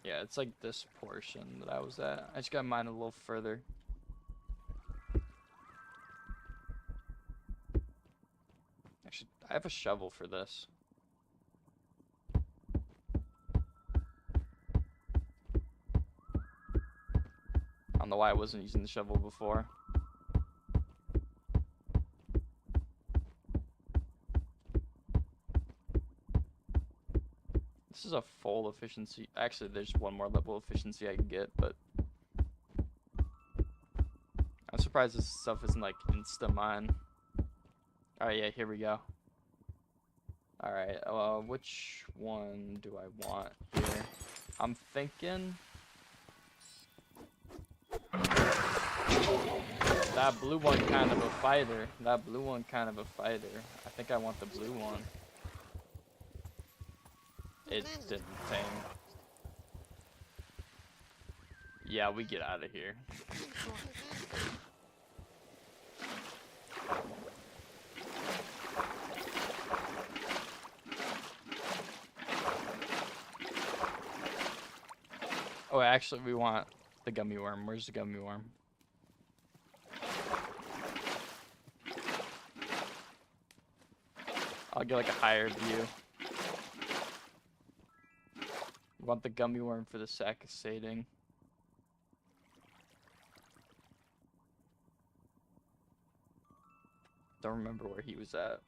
Yeah, it's like this portion that I was at. I just got mine a little further. Actually, I have a shovel for this. I don't know why I wasn't using the shovel before. This is a full efficiency. Actually, there's one more level of efficiency I can get, but I'm surprised this stuff isn't like insta-mine. Alright, yeah, here we go. Alright, which one do I want here? I'm thinking... That blue one kind of a fighter. That blue one kind of a fighter. I think I want the blue one. It didn't tame. Yeah, we get out of here. Oh, actually, we want the gummy worm. Where's the gummy worm? I'll get like a higher view. Want the gummy worm for the sack of sating. Don't remember where he was at.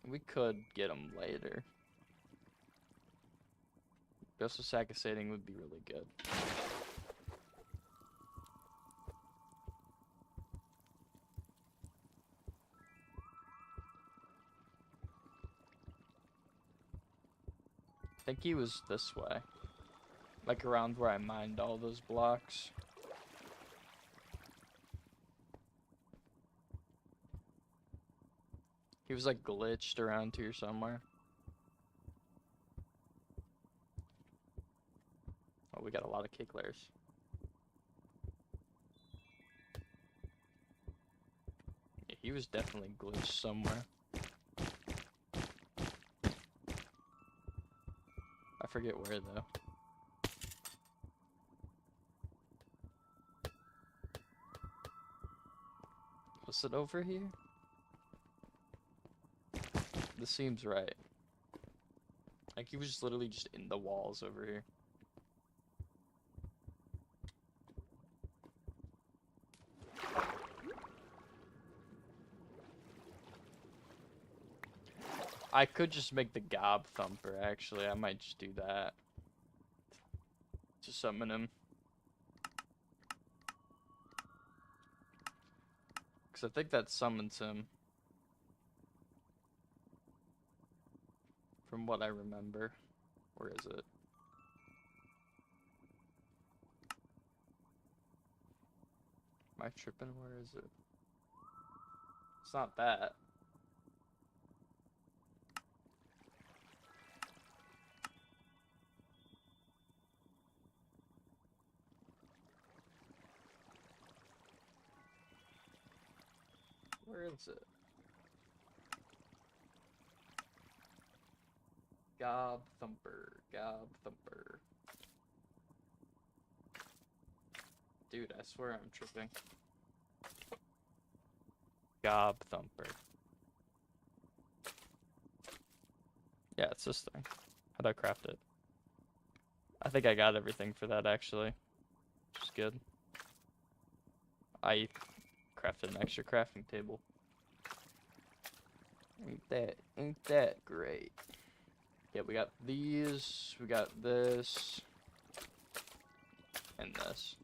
We could get them later. Ghost of Saccasating would be really good. I think he was this way. Like around where I mined all those blocks. He was like glitched around here somewhere. Oh, we got a lot of cake layers. Yeah, he was definitely glitched somewhere. I forget where though. Was it over here? This seems right. Like he was just literally just in the walls over here. I could just make the Gob Thumper, actually. I might just do that. To summon him. Because I think that summons him. From what I remember. Where is it? Am I tripping? Where is it? It's not that. Where is it? Gob Thumper. Gob Thumper. Dude, I swear I'm tripping. Gob Thumper. Yeah, it's this thing. How'd I craft it? I think I got everything for that, actually. Which is good. I crafted an extra crafting table. Ain't that great? Yeah, we got these, we got this, and this.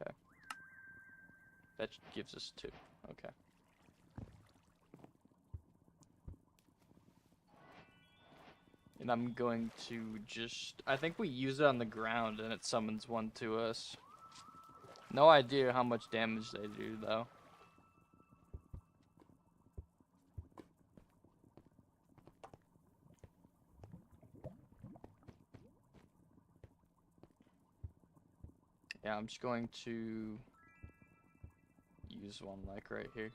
Okay. That gives us 2. Okay. And I'm going to just... I think we use it on the ground and it summons one to us. No idea how much damage they do, though. Yeah, I'm just going to use one, like, right here.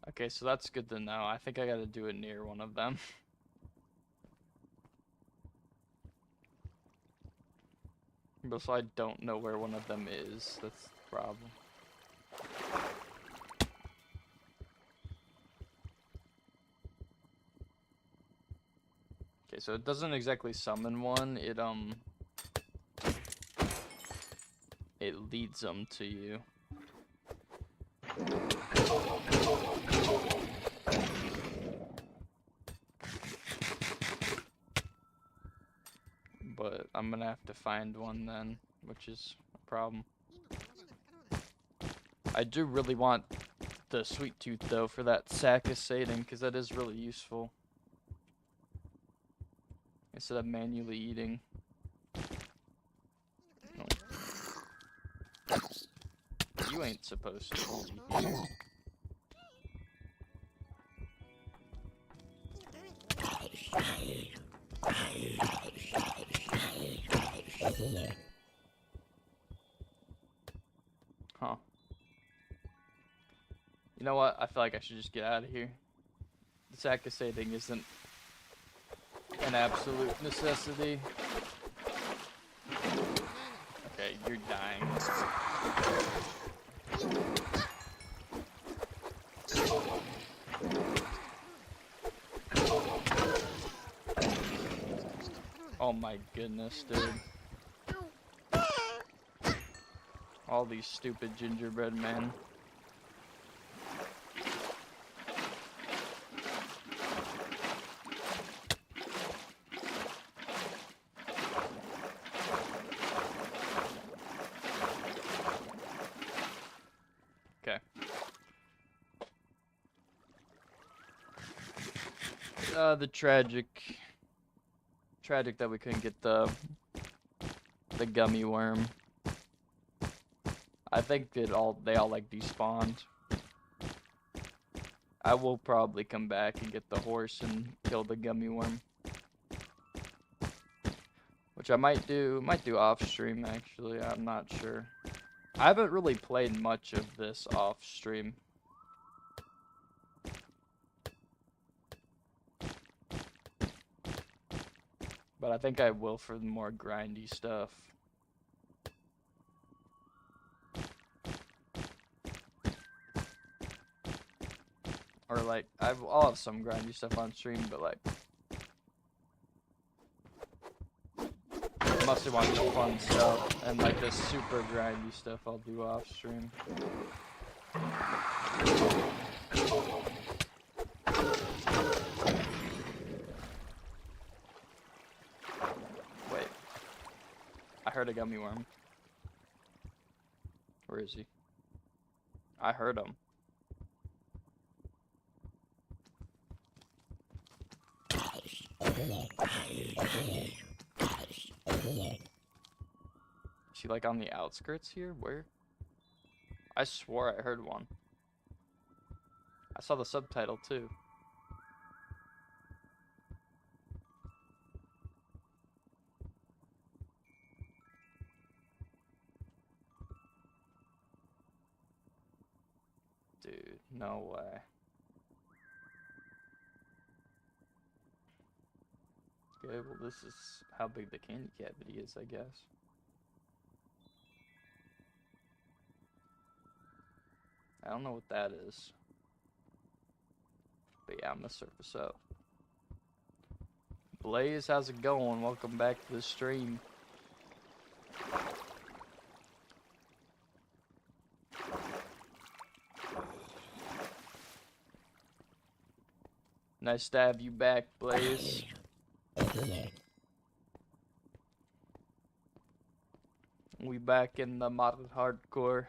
Okay, so that's good to know. I think I gotta do it near one of them. But so I don't know where one of them is. That's the problem. Okay, so it doesn't exactly summon one. It leads them to you. But I'm gonna have to find one then, which is a problem. I do really want the Sweet Tooth though for that Saccasating, because that is really useful. Instead of manually eating. No. You ain't supposed to be here. Huh. You know what? I feel like I should just get out of here. The Saccasating isn't an absolute necessity. Okay, you're dying. Oh my goodness, dude. All these stupid gingerbread men. Okay. The tragic that we couldn't get the gummy worm. I think they all like despawned. I will probably come back and get the horse and kill the gummy worm. Which I might do off stream actually, I'm not sure. I haven't really played much of this off stream. But I think I will for the more grindy stuff. Or like, I'll have some grindy stuff on stream, but like, mostly want the fun stuff, and like the super grindy stuff I'll do off stream. Wait. I heard a gummy worm. Where is he? I heard him. Is he like on the outskirts here? Where? I swore I heard one. I saw the subtitle too. Dude, no way. Okay, well this is how big the candy cavity is, I guess. I don't know what that is. But yeah, I'm gonna surface up. Blaze, how's it going? Welcome back to the stream. Nice to have you back, Blaze. We back in the modded hardcore.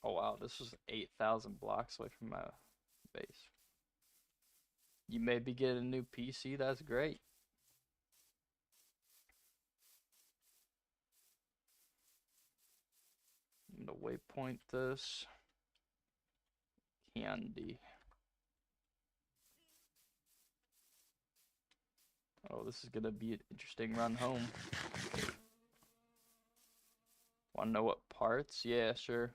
Oh wow, this was 8,000 blocks away from my base. You maybe get a new PC, that's great. I'm gonna waypoint this. Candy. Oh, this is gonna be an interesting run home. Wanna know what parts? Yeah, sure.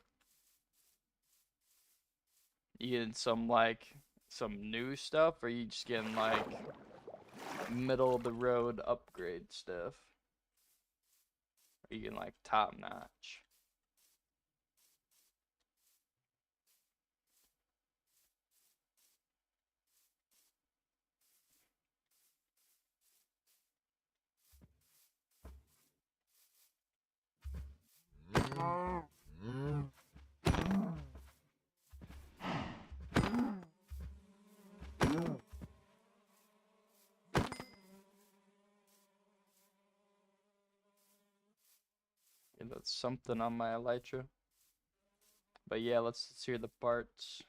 You getting some new stuff, or you just getting like middle of the road upgrade stuff? Or you getting like top notch? Yeah, that's something on my elytra. But yeah, let's hear the parts.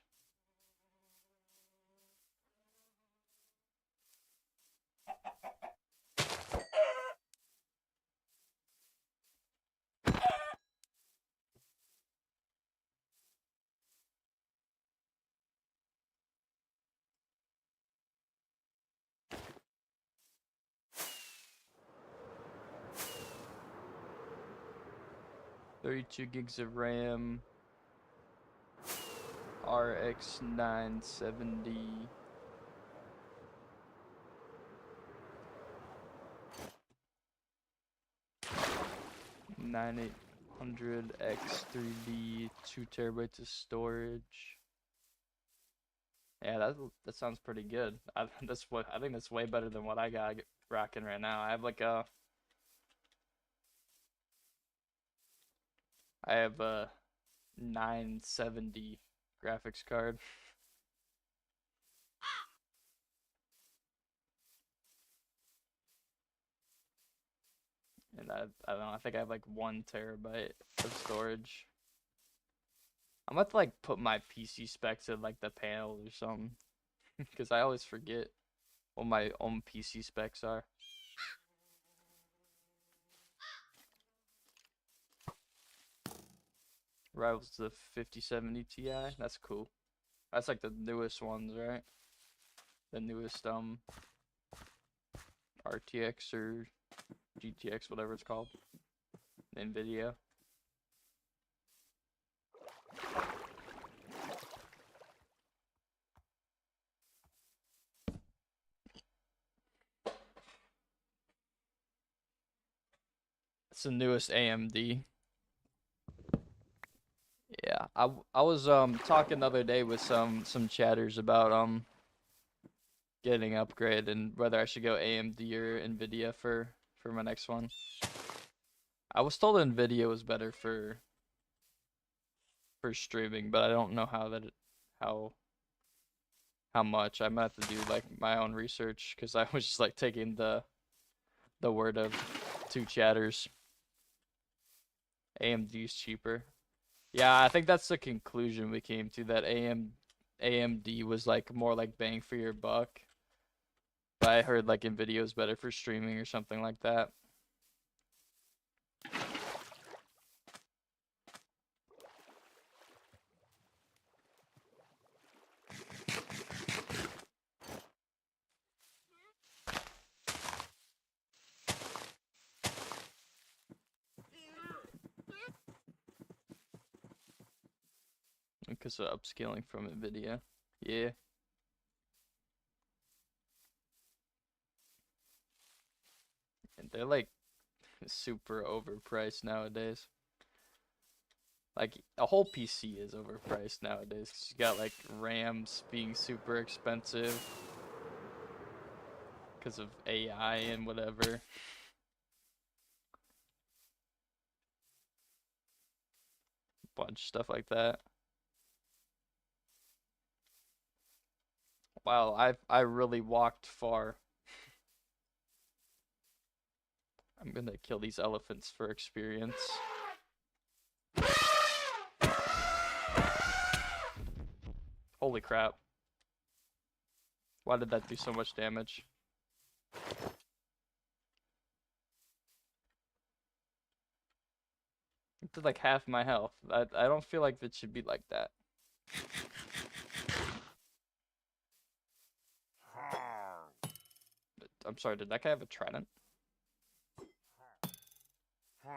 32 gigs of RAM. RX 970. $9800X3D, 2 terabytes of storage. Yeah, that sounds pretty good. I think that's way better than what I got rocking right now. I have a 970 graphics card. And I don't know, I think I have like 1 terabyte of storage. I'm about to like put my PC specs in like the panel or something. Because I always forget what my own PC specs are. Rivals the 5070 Ti. That's cool. That's like the newest ones, right? The newest RTX or GTX, whatever it's called. NVIDIA. It's the newest AMD. Yeah, I was talking the other day with some chatters about getting an upgrade and whether I should go AMD or NVIDIA for my next one. I was told NVIDIA was better for streaming, but I don't know how much. I might have to do like my own research because I was just like taking the word of 2 chatters. AMD's cheaper. Yeah, I think that's the conclusion we came to, that AMD was like more like bang for your buck. But I heard like NVIDIA is better for streaming or something like that. Because of upscaling from NVIDIA. Yeah. And they're like super overpriced nowadays. Like a whole PC is overpriced nowadays. 'Cause you got like RAMs being super expensive because of AI and whatever. Bunch of stuff like that. Wow, I really walked far. I'm gonna kill these elephants for experience. Holy crap. Why did that do so much damage? It did like half my health. I don't feel like it should be like that. I'm sorry, did that guy have a trident? Oh,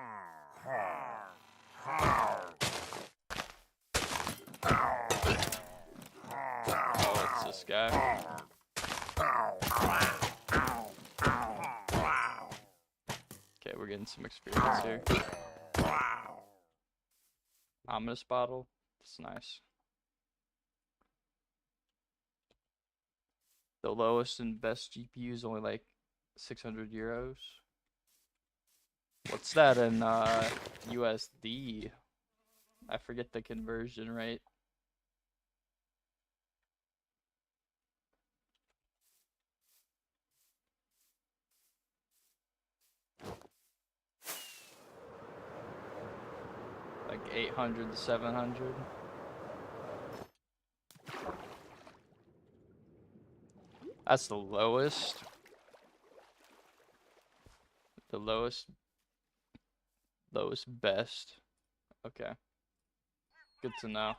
it's this guy. Okay, we're getting some experience here. Ominous bottle. That's nice. The lowest and best GPU is only like 600 euros. What's that in USD? I forget the conversion rate. Like 800 to 700. That's the lowest. The lowest best. Okay. Good to know.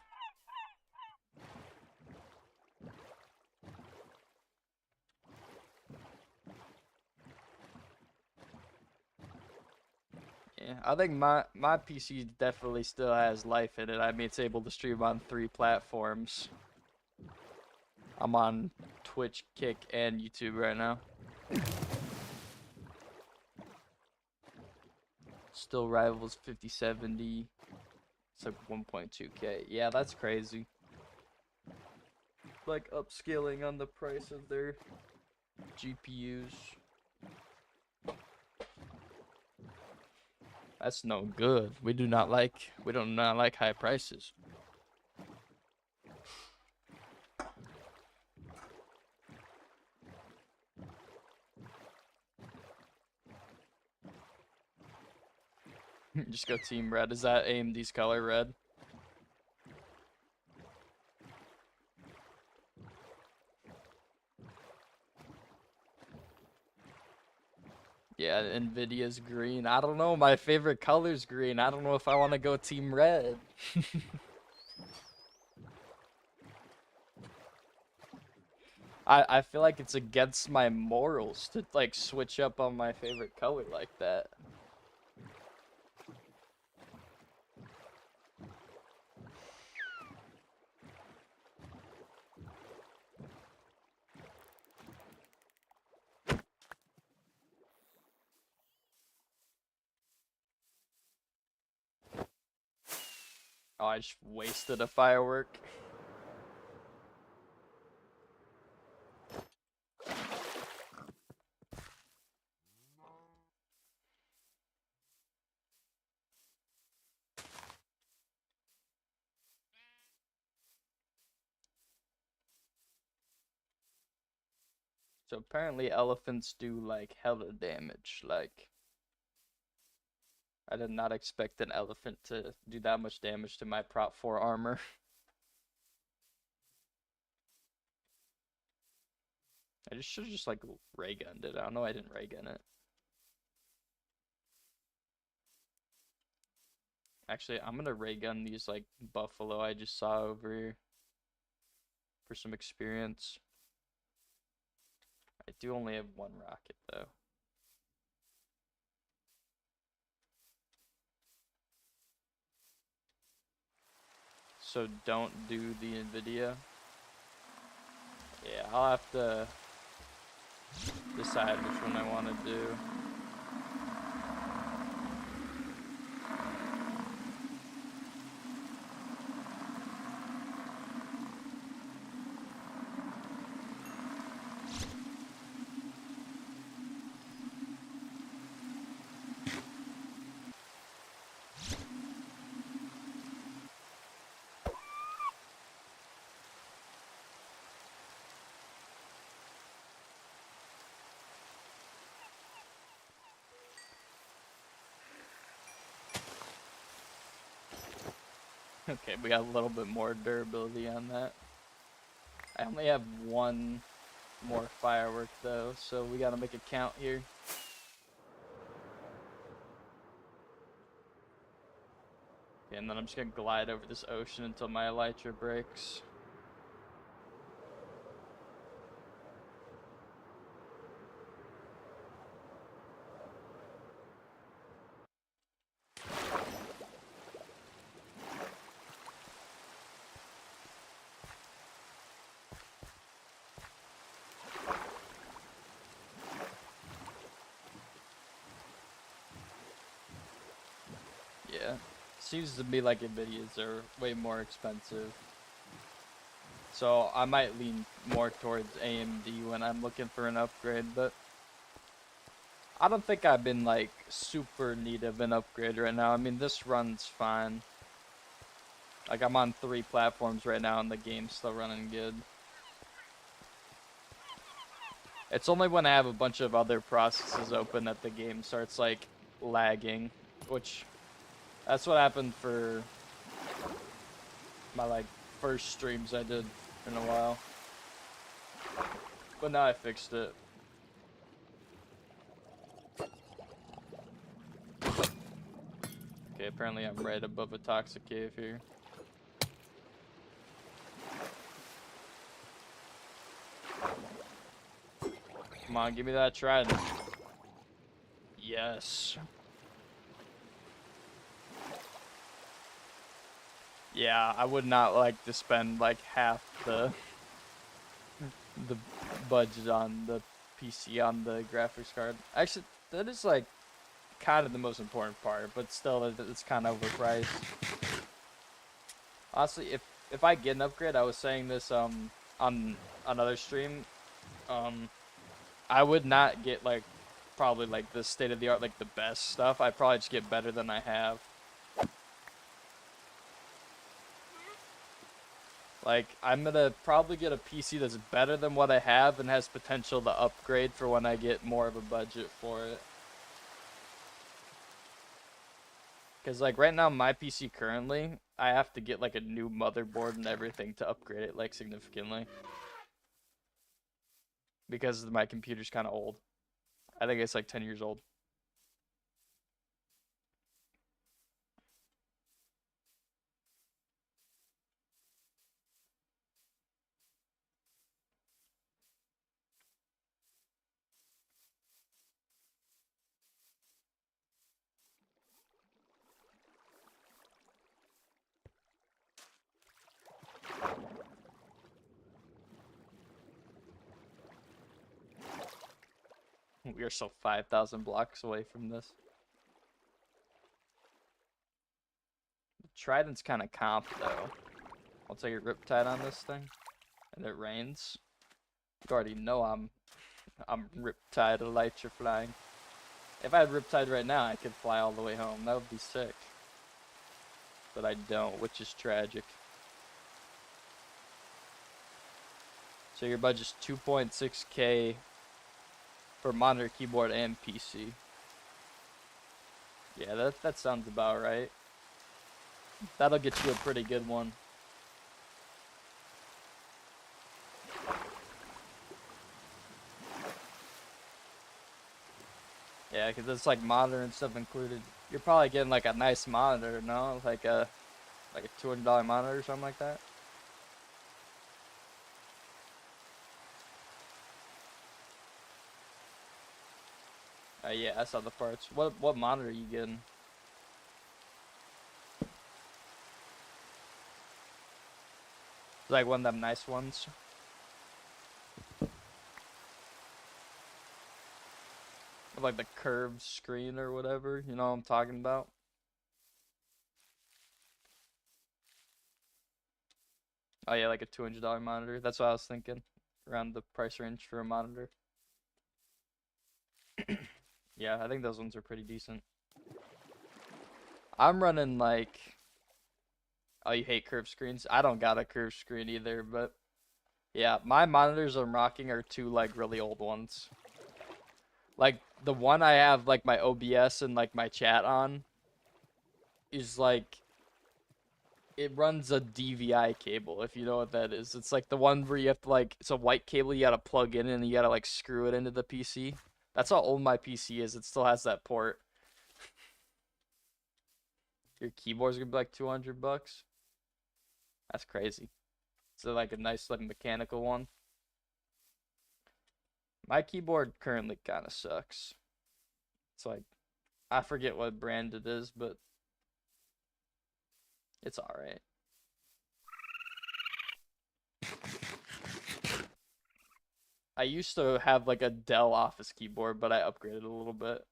Yeah, I think my PC definitely still has life in it. I mean, it's able to stream on 3 platforms. I'm on Twitch, Kick, and YouTube right now. Still rivals 5070. It's like 1.2K. Yeah, that's crazy. Like upscaling on the price of their GPUs. That's no good. We do not like high prices. Just go team red. Is that AMD's color red? Yeah, Nvidia's green. I don't know. My favorite color's green. I don't know if I want to go team red. I feel like it's against my morals to like switch up on my favorite color like that. Oh, I just wasted a firework. So apparently elephants do like hella damage. Like, I did not expect an elephant to do that much damage to my prop 4 armor. I just should have just like ray gunned it. I don't know why I didn't ray gun it. Actually, I'm gonna ray gun these like buffalo I just saw over here for some experience. I do only have 1 rocket though. So don't do the Nvidia. Yeah, I'll have to decide which one I want to do. Okay, we got a little bit more durability on that. I only have 1 more firework though, so we gotta make it count here. Okay, and then I'm just gonna glide over this ocean until my elytra breaks. Yeah, seems to be like Nvidias are way more expensive. So I might lean more towards AMD when I'm looking for an upgrade, but I don't think I've been like super need of an upgrade right now. I mean, this runs fine. Like I'm on 3 platforms right now and the game's still running good. It's only when I have a bunch of other processes open that the game starts like lagging, which that's what happened for my like first streams I did in a while. But now I fixed it. Okay, apparently I'm right above a toxic cave here. Come on, give me that trident. Yes. Yeah, I would not like to spend like half the budget on the PC on the graphics card. Actually, that is like kind of the most important part, but still, it's kind of overpriced. Honestly, if I get an upgrade, I was saying this on another stream, um, I would not get like probably like the state of the art like the best stuff. I'd probably just get better than I have. Like, I'm gonna probably get a PC that's better than what I have and has potential to upgrade for when I get more of a budget for it. Because, like, right now, my PC currently, I have to get, like, a new motherboard and everything to upgrade it, like, significantly. Because my computer's kind of old. I think it's, like, 10 years old. We are still 5,000 blocks away from this. The Trident's kind of comp, though. I'll take a Riptide on this thing. And it rains. You already know I'm Riptide electrifying. If I had Riptide right now, I could fly all the way home. That would be sick. But I don't, which is tragic. So your budget's 2.6K for monitor, keyboard, and PC. Yeah, that sounds about right. That'll get you a pretty good one. Yeah, because it's like monitor and stuff included. You're probably getting like a nice monitor, no? Like a $200 monitor or something like that. Yeah, I saw the parts. What monitor are you getting? Like one of them nice ones. With like the curved screen or whatever. You know what I'm talking about? Oh yeah, like a $200 monitor. That's what I was thinking. Around the price range for a monitor. Yeah, I think those ones are pretty decent. I'm running like... Oh, you hate curved screens? I don't got a curved screen either, but... Yeah, my monitors I'm rocking are two like really old ones. Like the one I have like my OBS and like my chat on is like it runs a DVI cable, if you know what that is. It's like the one where you have to like it's a white cable you gotta plug in and you gotta like screw it into the PC. That's how old my PC is. It still has that port. Your keyboard's gonna be like 200 bucks. That's crazy. So like a nice like mechanical one. My keyboard currently kind of sucks. It's like I forget what brand it is, but it's all right. I used to have like a Dell Office keyboard, but I upgraded a little bit.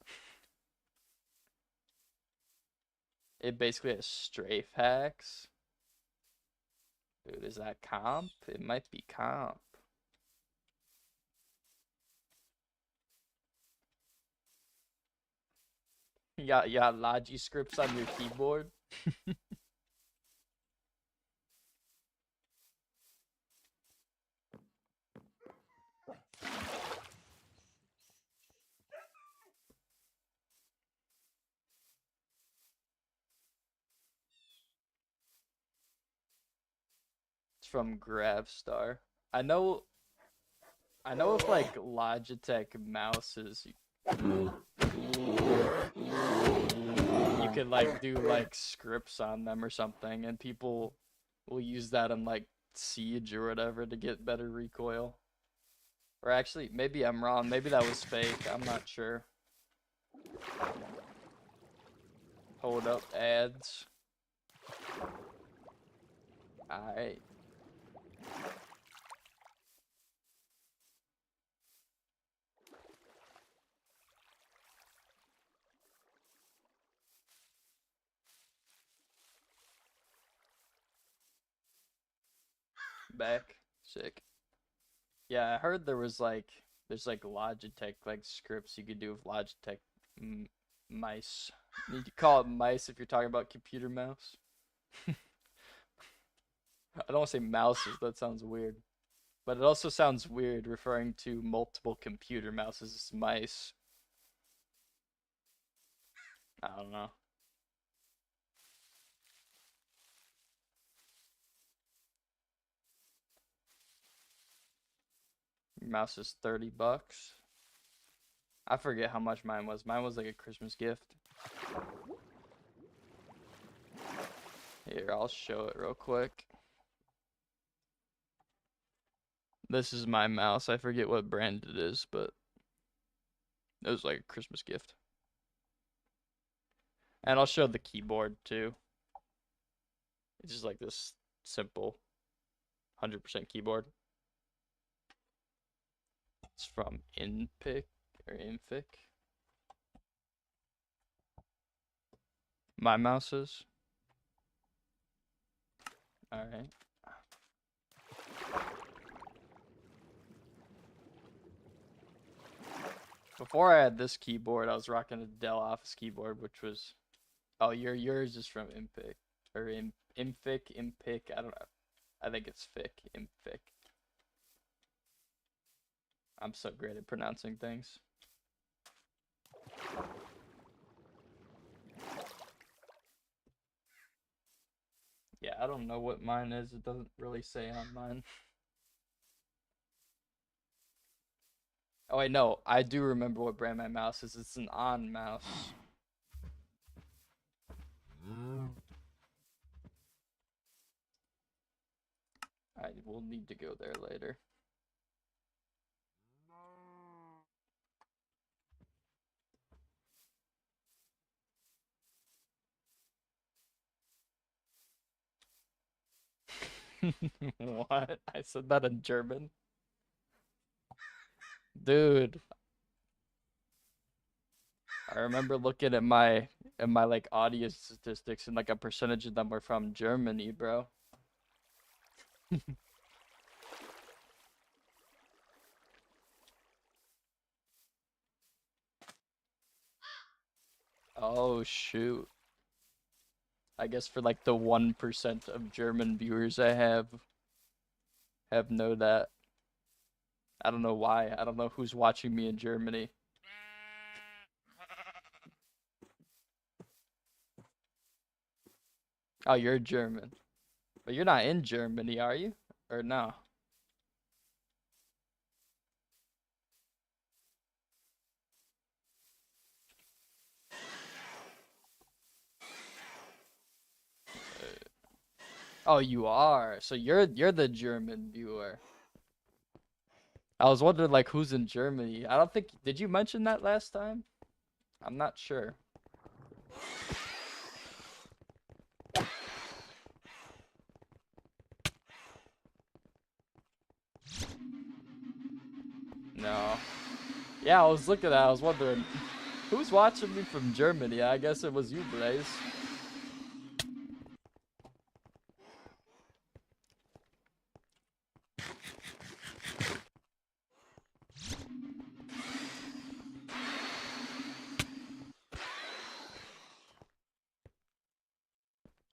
It basically has strafe hacks. Dude, is that comp? It might be comp. You got Logi scripts on your keyboard? It's from Gravstar. I know with like Logitech mouses you could like do like scripts on them or something and people will use that in like Siege or whatever to get better recoil. Or actually, maybe I'm wrong. Maybe that was fake. I'm not sure. Hold up ads. Alright. Back. Sick. Yeah, I heard there's like Logitech like scripts you could do with Logitech mice. You could call it mice if you're talking about computer mouse. I don't want to say mouses, that sounds weird. But it also sounds weird referring to multiple computer mouses as mice. I don't know. Your mouse is $30. I forget how much mine was. Mine was like a Christmas gift. Here, I'll show it real quick. This is my mouse. I forget what brand it is, but it was like a Christmas gift. And I'll show the keyboard too. It's just like this simple 100% keyboard. It's from Inpic or Infic. My mouse is. Alright. Before I had this keyboard, I was rocking a Dell Office keyboard, which was, oh, yours is from Impic or Impic. I don't know. I think it's Impic. I'm so great at pronouncing things. Yeah, I don't know what mine is. It doesn't really say on mine. Oh wait, no, I do remember what brand my mouse is. It's an On mouse. I will need to go there later. What? I said that in German. Dude, I remember looking at my like audience statistics and like a percentage of them were from Germany, bro. Oh shoot. I guess for like the 1% of German viewers I have know that. I don't know why. I don't know who's watching me in Germany. Oh, you're German. But you're not in Germany, are you? Or no? Oh, you are. So you're the German viewer. I was wondering like who's in Germany. I don't think did you mention that last time? I'm not sure. No. Yeah, I was looking at that. I was wondering who's watching me from Germany. I guess it was you, Blaze.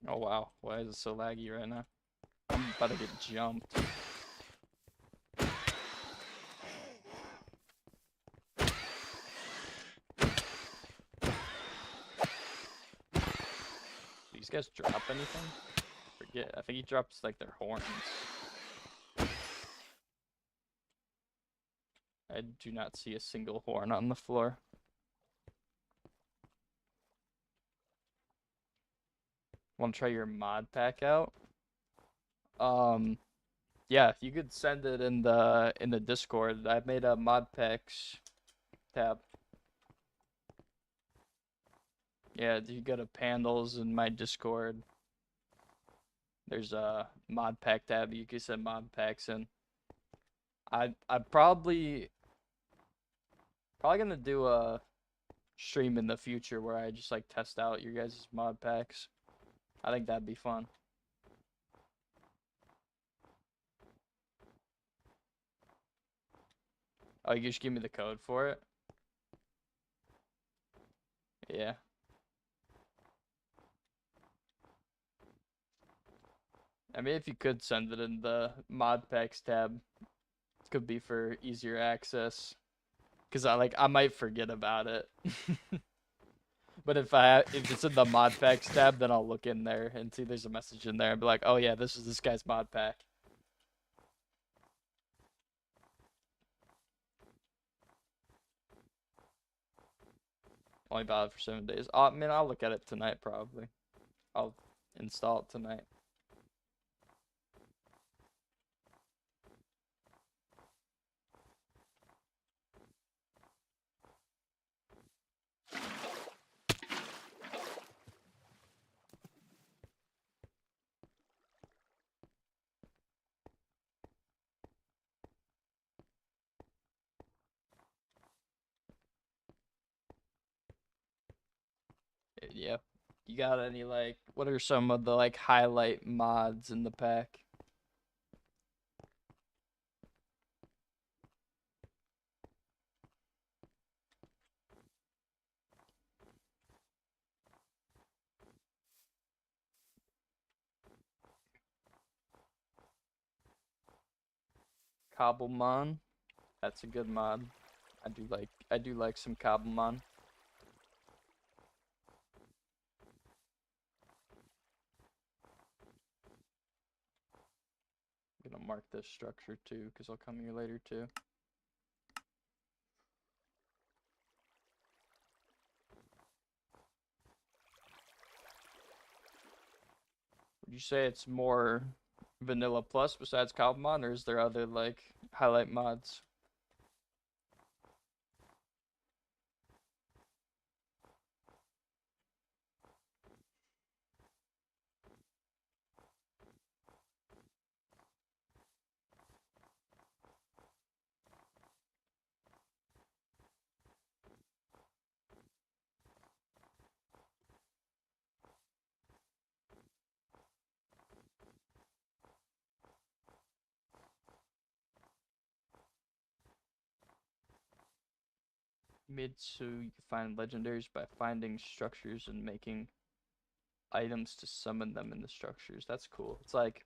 Oh wow, why is it so laggy right now? I'm about to get jumped. Do these guys drop anything? Forget. I think he drops like their horns. I do not see a single horn on the floor. Want to try your mod pack out? Yeah, you could send it in the Discord. I made a mod packs tab. Yeah, you go to panels in my Discord. There's a mod pack tab. You can send mod packs in. I probably gonna do a stream in the future where I just like test out your guys' mod packs. I think that'd be fun. Oh, you just give me the code for it? Yeah. I mean, if you could send it in the mod packs tab, it could be for easier access. Cause I might forget about it. But if it's in the mod packs tab, then I'll look in there and see there's a message in there and be like, oh yeah, this is this guy's mod pack. Only valid for 7 days. I mean, I'll look at it tonight probably. I'll install it tonight. Yeah. You got any like what are some of the like highlight mods in the pack? Cobblemon. That's a good mod. I do like some Cobblemon. I'm gonna mark this structure too, because I'll come here later too. Would you say it's more vanilla plus besides Cobblemon, or is there other like highlight mods? So you can find legendaries by finding structures and making items to summon them in the structures. That's cool. It's like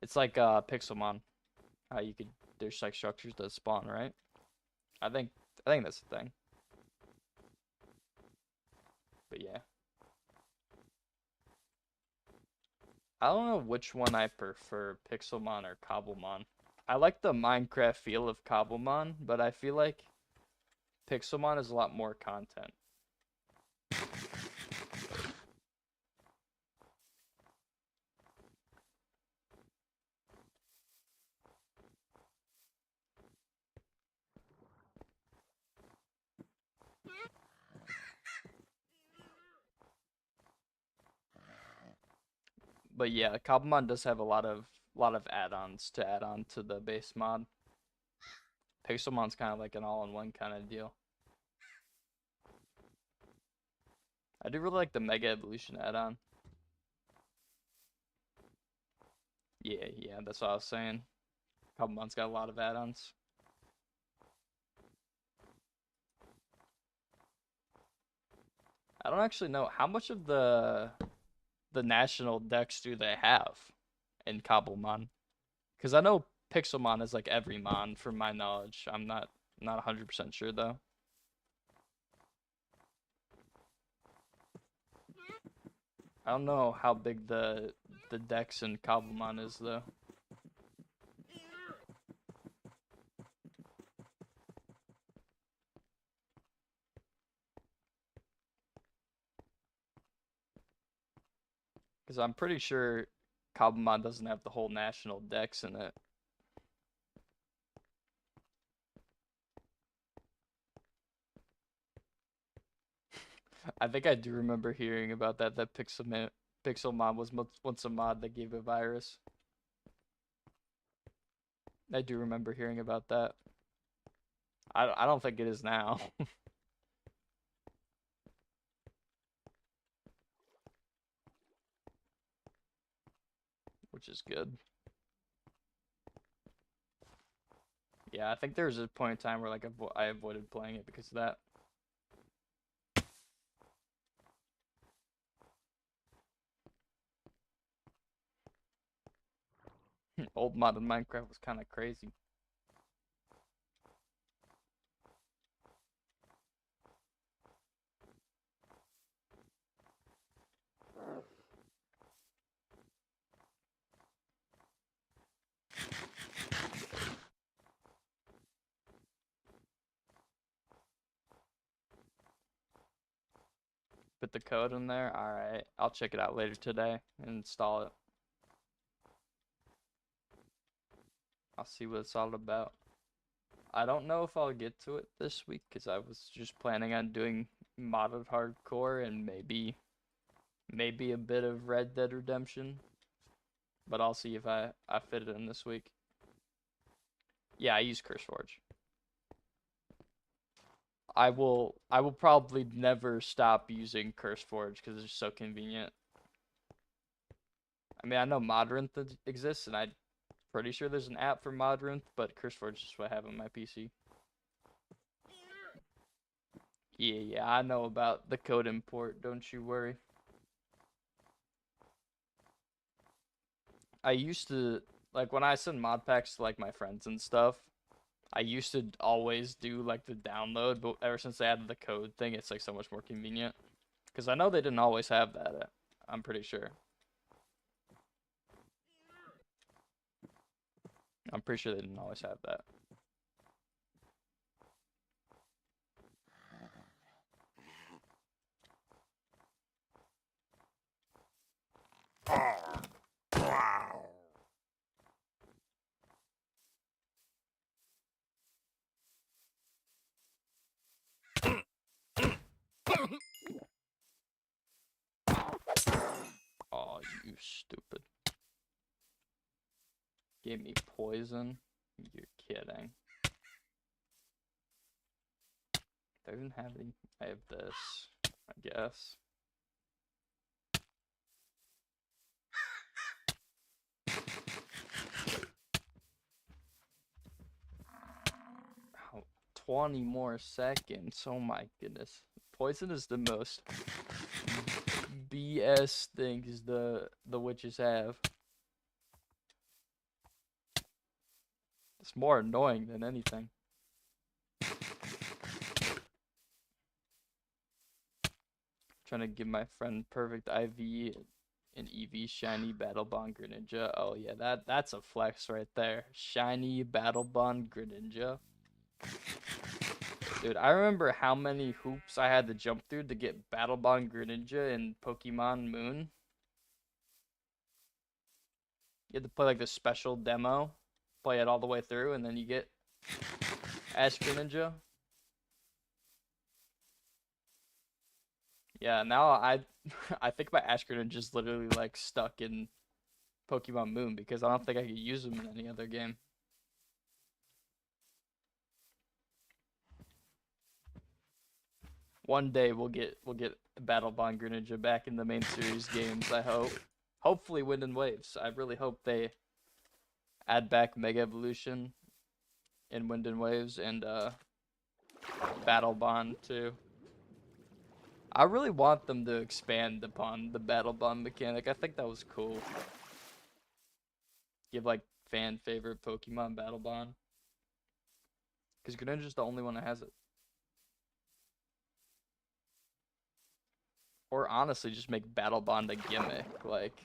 Pixelmon. How you could there's like structures that spawn, right? I think I think that's the thing. But yeah. I don't know which one I prefer, Pixelmon or Cobblemon. I like the Minecraft feel of Cobblemon, but I feel like Pixelmon is a lot more content. But yeah, Cobblemon does have a lot of add-ons to add on to the base mod. Pixelmon's kind of like an all-in-one kind of deal. I do really like the Mega Evolution add-on. Yeah, that's what I was saying. Cobblemon's got a lot of add-ons. I don't actually know how much of the national decks do they have in Cobblemon? Because I know Pixelmon is like every mon from my knowledge. I'm not 100% sure though. I don't know how big the decks in Cobblemon is though. Because I'm pretty sure Cobblemon doesn't have the whole national decks in it. I think I do remember hearing about that Pixelmon Pixel Mod was once a mod that gave a virus. I do remember hearing about that. I don't think it is now. Which is good. Yeah, I think there was a point in time where like I avoided playing it because of that. Old mod in Minecraft was kind of crazy. Put the code in there. All right, I'll check it out later today and install it. I'll see what it's all about. I don't know if I'll get to it this week because I was just planning on doing modded hardcore and maybe a bit of Red Dead Redemption. But I'll see if I fit it in this week. Yeah, I use CurseForge. I will probably never stop using CurseForge because it's so convenient. I mean, I know Modrinth exists, and I'm pretty sure there's an app for Modrinth, but CurseForge is what I have on my PC. Yeah, I know about the code import, don't you worry. I used to, like, when I send mod packs to, like, my friends and stuff, I used to always do, like, the download, but ever since they added the code thing, it's, like, so much more convenient. Because I know they didn't always have that, I'm pretty sure. I'm pretty sure they didn't always have that. Oh, you stupid. Gave me poison? You're kidding. Do I even have any? I have this, I guess. Oh, 20 more seconds. Oh my goodness. Poison is the most BS things the witches have. It's more annoying than anything. Trying to give my friend perfect IV and EV shiny battle bond Greninja. Oh yeah, that's a flex right there. Shiny battle bond Greninja. Dude, I remember how many hoops I had to jump through to get battle bond Greninja in Pokemon Moon. You had to play like the special demo, play it all the way through, and then you get Ash Greninja. Yeah, now I think my Ash Greninja is literally like stuck in Pokemon Moon because I don't think I could use them in any other game. One day we'll get Battle Bond Greninja back in the main series games, I hope. Hopefully Wind and Waves. I really hope they add back Mega Evolution in Wind and Waves and Battle Bond too. I really want them to expand upon the Battle Bond mechanic. I think that was cool. Give like fan favorite Pokemon Battle Bond. Because Greninja's the only one that has it. Or honestly, just make Battle Bond a gimmick, like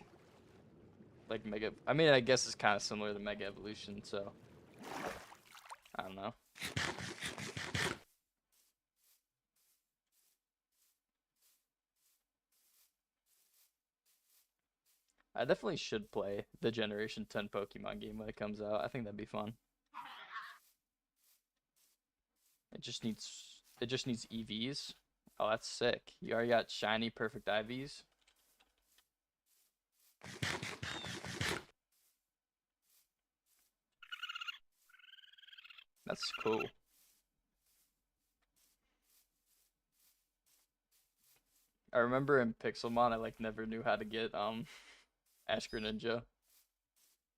Mega. I mean, I guess it's kind of similar to Mega Evolution, so I don't know. I definitely should play the Generation 10 Pokemon game when it comes out. I think that'd be fun. It just needs EVs. Oh, that's sick. You already got shiny perfect IVs. That's cool. I remember in Pixelmon, I like never knew how to get Ash Greninja,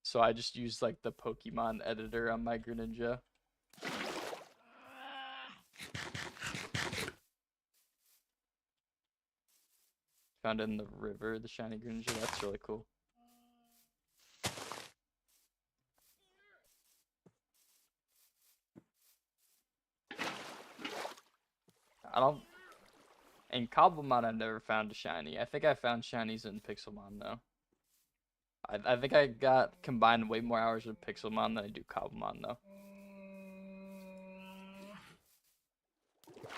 so I just used like the Pokemon editor on my Greninja. Found it in the river, the shiny Greninja. That's really cool. I don't. In Cobblemon, I've never found a shiny. I think I found shinies in Pixelmon though. I think I got combined way more hours with Pixelmon than I do Cobblemon though.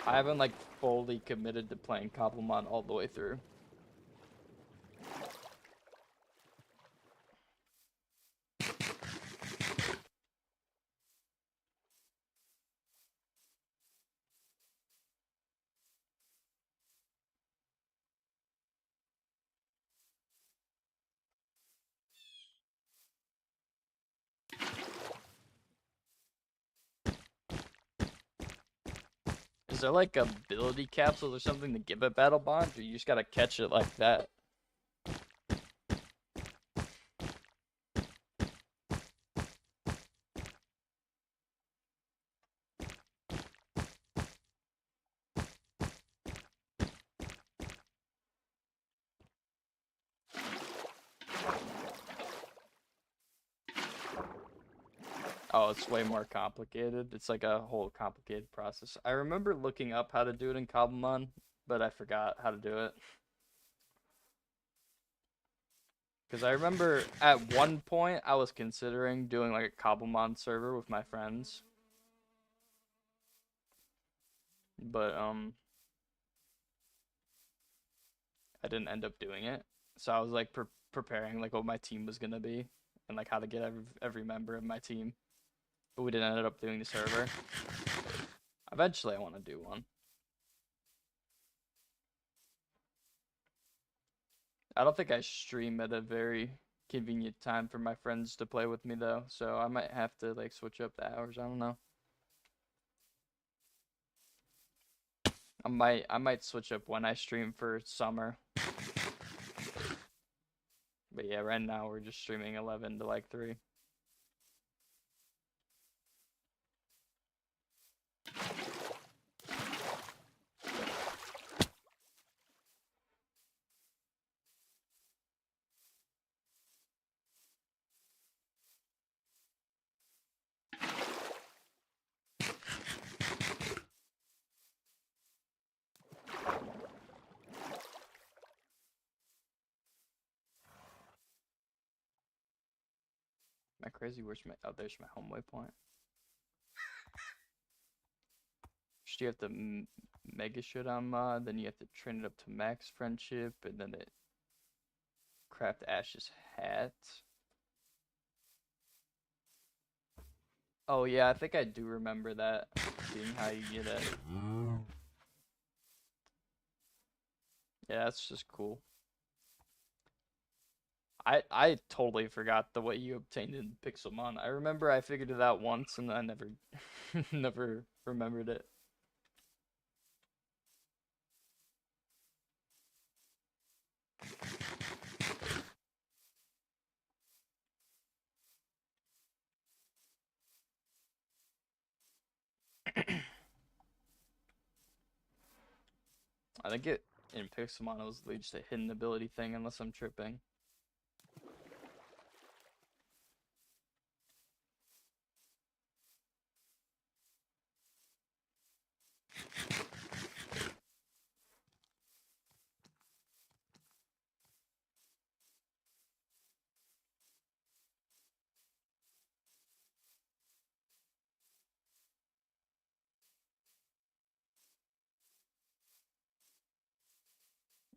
I haven't like fully committed to playing Cobblemon all the way through. Is there like ability capsules or something to give it battle bonds, or you just gotta catch it like that? Oh, it's way more complicated. It's like a whole complicated process. I remember looking up how to do it in Cobblemon, but I forgot how to do it. Because I remember at one point I was considering doing like a Cobblemon server with my friends. But I didn't end up doing it. So I was like preparing like what my team was gonna be and like how to get every member of my team. But we didn't end up doing the server. Eventually I want to do one. I don't think I stream at a very convenient time for my friends to play with me though, so I might have to like switch up the hours. I don't know. I might switch up when I stream for summer. But yeah, right now we're just streaming 11 to like 3. My crazy, where's my, oh, there's my home waypoint. First you have to Mega Showdown mod, then you have to train it up to max friendship, and then it craft Ash's hat. Oh yeah, I think I do remember that, seeing how you get it. Yeah, that's just cool. I totally forgot the way you obtained it in Pixelmon. I remember I figured it out once and I never never remembered it. I think it in Pixelmon it was just a hidden ability thing unless I'm tripping.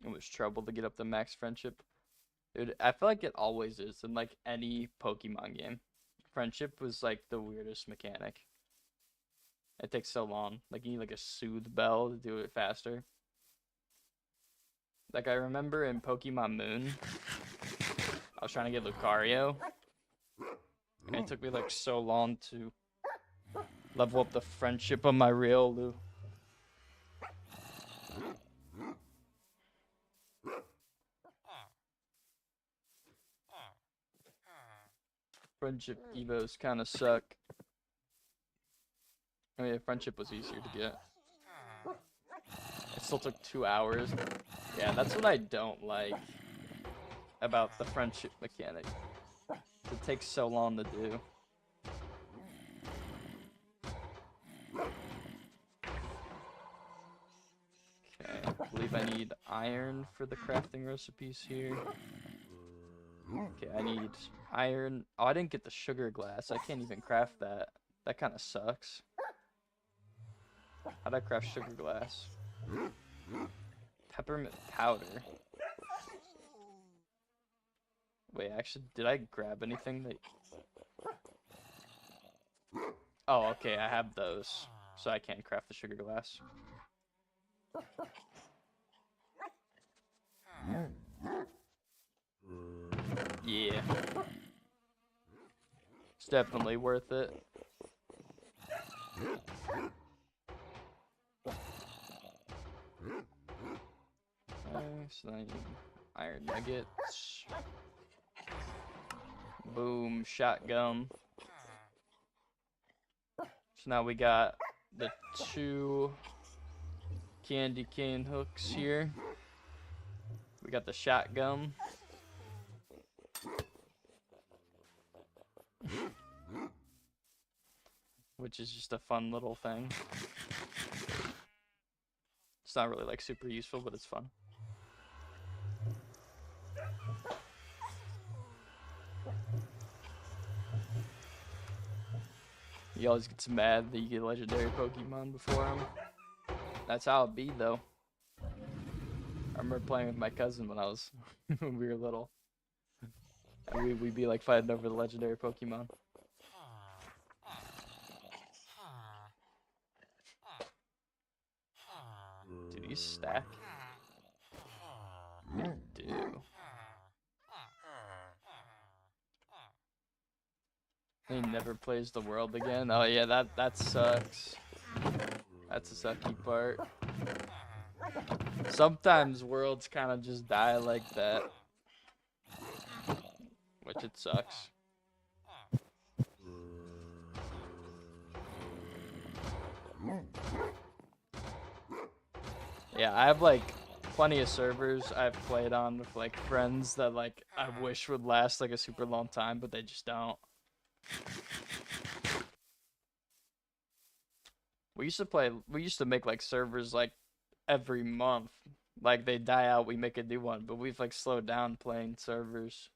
It was trouble to get up the max friendship. Dude, I feel like it always is in like any Pokemon game. Friendship was like the weirdest mechanic. It takes so long. Like you need like a soothe bell to do it faster. Like I remember in Pokemon Moon, I was trying to get Lucario, and it took me like so long to level up the friendship of my real Lu. Friendship Evos kind of suck. I mean, friendship was easier to get. It still took 2 hours. Yeah, that's what I don't like about the friendship mechanic. It takes so long to do. Okay, I believe I need iron for the crafting recipes here. Okay, I need iron. Oh, I didn't get the sugar glass. I can't even craft that. That kind of sucks. How'd I craft sugar glass? Peppermint powder. Wait, actually, did I grab anything that... Oh, okay, I have those. So I can't craft the sugar glass. Yeah. It's definitely worth it. So then I need iron nuggets. Boom, shotgun. So now we got the 2 candy cane hooks here. We got the shotgun. Which is just a fun little thing. It's not really like super useful, but it's fun. You always get mad that you get legendary Pokemon before him. That's how it be, though. I remember playing with my cousin when I was when we were little. And we'd be like fighting over the legendary Pokemon. Do these stack? They do. He never plays the world again. Oh yeah, that sucks. That's the sucky part. Sometimes worlds kind of just die like that, which it sucks. Yeah, I have like plenty of servers I've played on with like friends that like I wish would last like a super long time, but they just don't. We used to make like servers like every month. Like they die out, we make a new one, but we've like slowed down playing servers.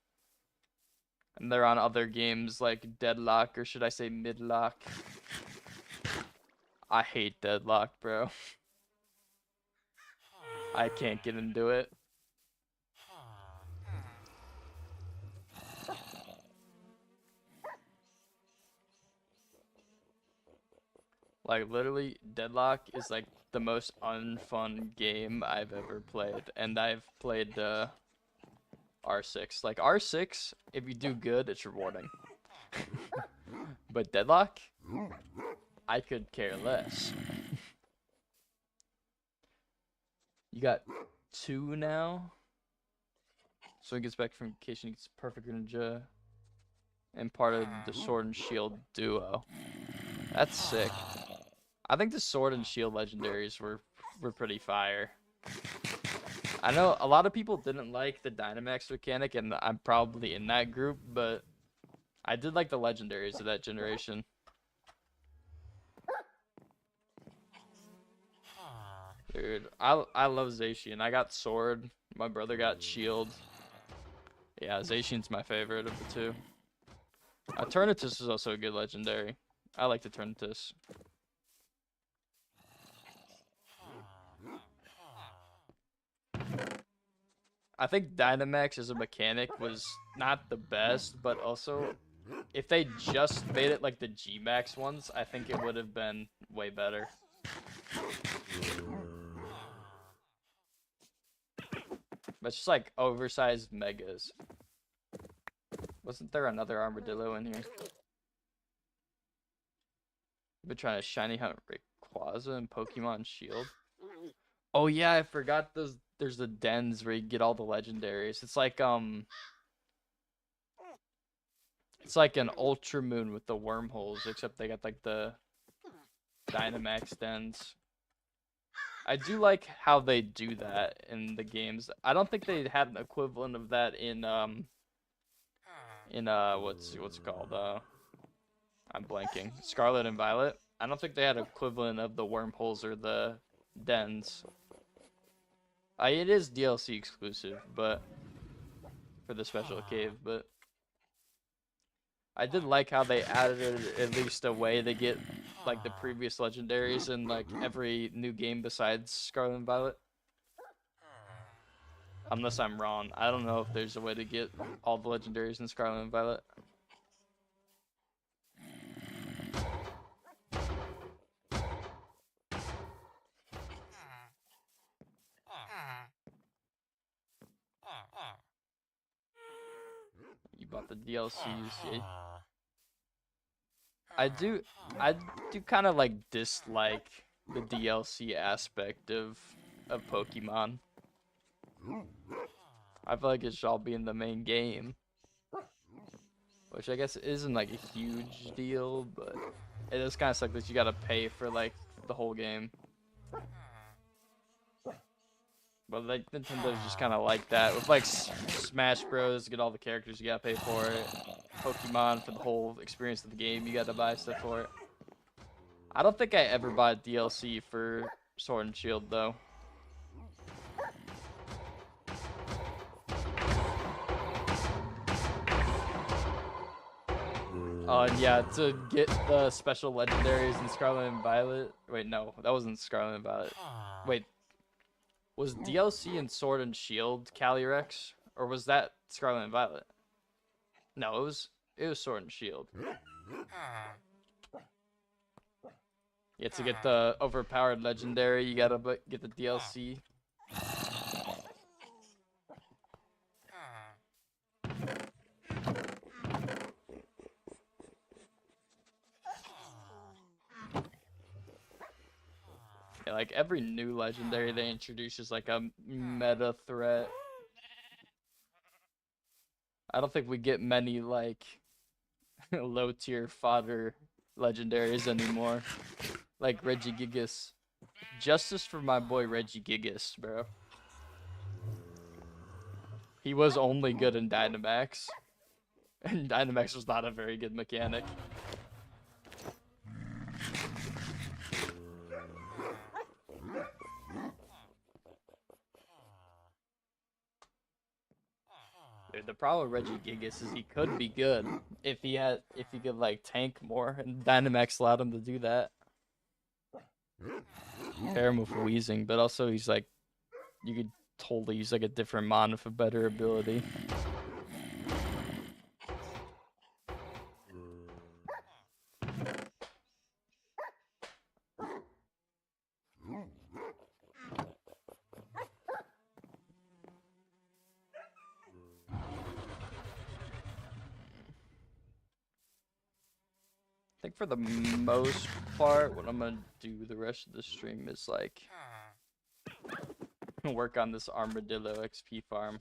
And they're on other games like Deadlock, or should I say Midlock? I hate Deadlock, bro. I can't get into it. Like literally, Deadlock is like the most unfun game I've ever played, and I've played R6. Like R6, if you do good, it's rewarding. But Deadlock, I could care less. You got 2 now. So he gets back from vacation, he gets perfect ninja and part of the sword and shield duo. That's sick. I think the sword and shield legendaries were pretty fire. I know a lot of people didn't like the Dynamax mechanic, and I'm probably in that group, but I did like the legendaries of that generation. Dude, I love Zacian. I got sword. My brother got shield. Yeah, Zacian's my favorite of the 2. Eternatus is also a good legendary. I like the Eternatus. I think Dynamax as a mechanic was not the best, but also if they just made it like the G-Max ones, I think it would have been way better. But it's just like oversized megas. Wasn't there another armadillo in here? I've been trying to shiny hunt Rayquaza in Pokemon Shield. Oh yeah, I forgot there's the dens where you get all the legendaries. It's like an Ultra Moon with the wormholes, except they got like the Dynamax dens. I do like how they do that in the games. I don't think they had an equivalent of that in what's it called? I'm blanking. Scarlet and Violet. I don't think they had an equivalent of the wormholes or the dens. It is DLC exclusive, but for the special cave, but I did like how they added at least a way to get like the previous legendaries in like every new game besides Scarlet and Violet. Unless I'm wrong. I don't know if there's a way to get all the legendaries in Scarlet and Violet. You bought the DLCs, yeah. I do kind of like dislike the DLC aspect of Pokemon. I feel like it should all be in the main game, which I guess isn't like a huge deal, but it is kind of suck that you gotta pay for like the whole game. But like Nintendo's just kind of like that with like Smash Bros. Get all the characters, you gotta pay for it. Pokemon, for the whole experience of the game, you gotta buy stuff for it. I don't think I ever bought DLC for Sword and Shield though. And yeah, to get the special legendaries in Scarlet and Violet. Wait, no, that wasn't Scarlet and Violet. Wait, was DLC in Sword and Shield Calyrex, or was that Scarlet and Violet? No, it was Sword and Shield. Yeah, to get the overpowered legendary, you gotta get the DLC. Yeah, like every new legendary they introduce is like a meta threat. I don't think we get many like low tier fodder legendaries anymore. Like Regigigas. Justice for my boy Regigigas, bro. He was only good in Dynamax. And Dynamax was not a very good mechanic. Dude, the problem with Regigigas is he could be good if he could like tank more, and Dynamax allowed him to do that. Pair him with Wheezing, but also he's like, you could totally use like a different mon with a better ability. I think for the most part, what I'm gonna do the rest of the stream is like work on this Armadillo XP farm.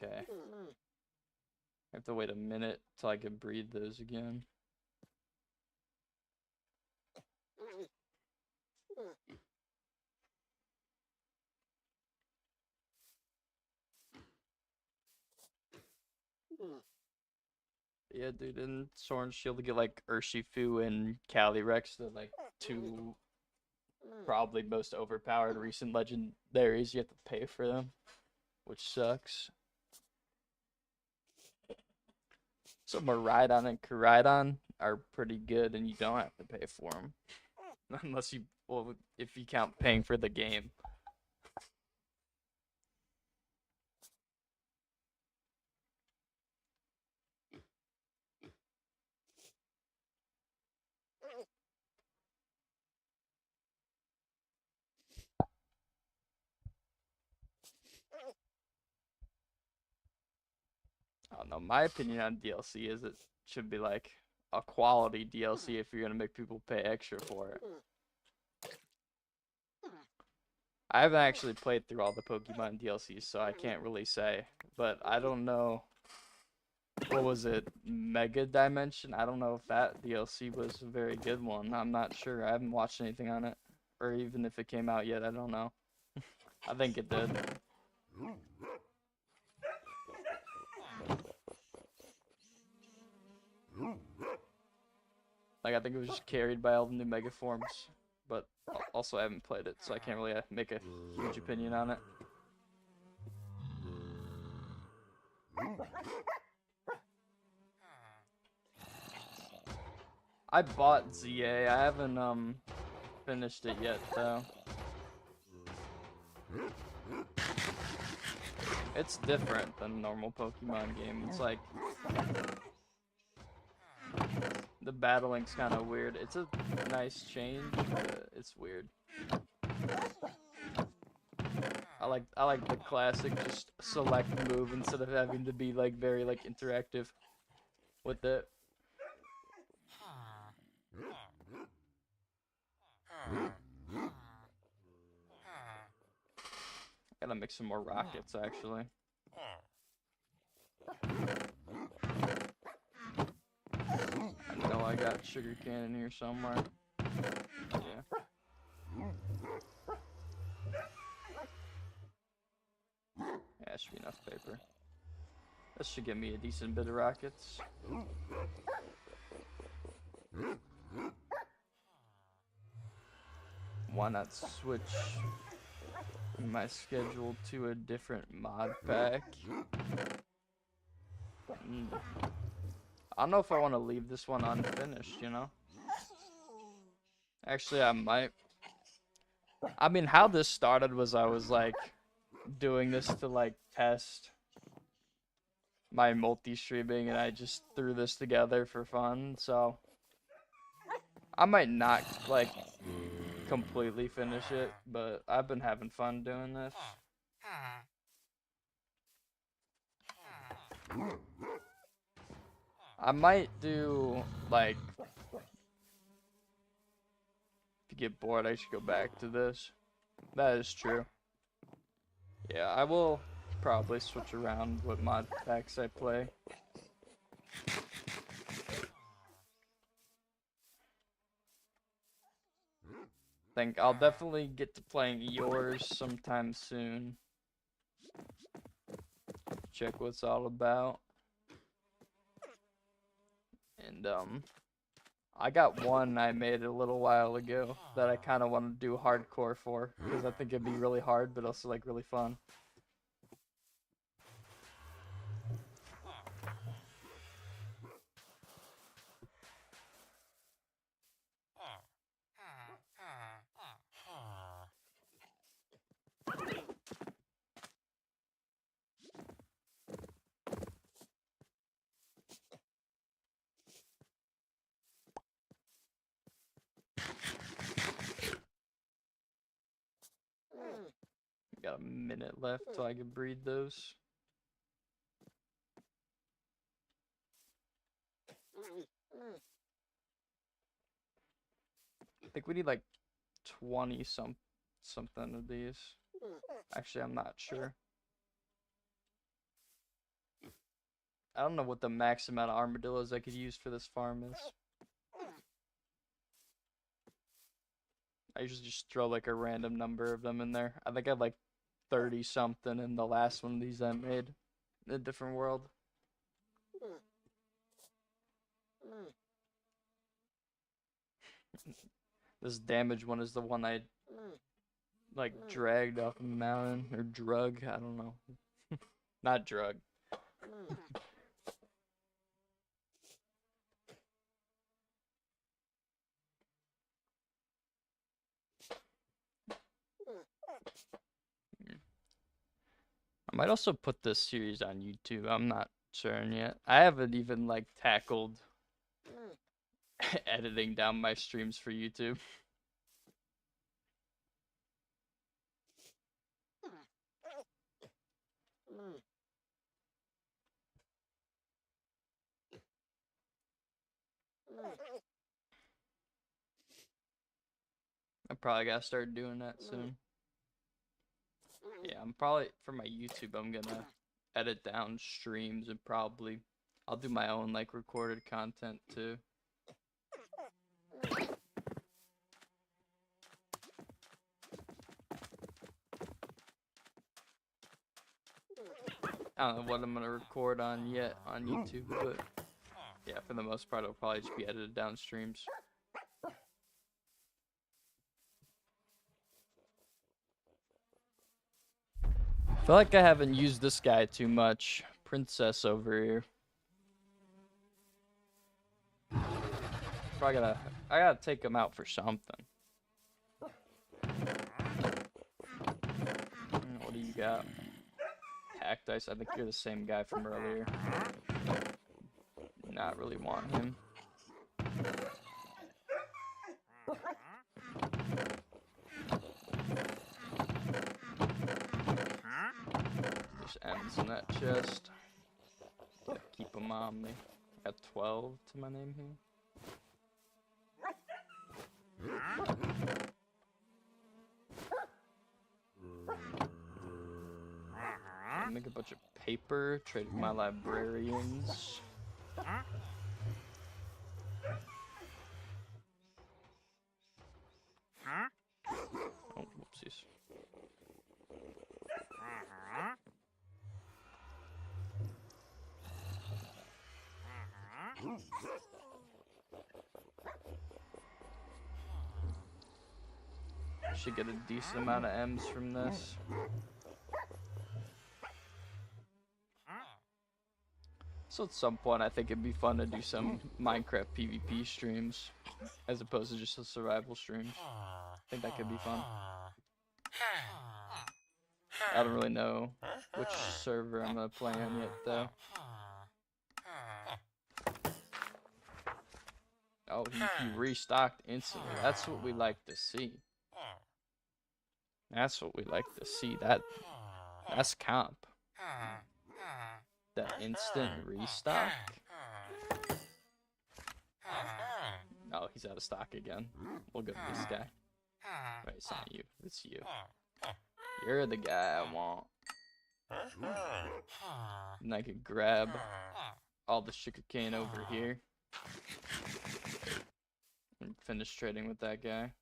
Okay. I have to wait a minute till I can breed those again. Yeah, dude, in Sword and Shield to get like Urshifu and Calyrex, the like two probably most overpowered recent legendaries. You have to pay for them, which sucks. So Miraidon and Koraidon are pretty good, and you don't have to pay for them, unless if you count paying for the game. know, my opinion on DLC is it should be like a quality DLC if you're gonna make people pay extra for it. I haven't actually played through all the Pokemon DLCs, so I can't really say. But I don't know. What was it? Mega Dimension? I don't know if that DLC was a very good one. I'm not sure. I haven't watched anything on it. Or even if it came out yet, I don't know. I think it did. Like, I think it was just carried by all the new Mega Forms. But also, I haven't played it, so I can't really make a huge opinion on it. I bought ZA. I haven't finished it yet though. It's different than a normal Pokemon game. It's like the battling's kind of weird. It's a nice change, but it's weird. I like the classic just select move instead of having to be like very like interactive with it. Gotta make some more rockets actually. I know I got sugar cane in here somewhere. Yeah. Yeah, should be enough paper. This should give me a decent bit of rockets. Why not switch my schedule to a different mod pack? I don't know if I want to leave this one unfinished, you know? Actually, I might. I mean, how this started was I was like doing this to like test my multi-streaming, and I just threw this together for fun, so I might not like completely finish it, but I've been having fun doing this. I might do like, if you get bored, I should go back to this. That is true. Yeah, I will probably switch around what mod packs I play. Think I'll definitely get to playing yours sometime soon. Check what's all about. And I got one I made a little while ago that I kind of want to do hardcore for, because I think it'd be really hard but also like really fun. Got a minute left till I can breed those. I think we need like 20 something of these. Actually, I'm not sure. I don't know what the max amount of armadillos I could use for this farm is. I usually just throw like a random number of them in there. I think I had like 30 something in the last one of these I made in a different world. This damage one is the one I like dragged off a mountain, or drug, I don't know. Not drug. I might also put this series on YouTube. I'm not certain yet. I haven't even like tackled editing down my streams for YouTube. probably gotta start doing that soon. Yeah, I'm probably, for my YouTube, I'm gonna edit down streams and probably, I'll do my own, like, recorded content, too. I don't know what I'm gonna record on yet on YouTube, but yeah, for the most part, it'll probably just be edited down streams. I feel like I haven't used this guy too much. Princess over here. I gotta take him out for something. What do you got? Cactus. I think you're the same guy from earlier. Not really want him. There's M's in that chest. Gotta keep them on me. I got 12 to my name here. Make a bunch of paper, trade with my librarians. Oh, whoopsies. Should get a decent amount of M's from this. So at some point, I think it'd be fun to do some Minecraft PvP streams, as opposed to just a survival streams. I think that could be fun. I don't really know which server I'm gonna play on yet, though. Oh, he restocked instantly. That's what we like to see. That's what we like to see. That's comp. The instant restock. Oh, he's out of stock again. We'll go to this guy. Wait, it's not you. It's you. You're the guy I want. And I could grab all the sugarcane over here and finish trading with that guy.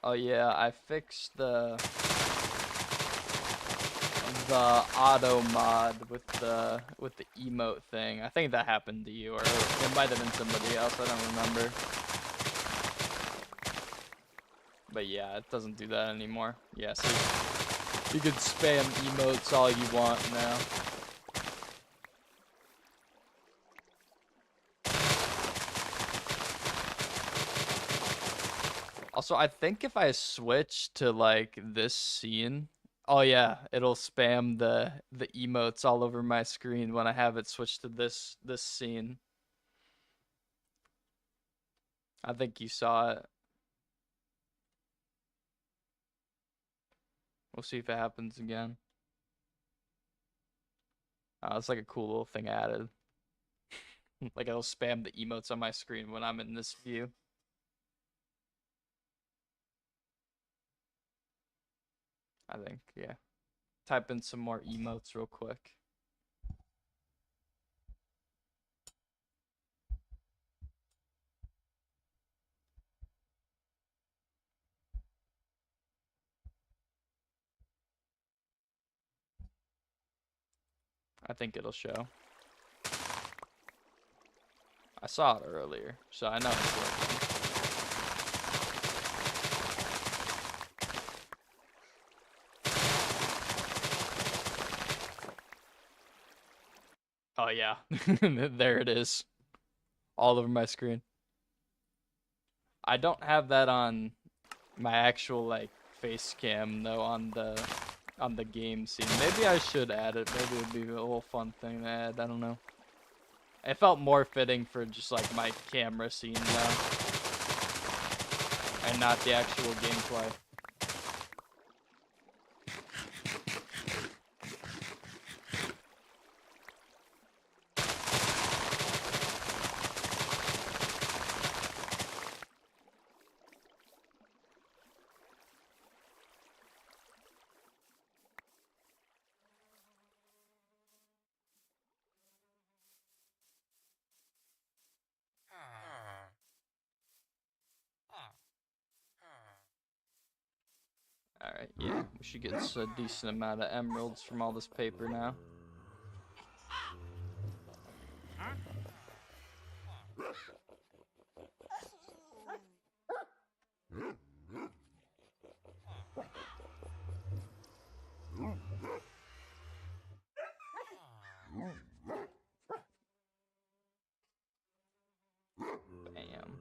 Oh yeah, I fixed the auto mod with the emote thing. I think that happened to you, or it might have been somebody else. I don't remember. But yeah, it doesn't do that anymore. Yeah, so you can spam emotes all you want now. Also, I think if I switch to like this scene, oh yeah, it'll spam the emotes all over my screen when I have it switched to this scene. I think you saw it. We'll see if it happens again. It's like a cool little thing I added. Like it'll spam the emotes on my screen when I'm in this view. I think, yeah. Type in some more emotes real quick. I think it'll show. I saw it earlier, so I know it's working. Oh yeah, there it is. All over my screen. I don't have that on my actual like face cam though, on the on the game scene. Maybe I should add it. Maybe it'd be a little fun thing to add. I don't know. It felt more fitting for just like my camera scene now, and not the actual gameplay. Alright, yeah, we should get a decent amount of emeralds from all this paper now. Bam.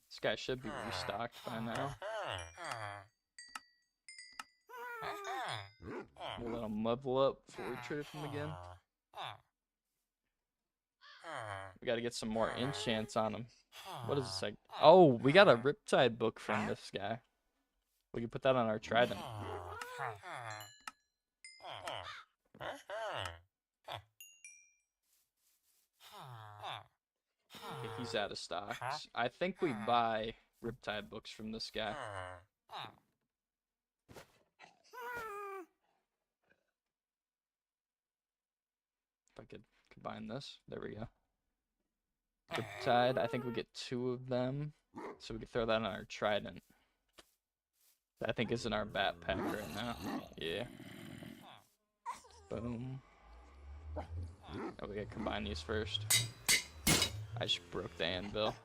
This guy should be restocked by now. We'll let him level up before we trade him again. We gotta get some more enchants on him. What is this like? Oh, we got a Riptide book from this guy. We can put that on our trident. Okay, he's out of stocks. I think we buy Riptide books from this guy. If I could combine this. There we go. Riptide, I think we get 2 of them. So we can throw that on our trident. That I think is in our backpack right now. Yeah. Boom. Oh, we gotta combine these first. I just broke the anvil.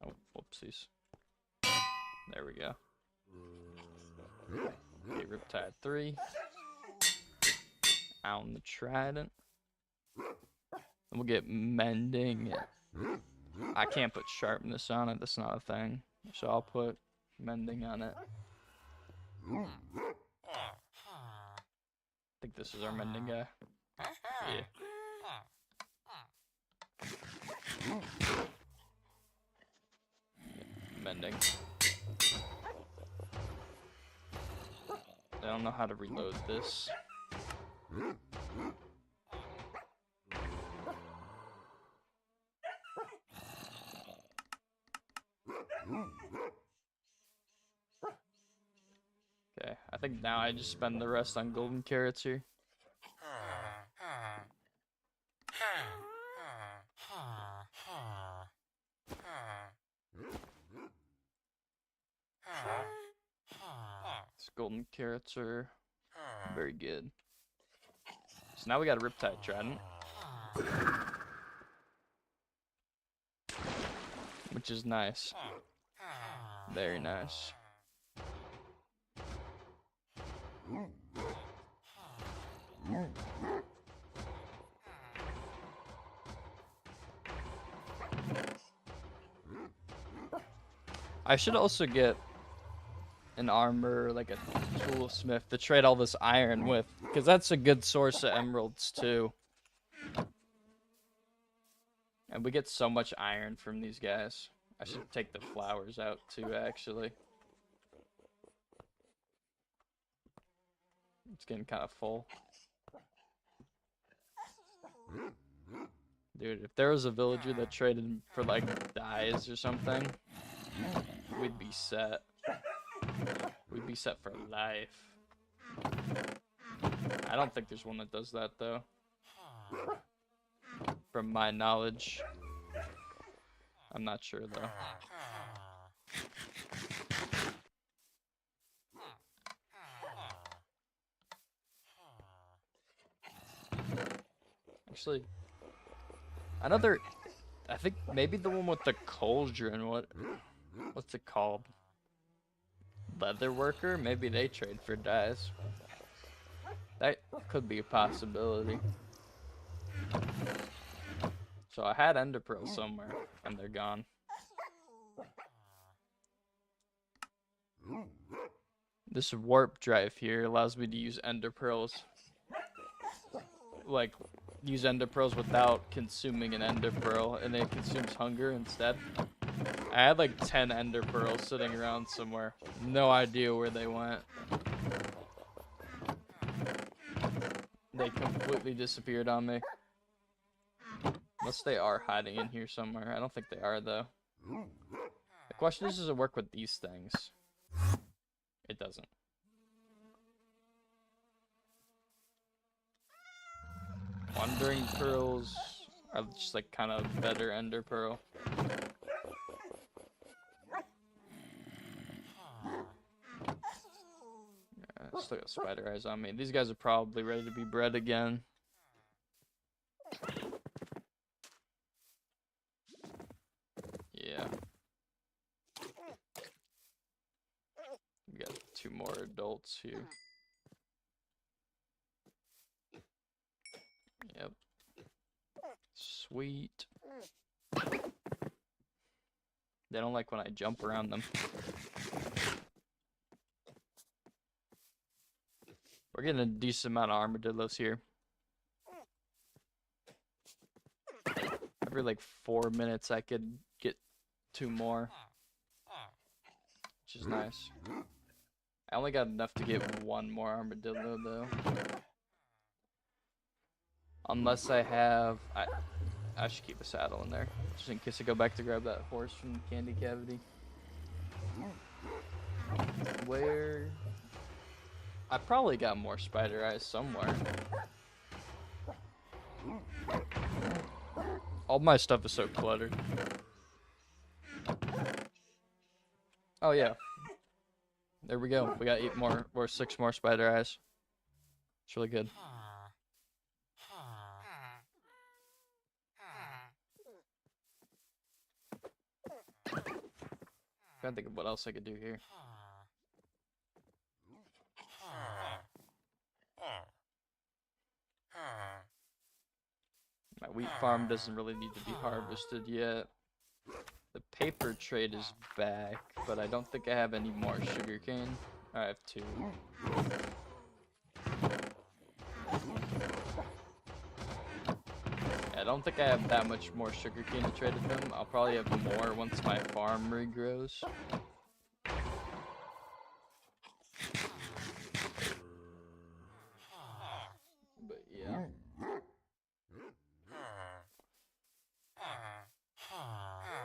Oh, whoopsies. There we go. Okay, Riptide 3. On the trident. And we'll get mending. I can't put sharpness on it, that's not a thing. So I'll put mending on it. I think this is our mending guy. Yeah. Mending. I don't know how to reload this. Okay, I think now I just spend the rest on golden carrots here. These golden carrots are very good. So now we got a Riptide Trident, which is nice. Very nice. I should also get an armor, like a toolsmith, to trade all this iron with, because that's a good source of emeralds too. And we get so much iron from these guys. I should take the flowers out too, actually. It's getting kind of full. Dude, if there was a villager that traded for like dyes or something, we'd be set. We'd be set for life. I don't think there's one that does that though. From my knowledge. I'm not sure though. Actually, another, I think maybe the one with the cauldron, what's it called? leather worker. Maybe they trade for dyes. That could be a possibility. So I had ender pearls somewhere, and they're gone. This warp drive here allows me to use ender pearls. Like, use ender pearls without consuming an ender pearl, and it consumes hunger instead. I had like 10 ender pearls sitting around somewhere. No idea where they went. They completely disappeared on me. Unless they are hiding in here somewhere. I don't think they are, though. The question is, does it work with these things? It doesn't. Wandering pearls are just like kind of better ender pearl. Yeah, still got spider eyes on me. These guys are probably ready to be bred again. Yeah. We got 2 more adults here. Yep. Sweet. They don't like when I jump around them. We're getting a decent amount of armadillos here. Every like 4 minutes I could get 2 more. Which is nice. I only got enough to get 1 more armadillo though. Unless I have... I should keep a saddle in there. Just in case I go back to grab that horse from the candy cavity. Where... I probably got more spider eyes somewhere. All my stuff is so cluttered. Oh yeah. There we go. We got 8 more, or 6 more spider eyes. It's really good. Trying to think of what else I could do here. My wheat farm doesn't really need to be harvested yet. The paper trade is back, but I don't think I have any more sugarcane. I have 2. I don't think I have that much more sugarcane to trade with them. I'll probably have more once my farm regrows. But yeah.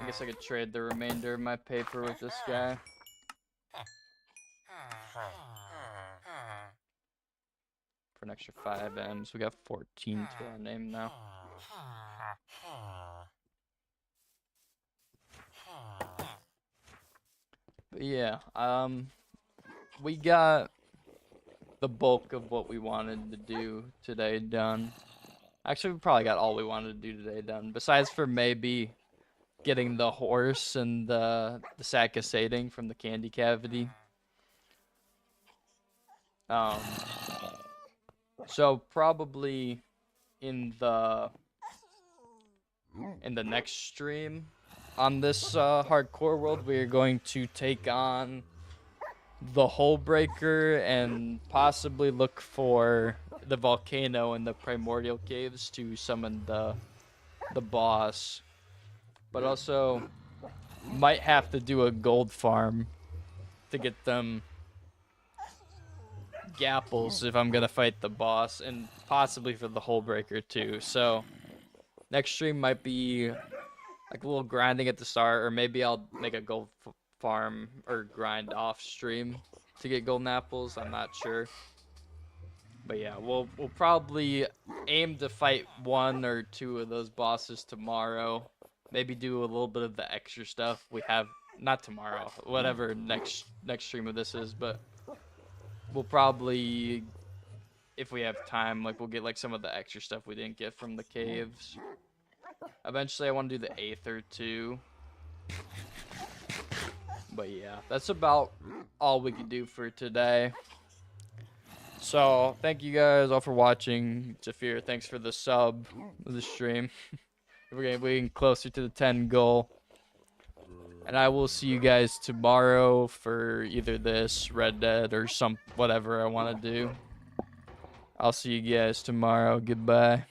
I guess I could trade the remainder of my paper with this guy. For an extra 5 M's. We got 14 to our name now. But yeah, we got the bulk of what we wanted to do today done. Actually, we probably got all we wanted to do today done. Besides for maybe getting the horse and the sack of sating from the candy cavity. So probably in the next stream on this hardcore world, we are going to take on the Hole Breaker and possibly look for the volcano and the primordial caves to summon the boss. But also might have to do a gold farm to get them gapples if I'm gonna fight the boss, and possibly for the Hole Breaker too. So next stream might be like a little grinding at the start, or maybe I'll make a gold farm or grind off stream to get golden apples. I'm not sure. But yeah, we'll probably aim to fight 1 or 2 of those bosses tomorrow. Maybe do a little bit of the extra stuff we have, not tomorrow, whatever next stream of this is, but we'll probably, if we have time, like we'll get like some of the extra stuff we didn't get from the caves. Eventually I want to do the Aether too. But yeah, that's about all we can do for today. So thank you guys all for watching. Zafir, thanks for the sub of the stream. We're getting closer to the 10 goal. And I will see you guys tomorrow for either this, Red Dead, or whatever I want to do. I'll see you guys tomorrow. Goodbye.